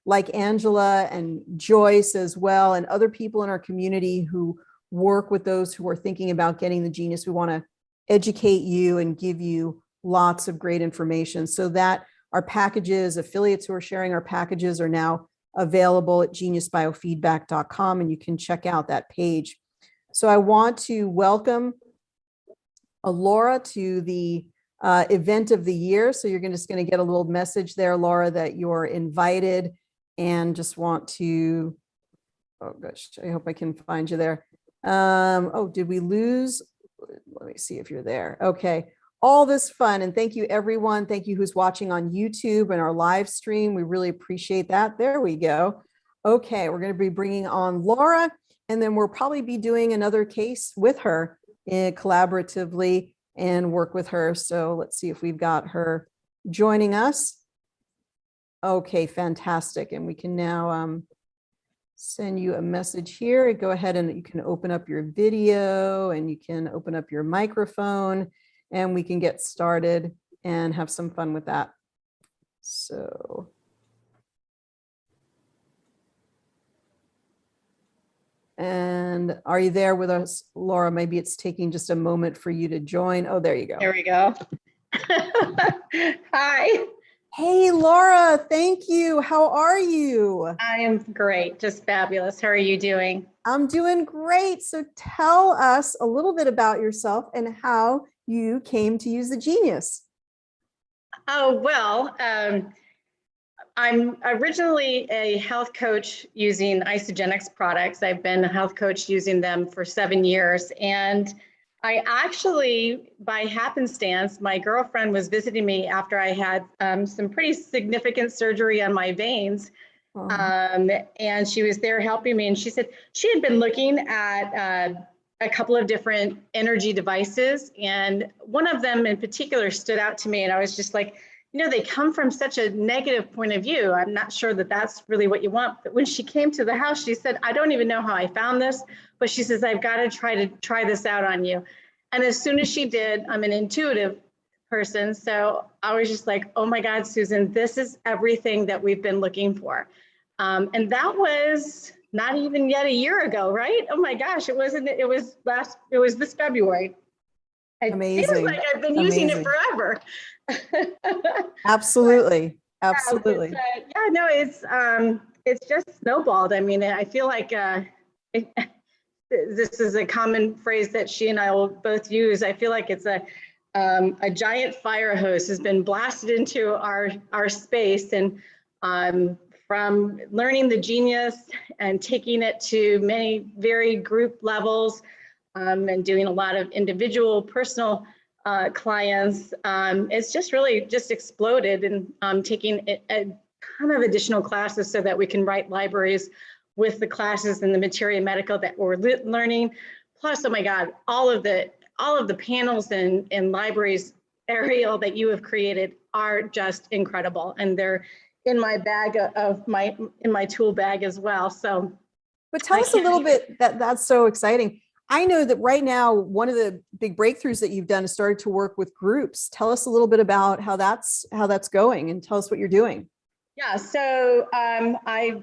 like Angela and Joyce as well, and other people in our community who work with those who are thinking about getting the Genius. We want to educate you and give you lots of great information, so that our packages, affiliates who are sharing our packages, are now available at geniusbiofeedback.com, and you can check out that page. So I want to welcome Laura to the event of the year. So you're just going to get a little message there, Laura, that you're invited, and just want to, oh gosh, I hope I can find you there. Oh, did we lose? Let me see if you're there. Okay. All this fun. And thank you, everyone. Thank you who's watching on YouTube and our live stream. We really appreciate that. There we go. Okay. We're going to be bringing on Laura, and then we'll probably be doing another case with her collaboratively and work with her. So let's see if we've got her joining us. Okay, fantastic. And we can now send you a message here. Go ahead and you can open up your video, and you can open up your microphone, and we can get started and have some fun with that. So. And are you there with us, Laura? Maybe it's taking just a moment for you to join. Oh, there you go. There we go. Hi. Hey, Laura, thank you. How are you? I am great, just fabulous. How are you doing? I'm doing great. So tell us a little bit about yourself and how you came to use the Genius. Oh, well, I'm originally a health coach using Isogenics products. I've been a health coach using them for 7 years. And I actually, by happenstance, my girlfriend was visiting me after I had some pretty significant surgery on my veins. And she was there helping me. And she said she had been looking at a couple of different energy devices. And one of them in particular stood out to me. And I was just like, you know, they come from such a negative point of view. I'm not sure that that's really what you want. But when she came to the house, she said, I don't even know how I found this, but she says, I've got to try this out on you. And as soon as she did, I'm an intuitive person. So I was just like, oh my God, Susan, this is everything that we've been looking for. And that was not even yet a year ago, right? Oh my gosh, it was this February. Amazing. It feels like I've been using it forever. Absolutely. Absolutely. Yeah, no, it's just snowballed. I mean, I feel like this is a common phrase that she and I will both use. I feel like it's a giant fire hose has been blasted into our space, and from learning the Genius and taking it to many very group levels, and doing a lot of individual personal clients, it's just really just exploded, and taking a ton of additional classes so that we can write libraries with the classes and the materia medica that we're learning. Plus, oh my God, all of the panels and libraries, Ariel, that you have created are just incredible, and they're in my bag in my tool bag as well. So, but tell us a little bit, that's so exciting. I know that right now, one of the big breakthroughs that you've done is started to work with groups. Tell us a little bit about how that's going, and tell us what you're doing. Yeah, so I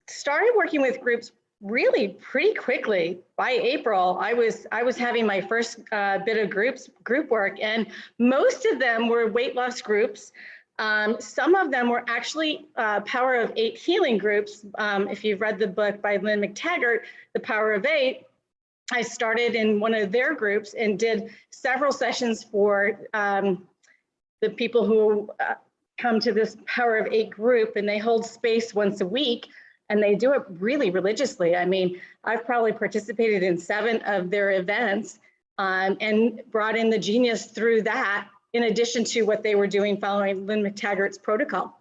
started working with groups really pretty quickly. By April, I was having my first bit of group work, and most of them were weight loss groups. Some of them were actually Power of 8 healing groups. If you've read the book by Lynn McTaggart, The Power of 8, I started in one of their groups and did several sessions for the people who come to this Power of 8 group, and they hold space once a week, and they do it really religiously. I mean, I've probably participated in 7 of their events and brought in the genius through that, in addition to what they were doing following Lynn McTaggart's protocol.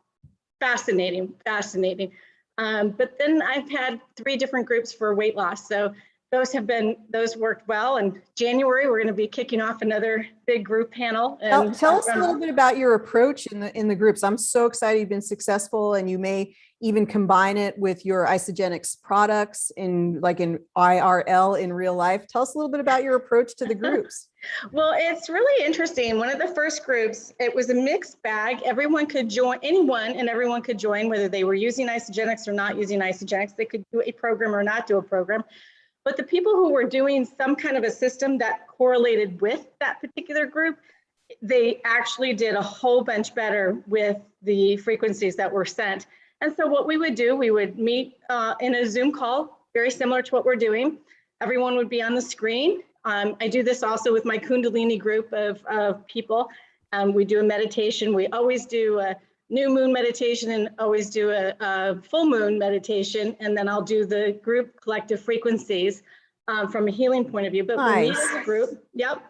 Fascinating, fascinating. But then I've had 3 different groups for weight loss. So those worked well. And January, we're going to be kicking off another big group panel. And Tell us a little bit about your approach in the groups. I'm so excited you've been successful, and you may even combine it with your Isagenix products in IRL in real life. Tell us a little bit about your approach to the groups. Well, it's really interesting. One of the first groups, it was a mixed bag. Everyone could join, anyone and everyone could join, whether they were using Isagenix or not using Isagenix. They could do a program or not do a program. But the people who were doing some kind of a system that correlated with that particular group, they actually did a whole bunch better with the frequencies that were sent. And so what we would do, we would meet in a Zoom call, very similar to what we're doing. Everyone would be on the screen. I do this also with my Kundalini group of people. We do a meditation. We always do a new moon meditation and always do a full moon meditation. And then I'll do the group collective frequencies from a healing point of view. But we meet as a group, yep.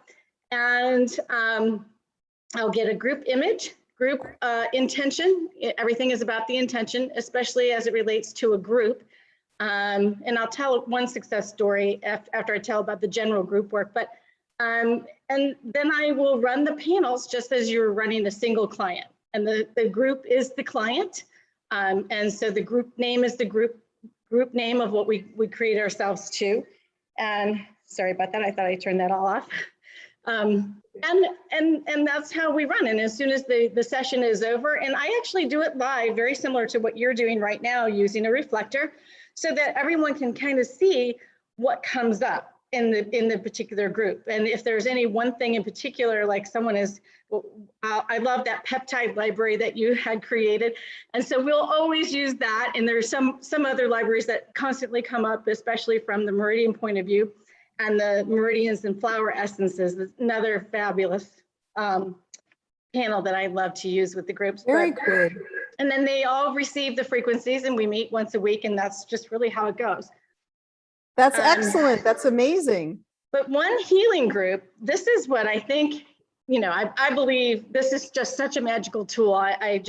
And I'll get a group image, group intention. Everything is about the intention, especially as it relates to a group. And I'll tell one success story after I tell about the general group work. But and then I will run the panels just as you're running a single client. And the group is the client. And so the group name is the group name of what we create ourselves to. And sorry about that, I thought I turned that all off. And that's how we run. And as soon as the session is over, and I actually do it live, very similar to what you're doing right now, using a reflector, so that everyone can kind of see what comes up in the particular group. And if there's any one thing in particular, like someone is, well, I love that peptide library that you had created. And so we'll always use that. And there's some other libraries that constantly come up, especially from the meridian point of view, and the meridians and flower essences, another fabulous panel that I love to use with the groups. Very good. And then they all receive the frequencies, and we meet once a week, and that's just really how it goes. That's excellent. That's amazing. But one healing group, this is what I think, I believe this is just such a magical tool. I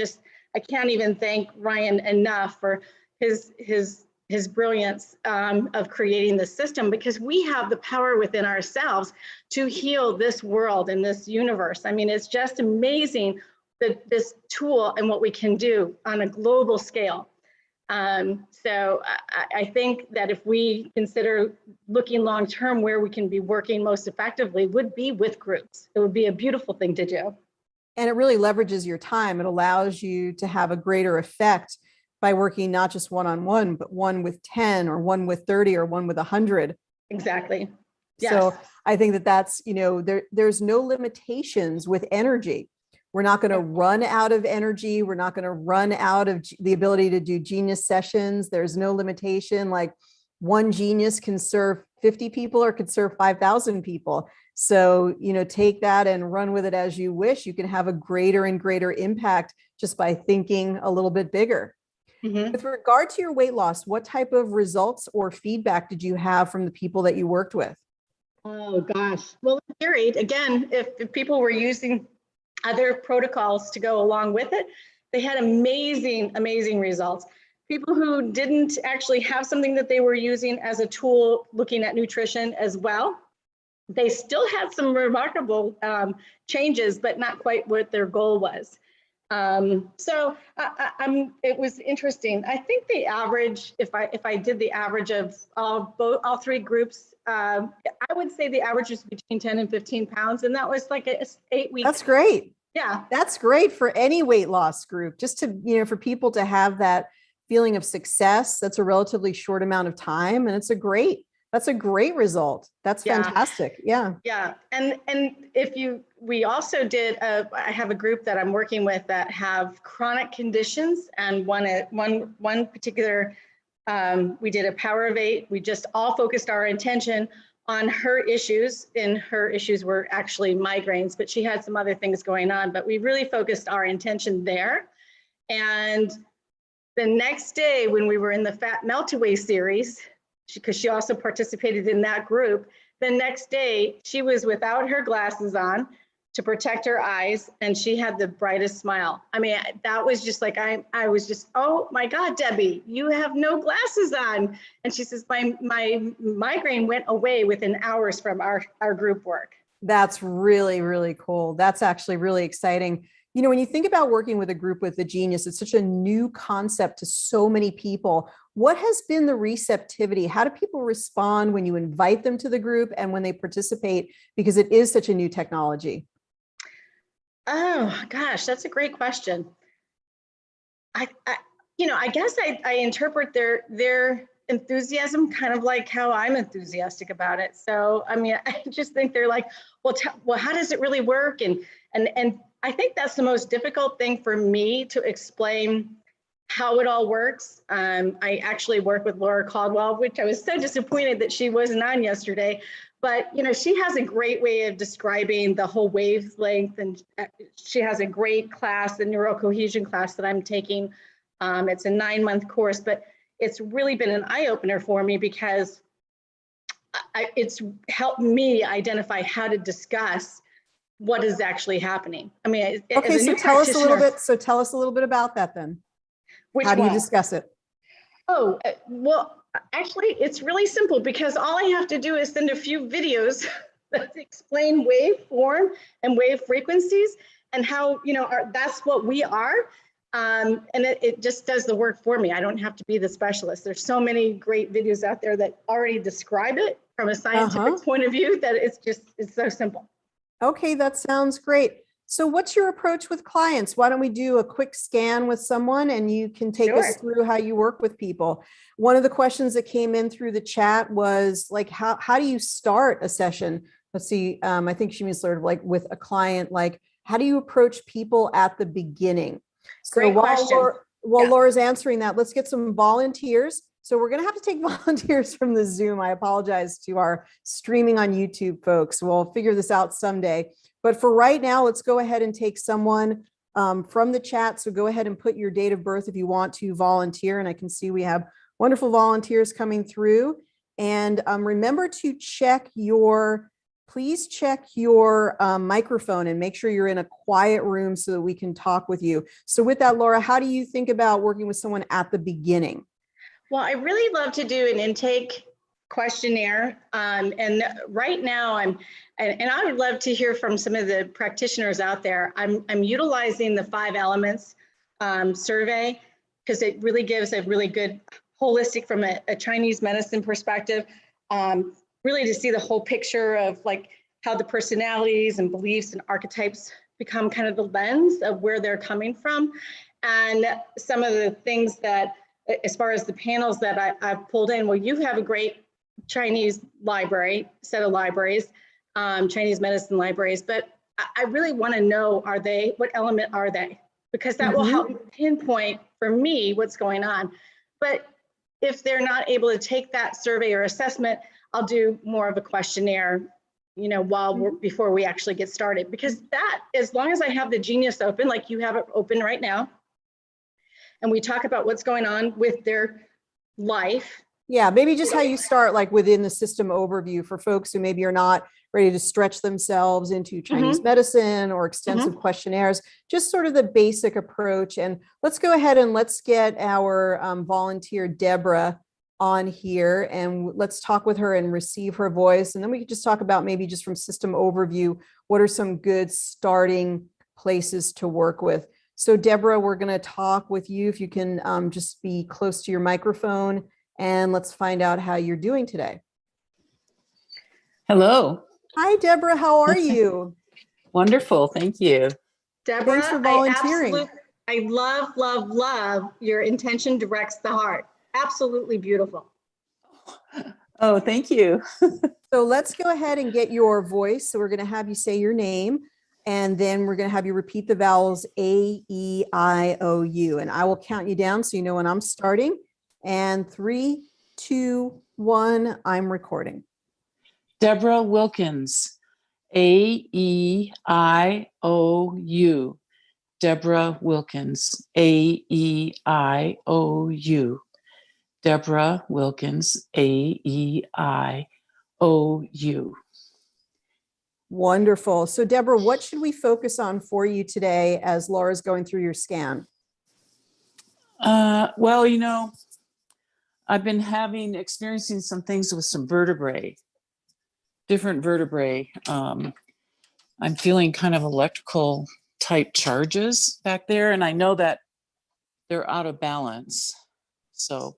can't even thank Ryan enough for his brilliance of creating this system, because we have the power within ourselves to heal this world and this universe. I mean, it's just amazing this tool and what we can do on a global scale. So I think that if we consider looking long-term, where we can be working most effectively would be with groups. It would be a beautiful thing to do. And it really leverages your time. It allows you to have a greater effect by working not just one-on-one, but one with 10 or one with 30 or one with 100. Exactly. Yes. So I think that's, there's no limitations with energy. We're not going to run out of energy. We're not going to run out of the ability to do genius sessions. There's no limitation. Like one genius can serve 50 people or could serve 5,000 people. So, take that and run with it as you wish. You can have a greater and greater impact just by thinking a little bit bigger. Mm-hmm. With regard to your weight loss, what type of results or feedback did you have from the people that you worked with? Oh, gosh. Well, it varied. Again, if people were using other protocols to go along with it, they had amazing, amazing results. People who didn't actually have something that they were using as a tool looking at nutrition as well, they still had some remarkable changes, but not quite what their goal was. So it was interesting. I think the average, if I did the average of all 3 groups, I would say the average was between 10 and 15 pounds. And that was like 8 weeks. That's great. Yeah. That's great for any weight loss group, just to, for people to have that feeling of success. That's a relatively short amount of time. And that's a great result. That's fantastic. Yeah. Yeah. And if you we also did, I have a group that I'm working with that have chronic conditions, and one particular, we did a power of 8. We just all focused our intention on her issues, and her issues were actually migraines, but she had some other things going on, but we really focused our intention there. And the next day when we were in the Fat Melt Away series, because she also participated in that group, the next day she was without her glasses on to protect her eyes, and she had the brightest smile. I mean, that was just like, I was just, oh my God, Debbie, you have no glasses on. And she says, my migraine went away within hours from our group work. That's really, really cool. That's actually really exciting. You know, when you think about working with a group with the Genius, it's such a new concept to so many people. What has been the receptivity? How do people respond when you invite them to the group and when they participate? Because it is such a new technology. Oh gosh, that's a great question. I guess I interpret their enthusiasm kind of like how I'm enthusiastic about it. So, I mean, I just think they're like, well, how does it really work? And I think that's the most difficult thing for me to explain how it all works. I actually work with Laura Caldwell, which I was so disappointed that she wasn't on yesterday. But, you know, she has a great way of describing the whole wavelength, and she has a great class, the neurocohesion class that I'm taking. It's a 9-month course, but it's really been an eye-opener for me because it's helped me identify how to discuss what is actually happening. I mean, okay, so tell us a little bit. So tell us a little bit about that then. How do you discuss it? Oh, well, actually, it's really simple because all I have to do is send a few videos that explain waveform and wave frequencies and how, you know, that's what we are. And it just does the work for me. I don't have to be the specialist. There's so many great videos out there that already describe it from a scientific point of view that it's so simple. Okay, that sounds great. So what's your approach with clients? Why don't we do a quick scan with someone and you can take us through how you work with people. One of the questions that came in through the chat was like, how do you start a session? Let's see, I think she means sort of like with a client, like how do you approach people at the beginning? So while Laura's answering that, let's get some volunteers. So we're going to have to take volunteers from the Zoom. I apologize to our streaming on YouTube folks. We'll figure this out someday. But for right now, let's go ahead and take someone from the chat. So go ahead and put your date of birth if you want to volunteer. And I can see we have wonderful volunteers coming through. And remember to please check your microphone and make sure you're in a quiet room so that we can talk with you. So with that, Laura, how do you think about working with someone at the beginning? Well, I really love to do an intake questionnaire. And right now and I would love to hear from some of the practitioners out there. I'm utilizing the 5 elements survey because it really gives a really good holistic from a Chinese medicine perspective, really to see the whole picture of like how the personalities and beliefs and archetypes become kind of the lens of where they're coming from. And some of the things that, as far as the panels that I've pulled in, well, you have a great Chinese set of libraries, Chinese medicine libraries, but I really want to know, what element are they? Because that will help pinpoint for me what's going on. But if they're not able to take that survey or assessment, I'll do more of a questionnaire, you know, before we actually get started. Because that, as long as I have the Genius open, like you have it open right now, and we talk about what's going on with their life. Yeah, maybe just how you start, like within the system overview for folks who maybe are not ready to stretch themselves into Chinese medicine or extensive questionnaires, just sort of the basic approach. And let's go ahead and let's get our volunteer Deborah on here and let's talk with her and receive her voice. And then we can just talk about maybe just from system overview, what are some good starting places to work with. So Deborah, we're going to talk with you if you can just be close to your microphone and let's find out how you're doing today. Hello. Hi, Deborah. How are you? Wonderful. Thank you. Deborah, thanks for volunteering. I love, love, love your intention directs the heart. Absolutely beautiful. Oh, thank you. So let's go ahead and get your voice. So we're going to have you say your name. And then we're going to have you repeat the vowels A, E, I, O, U. And I will count you down so you know when I'm starting. And 3, 2, 1, I'm recording. Deborah Wilkins, A-E-I-O-U. Deborah Wilkins, A-E-I-O-U. Deborah Wilkins, A-E-I-O-U. Wonderful. So Deborah, what should we focus on for you today as Laura's going through your scan? Well, you know, I've been experiencing some things with some vertebrae, different vertebrae. I'm feeling kind of electrical type charges back there, and I know that they're out of balance. So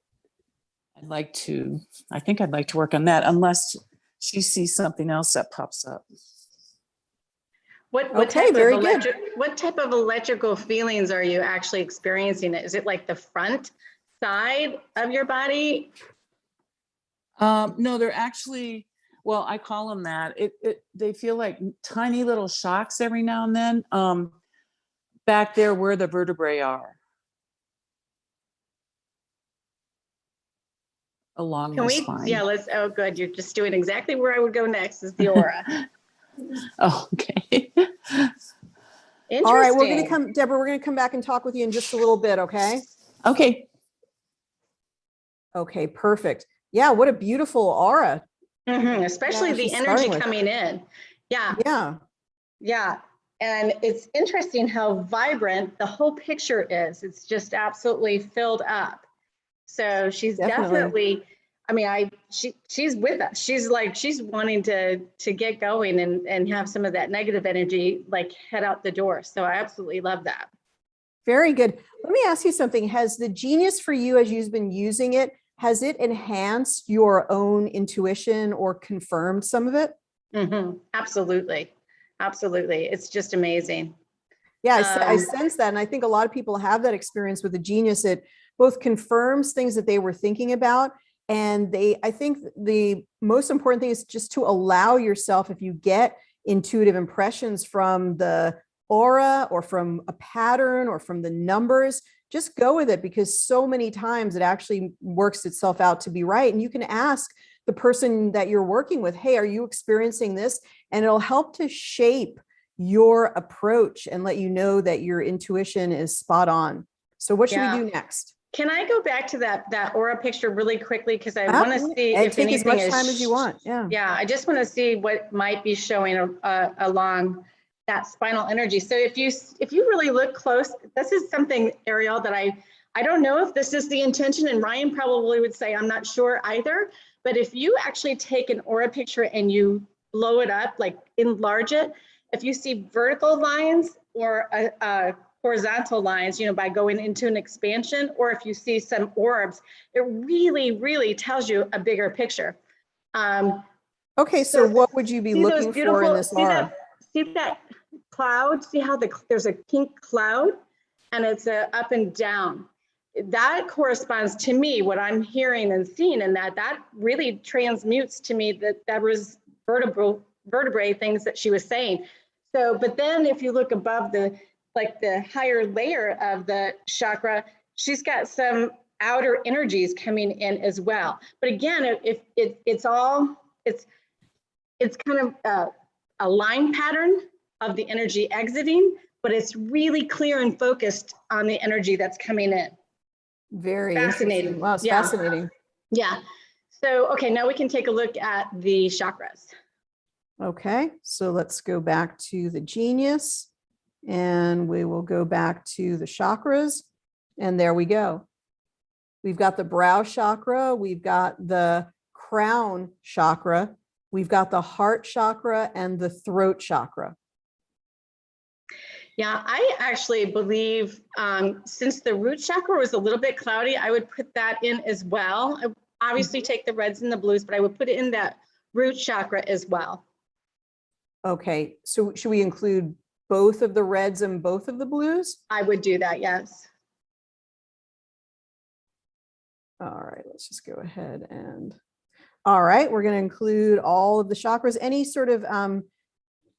I think I'd like to work on that, unless she sees something else that pops up. What Okay, type very of good. what type of electrical feelings are you actually experiencing? Is it like the front side of your body? No, they're actually, well, I call them that. They feel like tiny little shocks every now and then, back there where the vertebrae are. Along the spine. Yeah, oh good. You're just doing exactly where I would go next is the aura. Oh, okay. Interesting. All right, Deborah, we're going to come back and talk with you in just a little bit, okay? Okay. Okay, perfect. Yeah, what a beautiful aura. Especially Yeah, the she's energy starting with. coming in. Yeah. Yeah. Yeah. And it's interesting how vibrant the whole picture is. It's just absolutely filled up. So she's definitely I mean, she's with us. She's wanting to get going and have some of that negative energy like head out the door. So I absolutely love that. Very good. Let me ask you something. Has the Genius for you, as you've been using it, has it enhanced your own intuition or confirmed some of it? Absolutely. Absolutely. It's just amazing. Yeah, I sense that. And I think a lot of people have that experience with the Genius. It both confirms things that they were thinking about. And I think the most important thing is just to allow yourself, if you get intuitive impressions from the aura or from a pattern or from the numbers, just go with it, because so many times it actually works itself out to be right. And you can ask the person that you're working with, hey, are you experiencing this? And it'll help to shape your approach and let you know that your intuition is spot on. So what should we do next? Can I go back to that aura picture really quickly? Because I want to see if take anything as much time as you want. Yeah. Yeah, I just want to see what might be showing along that spinal energy. So if you really look close, this is something, Ariel, that I don't know if this is the intention, and Ryan probably would say I'm not sure either. But if you actually take an aura picture and you blow it up, like enlarge it, if you see vertical lines or horizontal lines, you know, by going into an expansion, or if you see some orbs, it really, really tells you a bigger picture. Okay, so what would you be looking for in this aura? See that cloud? See how there's a pink cloud and it's up and down. That corresponds to me, what I'm hearing and seeing, and that really transmutes to me that was vertebrae things that she was saying. So, but then if you look above the higher layer of the chakra, she's got some outer energies coming in as well. But again, it's kind of a line pattern of the energy exiting, but it's really clear and focused on the energy that's coming in. Very fascinating. Wow, it's fascinating. Yeah. So, okay, now we can take a look at the chakras. Okay, so let's go back to the Genius. And we will go back to the chakras. And there we go. We've got the brow chakra. We've got the crown chakra. We've got the heart chakra and the throat chakra. Yeah, I actually believe since the root chakra was a little bit cloudy, I would put that in as well. I obviously take the reds and the blues, but I would put it in that root chakra as well. Okay, so should we include both of the reds and both of the blues? I would do that, yes. All right, let's just go ahead and, all right, we're going to include all of the chakras. Any sort of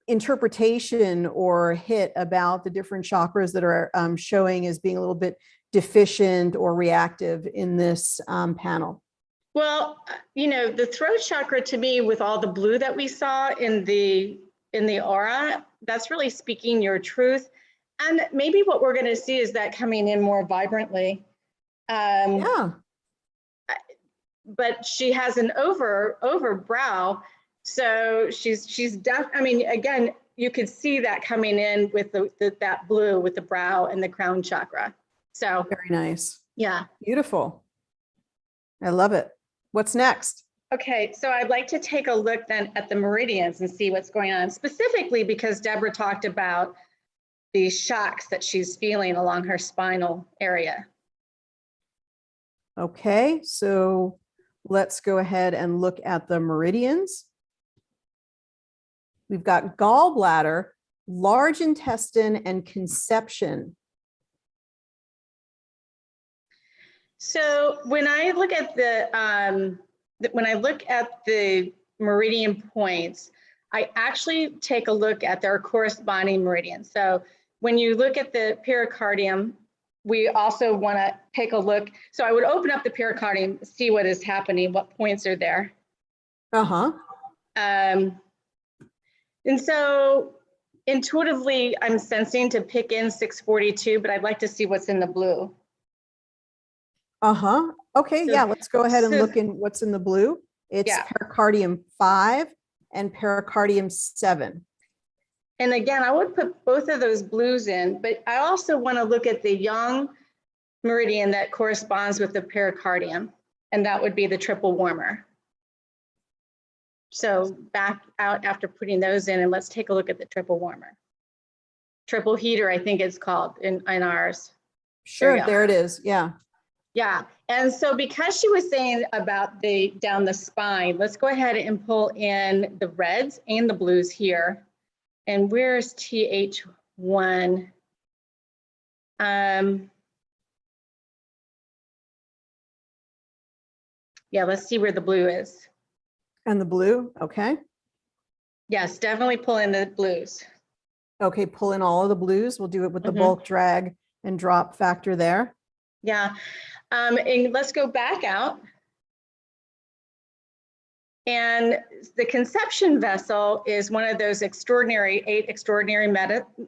interpretation or hit about the different chakras that are showing as being a little bit deficient or reactive in this panel? Well, the throat chakra to me, with all the blue that we saw in the aura, that's really speaking your truth. And maybe what we're going to see is that coming in more vibrantly. Yeah. But she has an over brow, so she's deaf. I mean, again, you could see that coming in with that blue with the brow and the crown chakra. So Very nice. yeah. Beautiful. I love it. What's next? Okay, so I'd like to take a look then at the meridians and see what's going on, specifically because Deborah talked about the shocks that she's feeling along her spinal area. Okay, so let's go ahead and look at the meridians. We've got gallbladder, large intestine, and conception. So when I look at the meridian points, I actually take a look at their corresponding meridians. So when you look at the pericardium, we also want to take a look. So I would open up the pericardium, see what is happening, what points are there. And so intuitively, I'm sensing to pick in 642, but I'd like to see what's in the blue. Okay, So- yeah, let's go ahead and so- look in what's in the blue. It's Yeah. pericardium 5 and pericardium 7. And again, I would put both of those blues in, but I also want to look at the young meridian that corresponds with the pericardium, and that would be the triple warmer. So back out after putting those in, and let's take a look at the triple warmer. Triple heater, I think it's called in ours. Sure, you go. there it is. Yeah. Yeah, and so because she was saying about down the spine, let's go ahead and pull in the reds and the blues here. And where's TH1? Yeah, let's see where the blue is. And the blue, okay. Yes, definitely pull in the blues. Okay, pull in all of the blues. We'll do it with the Mhm. bulk drag and drop factor there. Yeah, and let's go back out. And the conception vessel is one of those 8 extraordinary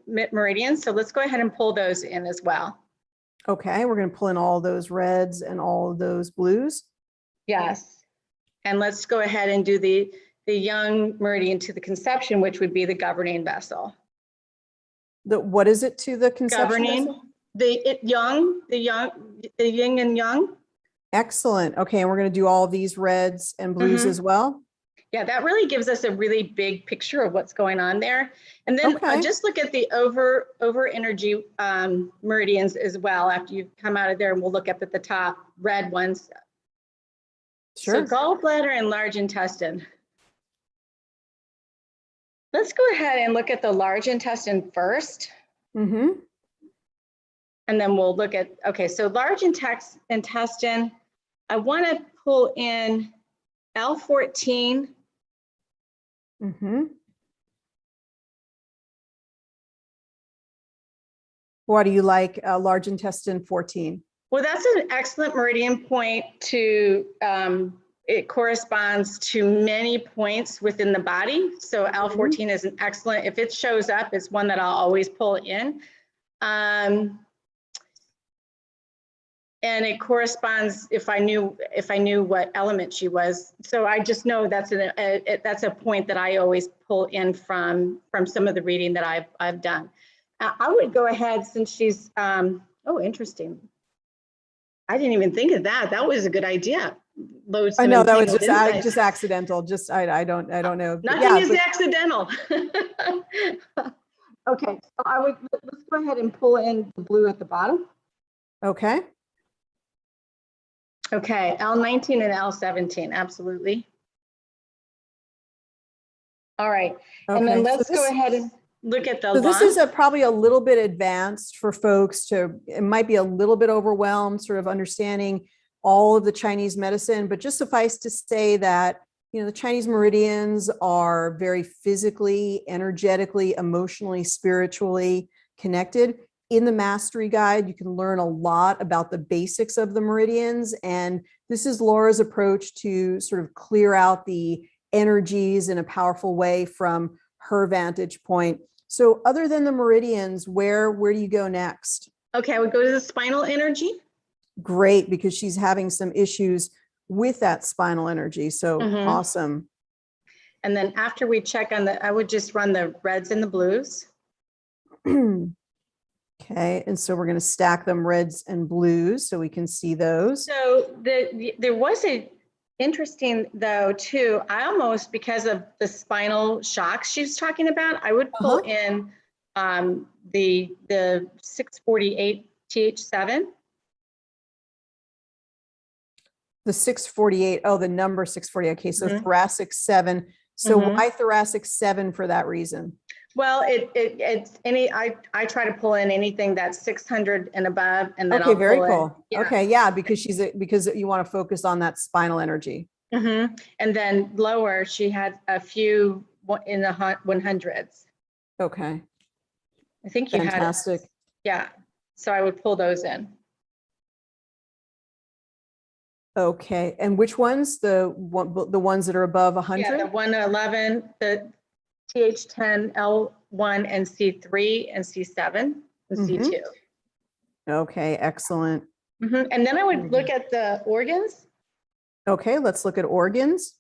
meridians. So let's go ahead and pull those in as well. Okay, we're going to pull in all those reds and all of those blues. Yes. And let's go ahead and do the young meridian to the conception, which would be the governing vessel. What is it to the conception? Governing, vessel? the yin and yang. Excellent. Okay, and we're going to do all these reds and blues Mhm. as well. Yeah, that really gives us a really big picture of what's going on there. And then Okay. just look at the over energy meridians as well after you come out of there, and we'll look up at the top red ones. Sure. So gallbladder and large intestine. Let's go ahead and look at the large intestine first. Mm-hmm. And then we'll look at, okay, so large intestine, I want to pull in L14. Mm-hmm. Why do you like large intestine 14? Well, that's an excellent meridian point to, it corresponds to many points within the body. So L14 is an excellent, if it shows up, it's one that I'll always pull in. And it corresponds if I knew what element she was. So I just know that's a point that I always pull in from some of the reading that I've done. I would go ahead since she's oh, interesting. I didn't even think of that. That was a good idea. I know that was just accidental. Just I don't know. Nothing is accidental. Okay, so let's go ahead and pull in the blue at the bottom. Okay. Okay, L19 and L17, absolutely. All right, and then Okay, so let's go ahead and look at the So this lung. is probably a little bit advanced for folks it might be a little bit overwhelmed, sort of understanding all of the Chinese medicine, but just suffice to say that, the Chinese meridians are very physically, energetically, emotionally, spiritually connected. In the Mastery Guide, you can learn a lot about the basics of the meridians. And this is Laura's approach to sort of clear out the energies in a powerful way from her vantage point. So other than the meridians, where do you go next? Okay, I would go to the spinal energy. Great, because she's having some issues with that spinal energy. So awesome. And then after we check on I would just run the reds and the blues. Okay, and so we're going to stack them reds and blues so we can see those. So there was a interesting though too. I almost, because of the spinal shocks she's talking about, I would pull in the 648 TH7. The 648, oh, the number 648. Okay, so thoracic 7. So why thoracic 7 for that reason? Well, it's I try to pull in anything that's 600 and above, and then okay, I'll very pull cool. in, Okay, yeah, because because you want to focus on that spinal energy. And then lower, she had a few in the 100s. Okay, I think you fantastic. had, yeah. So I would pull those in. Okay, and which ones? The ones that are above 100? Yeah, the 111, the TH10, L1, and C3, and C7, and C2. Okay, excellent. And then I would look at the organs. Okay, let's look at organs.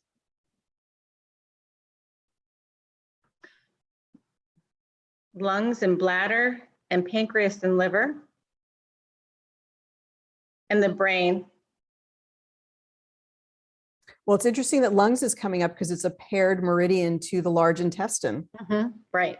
Lungs and bladder, and pancreas and liver, and the brain. Well, it's interesting that lungs is coming up because it's a paired meridian to the large intestine. Right.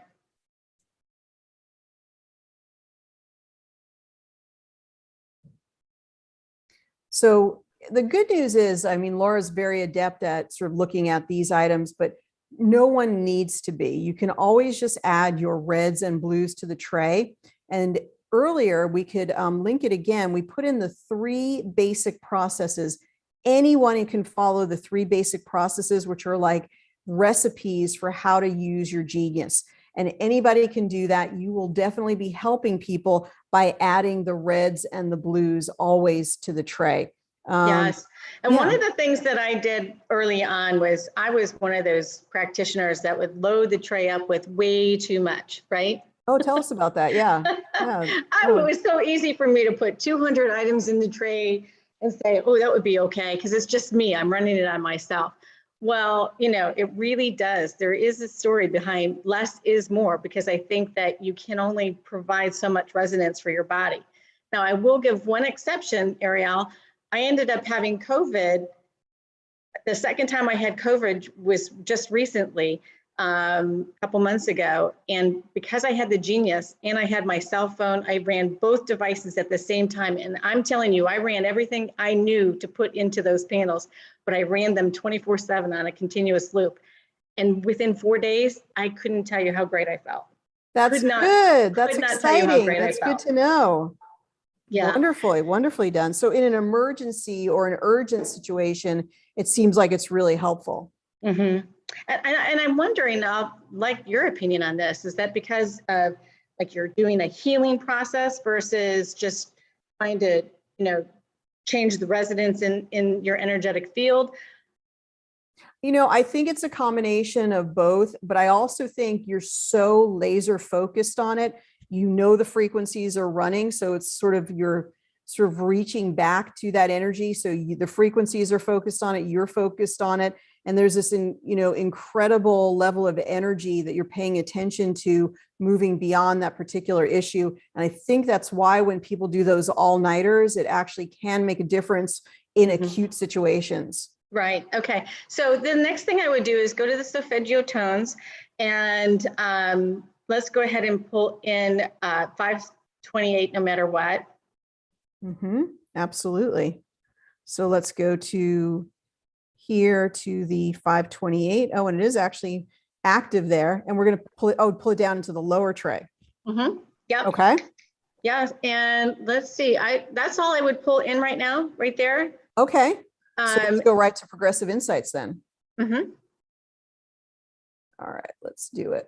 So the good news is, I mean, Laura's very adept at sort of looking at these items, but no one needs to be. You can always just add your reds and blues to the tray. And earlier we could link it again. We put in the 3 basic processes. Anyone can follow the 3 basic processes, which are like recipes for how to use your genius. And anybody can do that. You will definitely be helping people by adding the reds and the blues always to the tray. Yes. And one of the things that I did early on was I was one of those practitioners that would load the tray up with way too much, right? Oh, tell us about that. Yeah. It was so easy for me to put 200 items in the tray and say, oh, that would be okay, because it's just me. I'm running it on myself. Well, it really does. There is a story behind less is more, because I think that you can only provide so much resonance for your body. Now, I will give one exception, Ariel. I ended up having COVID. The second time I had COVID was just recently, a couple months ago. And because I had the Genius and I had my cell phone, I ran both devices at the same time. And I'm telling you, I ran everything I knew to put into those panels, but I ran them 24/7 on a continuous loop. And within 4 days, I couldn't tell you how great I felt. That's good. That's exciting. That's good to know. Yeah. Wonderfully done. So in an emergency or an urgent situation, it seems like it's really helpful. And I'm wondering, like your opinion on this, is that because of like you're doing a healing process versus just trying to, change the resonance in your energetic field? I think it's a combination of both, but I also think you're so laser focused on it. The frequencies are running. So it's you're sort of reaching back to that energy. So the frequencies are focused on it. You're focused on it. And there's this, incredible level of energy that you're paying attention to, moving beyond that particular issue. And I think that's why when people do those all-nighters, it actually can make a difference in acute situations. Right. Okay. So the next thing I would do is go to the solfeggio tones, and let's go ahead and pull in 528 no matter what. Absolutely. So let's go to here to the 528. Oh, and it is actually active there. And we're going to pull it down into the lower tray. Yep. Okay. Yes. And let's see. That's all I would pull in right now, right there. Okay. So let's go right to progressive insights then. Mhm. All right, let's do it.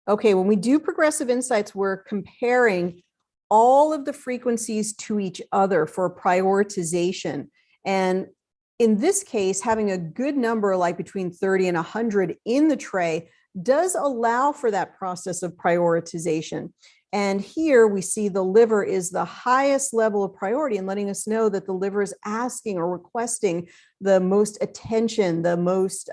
Okay, when we do progressive insights, we're comparing all of the frequencies to each other for prioritization. And in this case, having a good number like between 30 and 100 in the tray does allow for that process of prioritization. And here we see the liver is the highest level of priority and letting us know that the liver is asking or requesting the most attention, the most,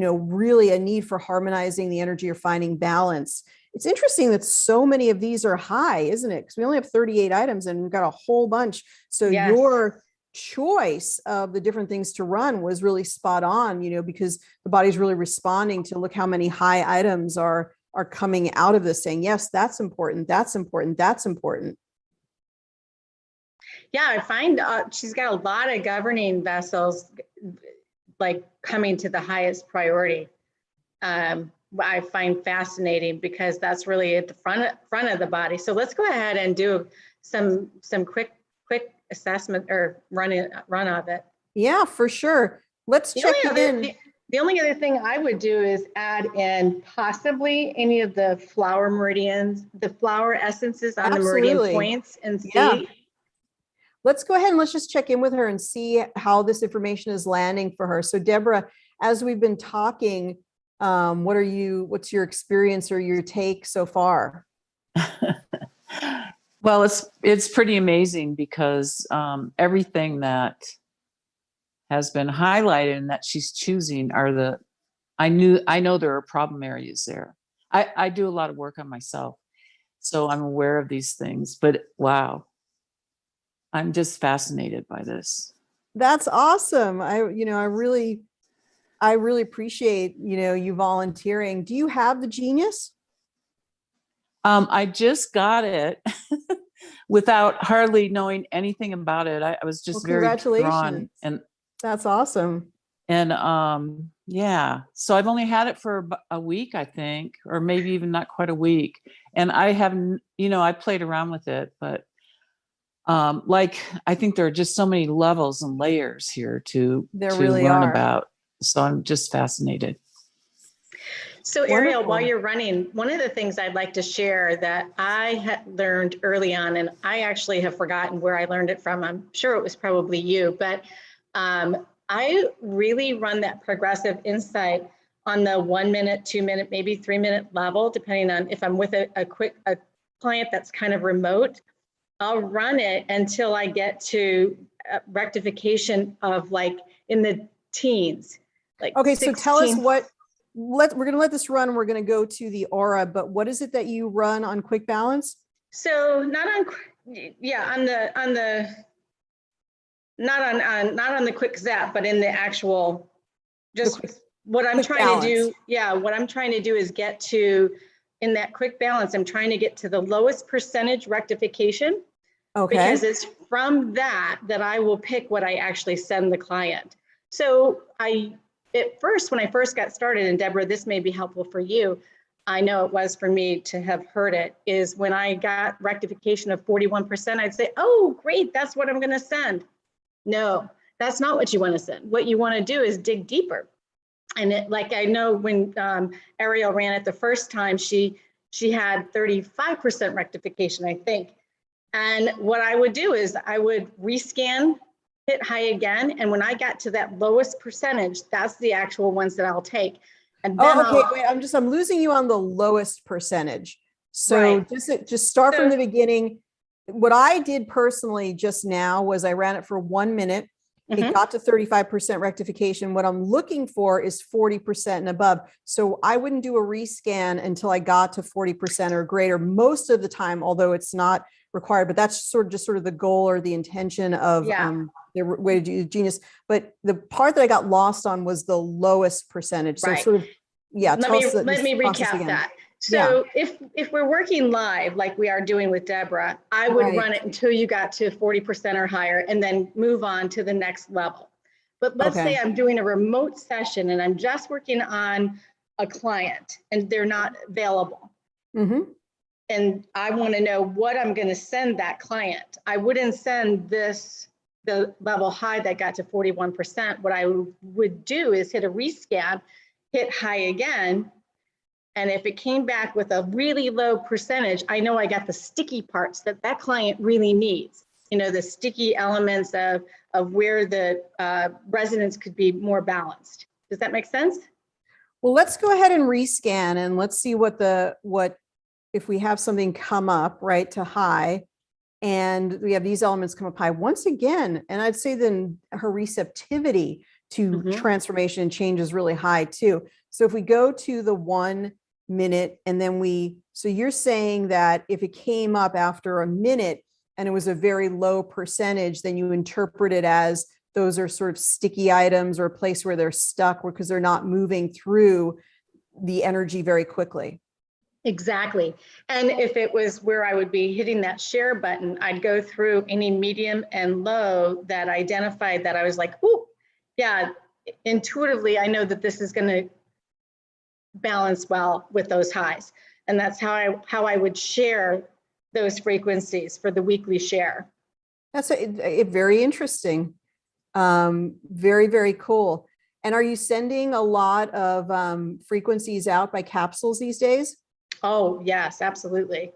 really a need for harmonizing the energy or finding balance. It's interesting that so many of these are high, isn't it? Because we only have 38 items and we've got a whole bunch. So Yes. your choice of the different things to run was really spot on, because the body's really responding to look how many high items are coming out of this, saying, yes, that's important, that's important, that's important. Yeah, I find she's got a lot of governing vessels like coming to the highest priority. I find fascinating because that's really at the front of the body. So let's go ahead and do some quick assessment or run of it. Yeah, for sure. Let's check in. The only other thing I would do is add in possibly any of the flower meridians, the flower essences on Absolutely. the meridian points, and see. Yeah. Let's go ahead and let's just check in with her and see how this information is landing for her. So Deborah, as we've been talking, what's your experience or your take so far? Well, it's pretty amazing because everything that has been highlighted and that she's choosing are I know there are problem areas there. I do a lot of work on myself, so I'm aware of these things, but wow, I'm just fascinated by this. That's awesome. I really appreciate, you volunteering. Do you have the Genius? I just got it without hardly knowing anything about it. I was just very drawn, congratulations. and That's awesome. And yeah, so I've only had it for a week, I think, or maybe even not quite a week. And I haven't, I played around with it, but I think there are just so many levels and layers here to learn about. So I'm just fascinated. So Ariel, while you're running, one of the things I'd like to share that I had learned early on, and I actually have forgotten where I learned it from. I'm sure it was probably you, but I really run that progressive insight on the 1 minute, 2 minute, maybe 3 minute level, depending on if I'm with a client that's kind of remote. I'll run it until I get to rectification of like in the teens. Like okay, 16. so tell us we're going to let this run. We're going to go to the aura, but what is it that you run on Quick Balance? So not on the quick zap, but in the actual, what I'm trying to do. Yeah, what I'm trying to do is get to, in that quick balance, I'm trying to get to the lowest percentage rectification. Okay. Because it's from that I will pick what I actually send the client. So at first, when I first got started, and Deborah, this may be helpful for you, I know it was for me to have heard it, is when I got rectification of 41%, I'd say, oh, great, that's what I'm going to send. No, that's not what you want to send. What you want to do is dig deeper. And I know when Ariel ran it the first time, she had 35% rectification, I think. And what I would do is I would rescan, hit high again. And when I got to that lowest percentage, that's the actual ones that I'll take. And then wait, I'm losing you on the lowest percentage. So right. just start from the beginning. What I did personally just now was I ran it for 1 minute. It got to 35% rectification. What I'm looking for is 40% and above. So I wouldn't do a rescan until I got to 40% or greater most of the time, although it's not required, but that's sort of the goal or the intention of the way to do Genius. But the part that I got lost on was the lowest percentage. So let me recap that. So if we're working live, like we are doing with Deborah, I would run it until you got to 40% or higher and then move on to the next level. But let's say I'm doing a remote session and I'm just working on a client and they're not available. And I want to know what I'm going to send that client. I wouldn't send this the level high that got to 41%, what I would do is hit a rescan, hit high again. And if it came back with a really low percentage, I know I got the sticky parts that that client really needs. You know, the sticky elements of where the resonance could be more balanced. Does that make sense? Well, let's go ahead and rescan and let's see what if we have something come up, right, to high, and we have these elements come up high once again. And I'd say then her receptivity to transformation and change is really high too. So if we go to the 1 minute and then so you're saying that if it came up after a minute and it was a very low percentage, then you interpret it as those are sort of sticky items or a place where they're stuck because they're not moving through the energy very quickly. Exactly. And if it was where I would be hitting that share button, I'd go through any medium and low that identified that I was like, oh, yeah, intuitively, I know that this is going to balance well with those highs. And that's how I would share those frequencies for the weekly share. That's a very interesting. Very, very cool. And are you sending a lot of frequencies out by capsules these days? Oh, yes, absolutely.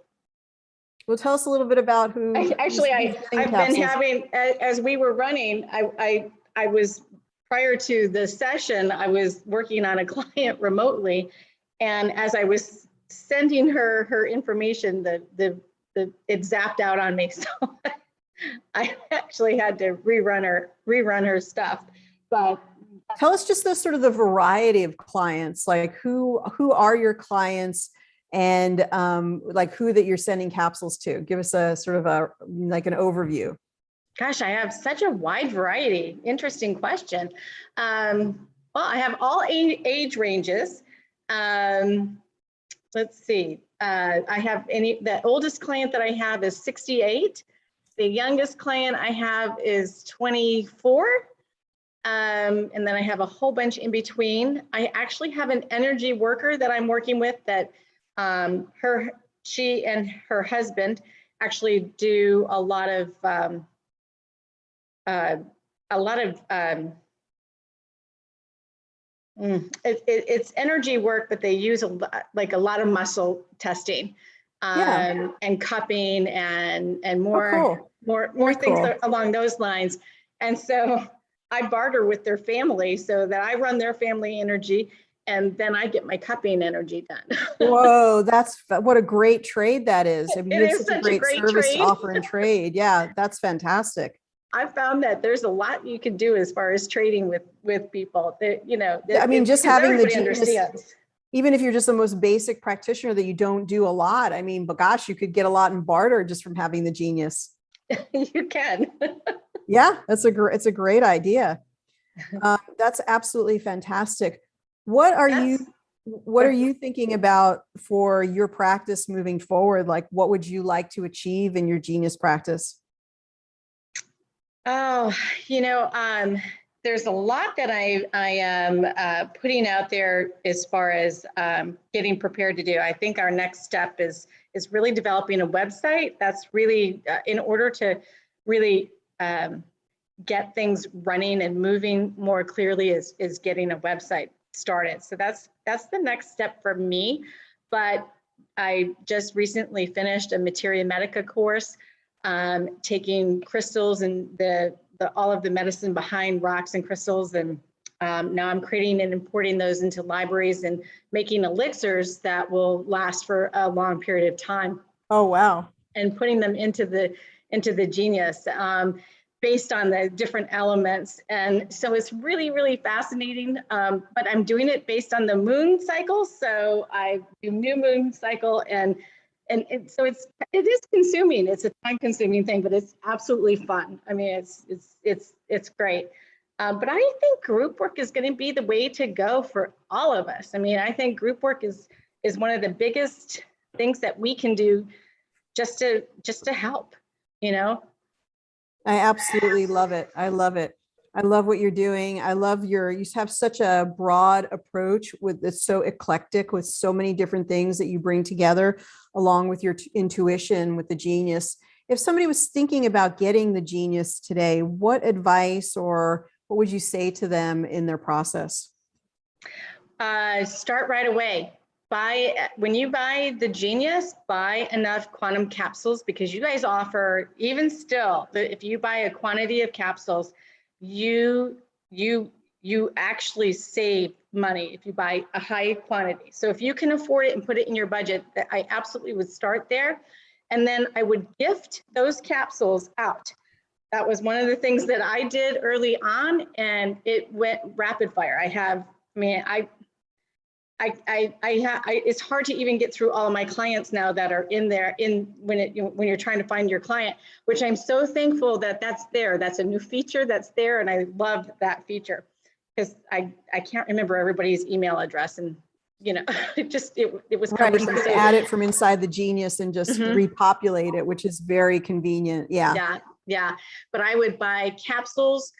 Well, tell us a little bit about who. Actually, I've been having, as we were running, I was, prior to the session, I was working on a client remotely. And as I was sending her information, it zapped out on me. So I actually had to rerun her stuff. But tell us just the sort of the variety of clients, like who are your clients, and like who that you're sending capsules to. Give us a sort of like an overview. Gosh, I have such a wide variety. Interesting question. Well, I have all age ranges. Let's see. I have the oldest client that I have is 68. The youngest client I have is 24. And then I have a whole bunch in between. I actually have an energy worker that I'm working with that she and her husband actually do a lot of it's energy work, but they use a lot of muscle testing and cupping and more things along those lines. And so I barter with their family so that I run their family energy and then I get my cupping energy done. Whoa, what a great trade that is. I mean, It you have is such a such a great great service trade. to offer and trade. Yeah, that's fantastic. I found that there's a lot you can do as far as trading with people. I mean, just having the everybody understands. Even if you're just the most basic practitioner that you don't do a lot, I mean, but gosh, you could get a lot in barter just from having the genius. You can. Yeah, it's a great idea. That's absolutely fantastic. What are you thinking about for your practice moving forward? Like, what would you like to achieve in your genius practice? Oh, there's a lot that I am putting out there as far as getting prepared to do. I think our next step is really developing a website. That's really in order to really get things running and moving more clearly is getting a website started. So that's the next step for me. But I just recently finished a Materia Medica course, taking crystals and all of the medicine behind rocks and crystals. And now I'm creating and importing those into libraries and making elixirs that will last for a long period of time. Oh, wow. And putting them into the genius based on the different elements. And so it's really, really fascinating, but I'm doing it based on the moon cycle. So I do new moon cycle and so it is consuming. It's a time consuming thing, but it's absolutely fun. I mean, it's great. But I think group work is going to be the way to go for all of us. I mean, I think group work is one of the biggest things that we can do just to help, I absolutely love it. I love it. I love what you're doing. I love you have such a broad approach it's so eclectic with so many different things that you bring together along with your intuition with the genius. if somebody was thinking about getting the Genius today, what advice or what would you say to them in their process? Start right away. When you buy the Genius, buy enough quantum capsules, because you guys offer, even still, if you buy a quantity of capsules, you actually save money if you buy a high quantity. So if you can afford it and put it in your budget, I absolutely would start there. And then I would gift those capsules out. That was one of the things that I did early on, and it went rapid fire. It's hard to even get through all of my clients now that are in there when you're trying to find your client, which I'm so thankful that that's there. That's a new feature that's there, and I love that feature, because I can't remember everybody's email address, and it was Right, you cumbersome. can add it from inside the Genius and just repopulate it, which is very convenient. Yeah. Yeah. But I would buy capsules,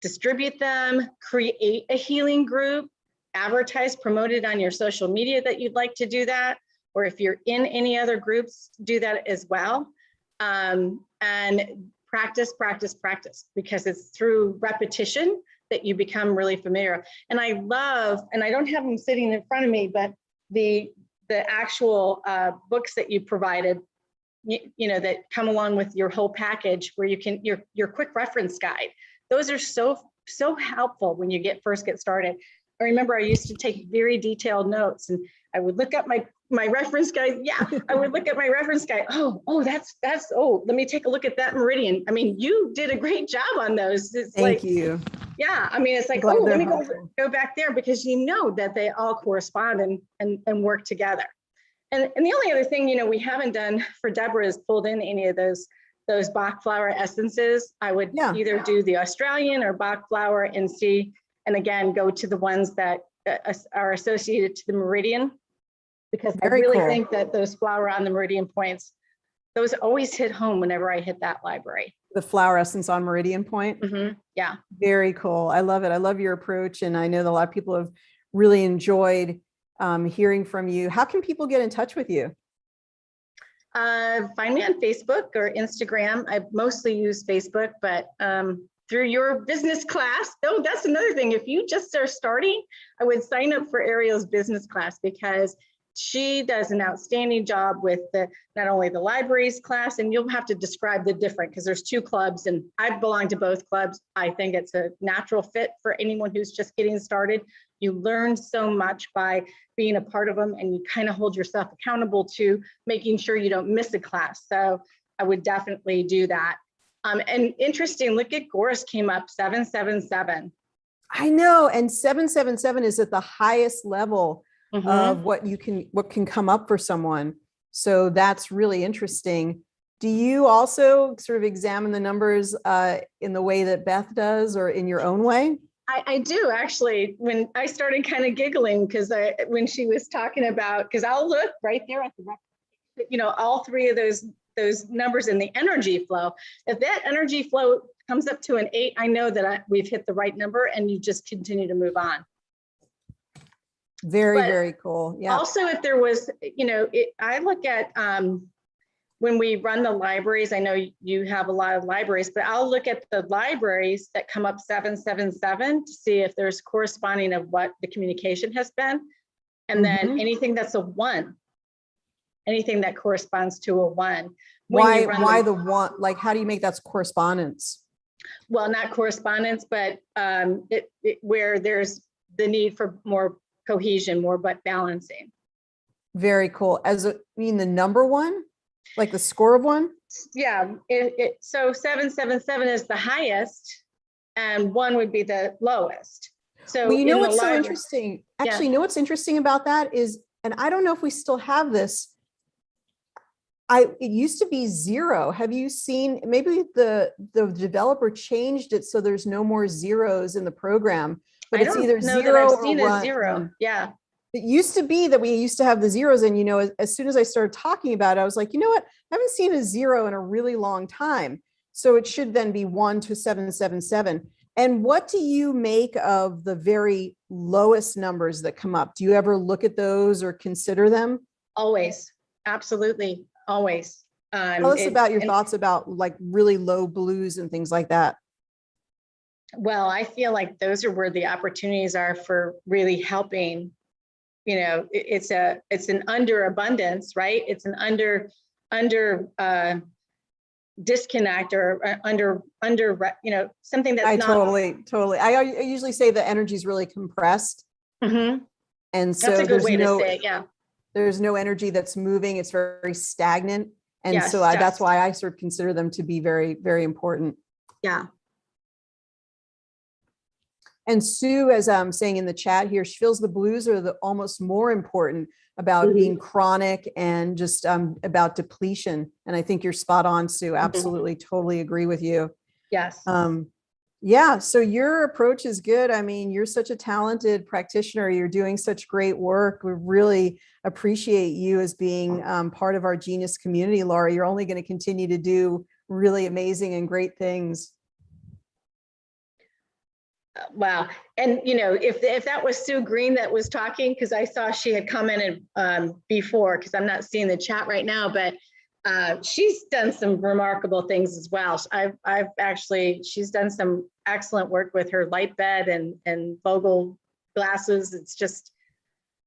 distribute them, create a healing group, advertise, promote it on your social media that you'd like to do that. Or if you're in any other groups, do that as well. And practice, because it's through repetition that you become really familiar. And I don't have them sitting in front of me, but the actual books that you provided, that come along with your whole package, where you can, your quick reference guide, those are so helpful when you first get started. I remember I used to take very detailed notes, and I would look up my reference guide. Yeah, I would look at my reference guide. Let me take a look at that meridian. I mean, you did a great job on those. Thank you. Yeah, I mean, it's like, let me go back there, because you know that they all correspond and work together. And the only other thing, we haven't done for Deborah is pulled in any of those Bach flower essences. I would either do the Australian or Bach flower and see, and again, go to the ones that are associated to the meridian, because I really think that those flower on the meridian points, those always hit home whenever I hit that library. The flower essence on meridian point. Yeah. Very cool. I love it. I love your approach. And I know that a lot of people have really enjoyed hearing from you. How can people get in touch with you? Find me on Facebook or Instagram. I mostly use Facebook, but through your business class. Oh, that's another thing. If you just are starting, I would sign up for Ariel's business class, because she does an outstanding job with not only the libraries class, and you'll have to describe the different, because there's 2 clubs and I belong to both clubs. I think it's a natural fit for anyone who's just getting started. You learn so much by being a part of them, and you kind of hold yourself accountable to making sure you don't miss a class. So I would definitely do that. And interesting, look at Goris came up 777. I know, and 777 is at the highest level of what can come up for someone. So that's really interesting. Do you also sort of examine the numbers in the way that Beth does, or in your own way? I do, actually. When I started kind of giggling, because when she was talking about, because I'll look right there at the, all 3 of those numbers in the energy flow. If that energy flow comes up to an 8, I know that we've hit the right number, and you just continue to move on. Very cool. Yeah. Also, if there was, I look at when we run the libraries, I know you have a lot of libraries, but I'll look at the libraries that come up 777 to see if there's corresponding of what the communication has been. And then anything that's a 1, anything that corresponds to a 1. Why the 1? Like, how do you make that correspondence? Well, not correspondence, but where there's the need for more cohesion, more but balancing. Very cool. The number 1, like the score of 1? Yeah. So 777 is the highest, and 1 would be the lowest. So well, what's so interesting? Actually, what's interesting about that is, and I don't know if we still have this. It used to be 0. Have you seen, maybe the developer changed it so there's no more zeros in the program, but it's either 0 or 1. 0. Yeah. It used to be that we used to have the zeros, and as soon as I started talking about it, I was like, you know what? I haven't seen a 0 in a really long time. So it should then be 1 to 777. And what do you make of the very lowest numbers that come up? Do you ever look at those or consider them? Always. Absolutely. Always. Tell us about your thoughts about like really low blues and things like that. Well, I feel like those are where the opportunities are for really helping. You know, it's an underabundance, right? It's an under disconnect or under, you know, something that's not. Totally. I usually say the energy is really compressed. Mm-hmm. And so That's a good way to say it, yeah. There's no energy that's moving. It's very stagnant. And Yes, so that's why I sort of consider them to be very, very important. Yeah. And Sue, as I'm saying in the chat here, she feels the blues are the almost more important about being chronic and just about depletion. And I think you're spot on, Sue. Absolutely, totally agree with you. Yes. Yeah, so your approach is good. I mean, you're such a talented practitioner. You're doing such great work. We really appreciate you as being part of our Genius community, Laura. You're only going to continue to do really amazing and great things. Wow. And, you know, if that was Sue Green that was talking, because I saw she had commented before, because I'm not seeing the chat right now, but she's done some remarkable things as well. She's done some excellent work with her light bed and Vogel glasses. It's just.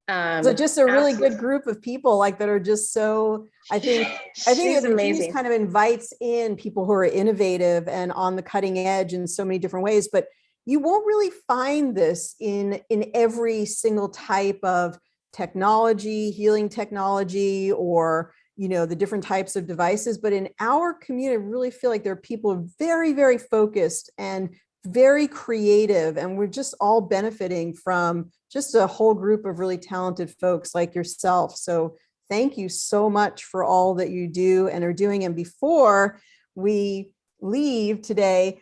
So just a really good group of people like that are just so, I think she's amazing. Genius kind of invites in people who are innovative and on the cutting edge in so many different ways, but you won't really find this in every single type of technology, healing technology, or, you know, the different types of devices. But in our community, I really feel like there are people very, very focused and very creative, and we're just all benefiting from just a whole group of really talented folks like yourself. So thank you so much for all that you do and are doing. And before we leave today,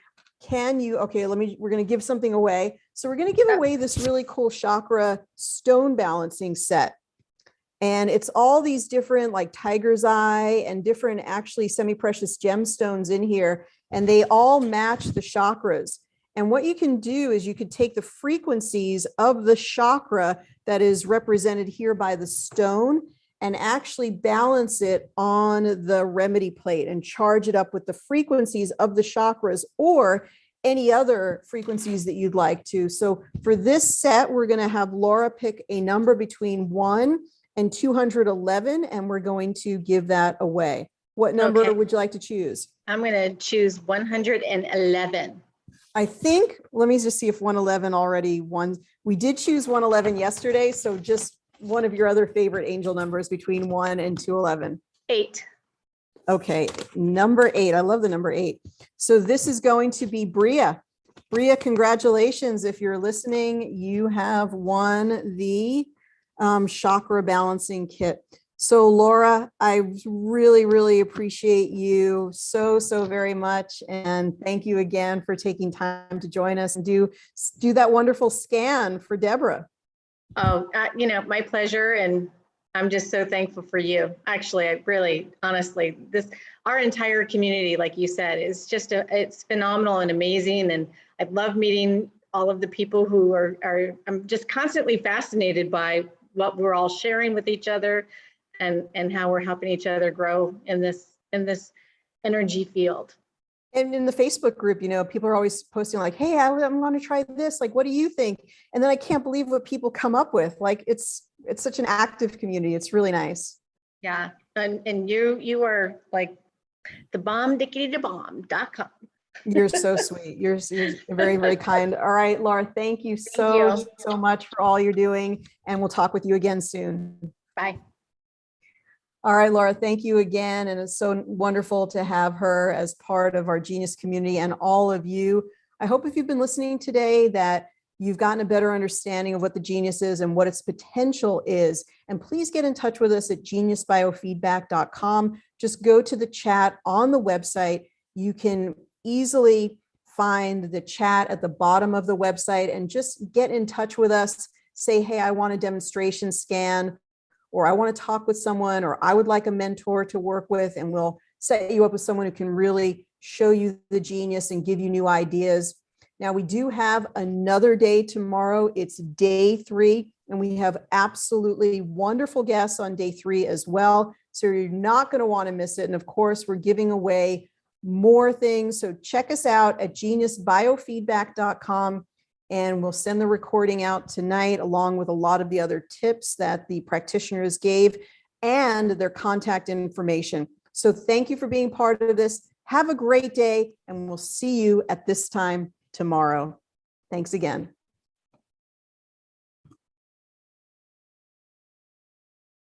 we're going to give something away. So we're going to give away this really cool chakra stone balancing set. And it's all these different like tiger's eye and different actually semi-precious gemstones in here. And they all match the chakras. And what you can do is you could take the frequencies of the chakra that is represented here by the stone and actually balance it on the remedy plate and charge it up with the frequencies of the chakras or any other frequencies that you'd like to. So for this set, we're going to have Laura pick a number between 1 and 211, and we're going to give that away. What number would you like to choose? I'm going to choose 111. I think, let me just see if 111 already won. We did choose 111 yesterday. So just one of your other favorite angel numbers between 1 and 211. 8. Okay, number 8. I love the number 8. So this is going to be Bria. Bria, congratulations. If you're listening, you have won the chakra balancing kit. So Laura, I really, really appreciate you so very much. And thank you again for taking time to join us and do that wonderful scan for Deborah. Oh, you know, my pleasure. And I'm just so thankful for you. Actually, I really, honestly, our entire community, like you said, is just it's phenomenal and amazing. And I love meeting all of the people who I'm just constantly fascinated by what we're all sharing with each other and how we're helping each other grow in this energy field. And in the Facebook group, you know, people are always posting like, hey, I want to try this. Like, what do you think? And then I can't believe what people come up with. Like, it's such an active community. It's really nice. Yeah. And you are like the bomb.com. You're so sweet. You're very, very kind. All right, Laura, thank you so much for all you're doing. And we'll talk with you again soon. Bye. All right, Laura, thank you again. And it's so wonderful to have her as part of our Genius community and all of you. I hope if you've been listening today that you've gotten a better understanding of what the Genius is and what its potential is. And please get in touch with us at geniusbiofeedback.com. Just go to the chat on the website. You can easily find the chat at the bottom of the website and just get in touch with us. Say, hey, I want a demonstration scan, or I want to talk with someone, or I would like a mentor to work with, and we'll set you up with someone who can really show you the Genius and give you new ideas. Now, we do have another day tomorrow. It's day 3 And we have absolutely wonderful guests on day 3 as well. So you're not going to want to miss it. And of course, we're giving away more things. So check us out at geniusbiofeedback.com. And we'll send the recording out tonight, along with a lot of the other tips that the practitioners gave and their contact information. So thank you for being part of this. Have a great day, and we'll see you at this time tomorrow. Thanks again.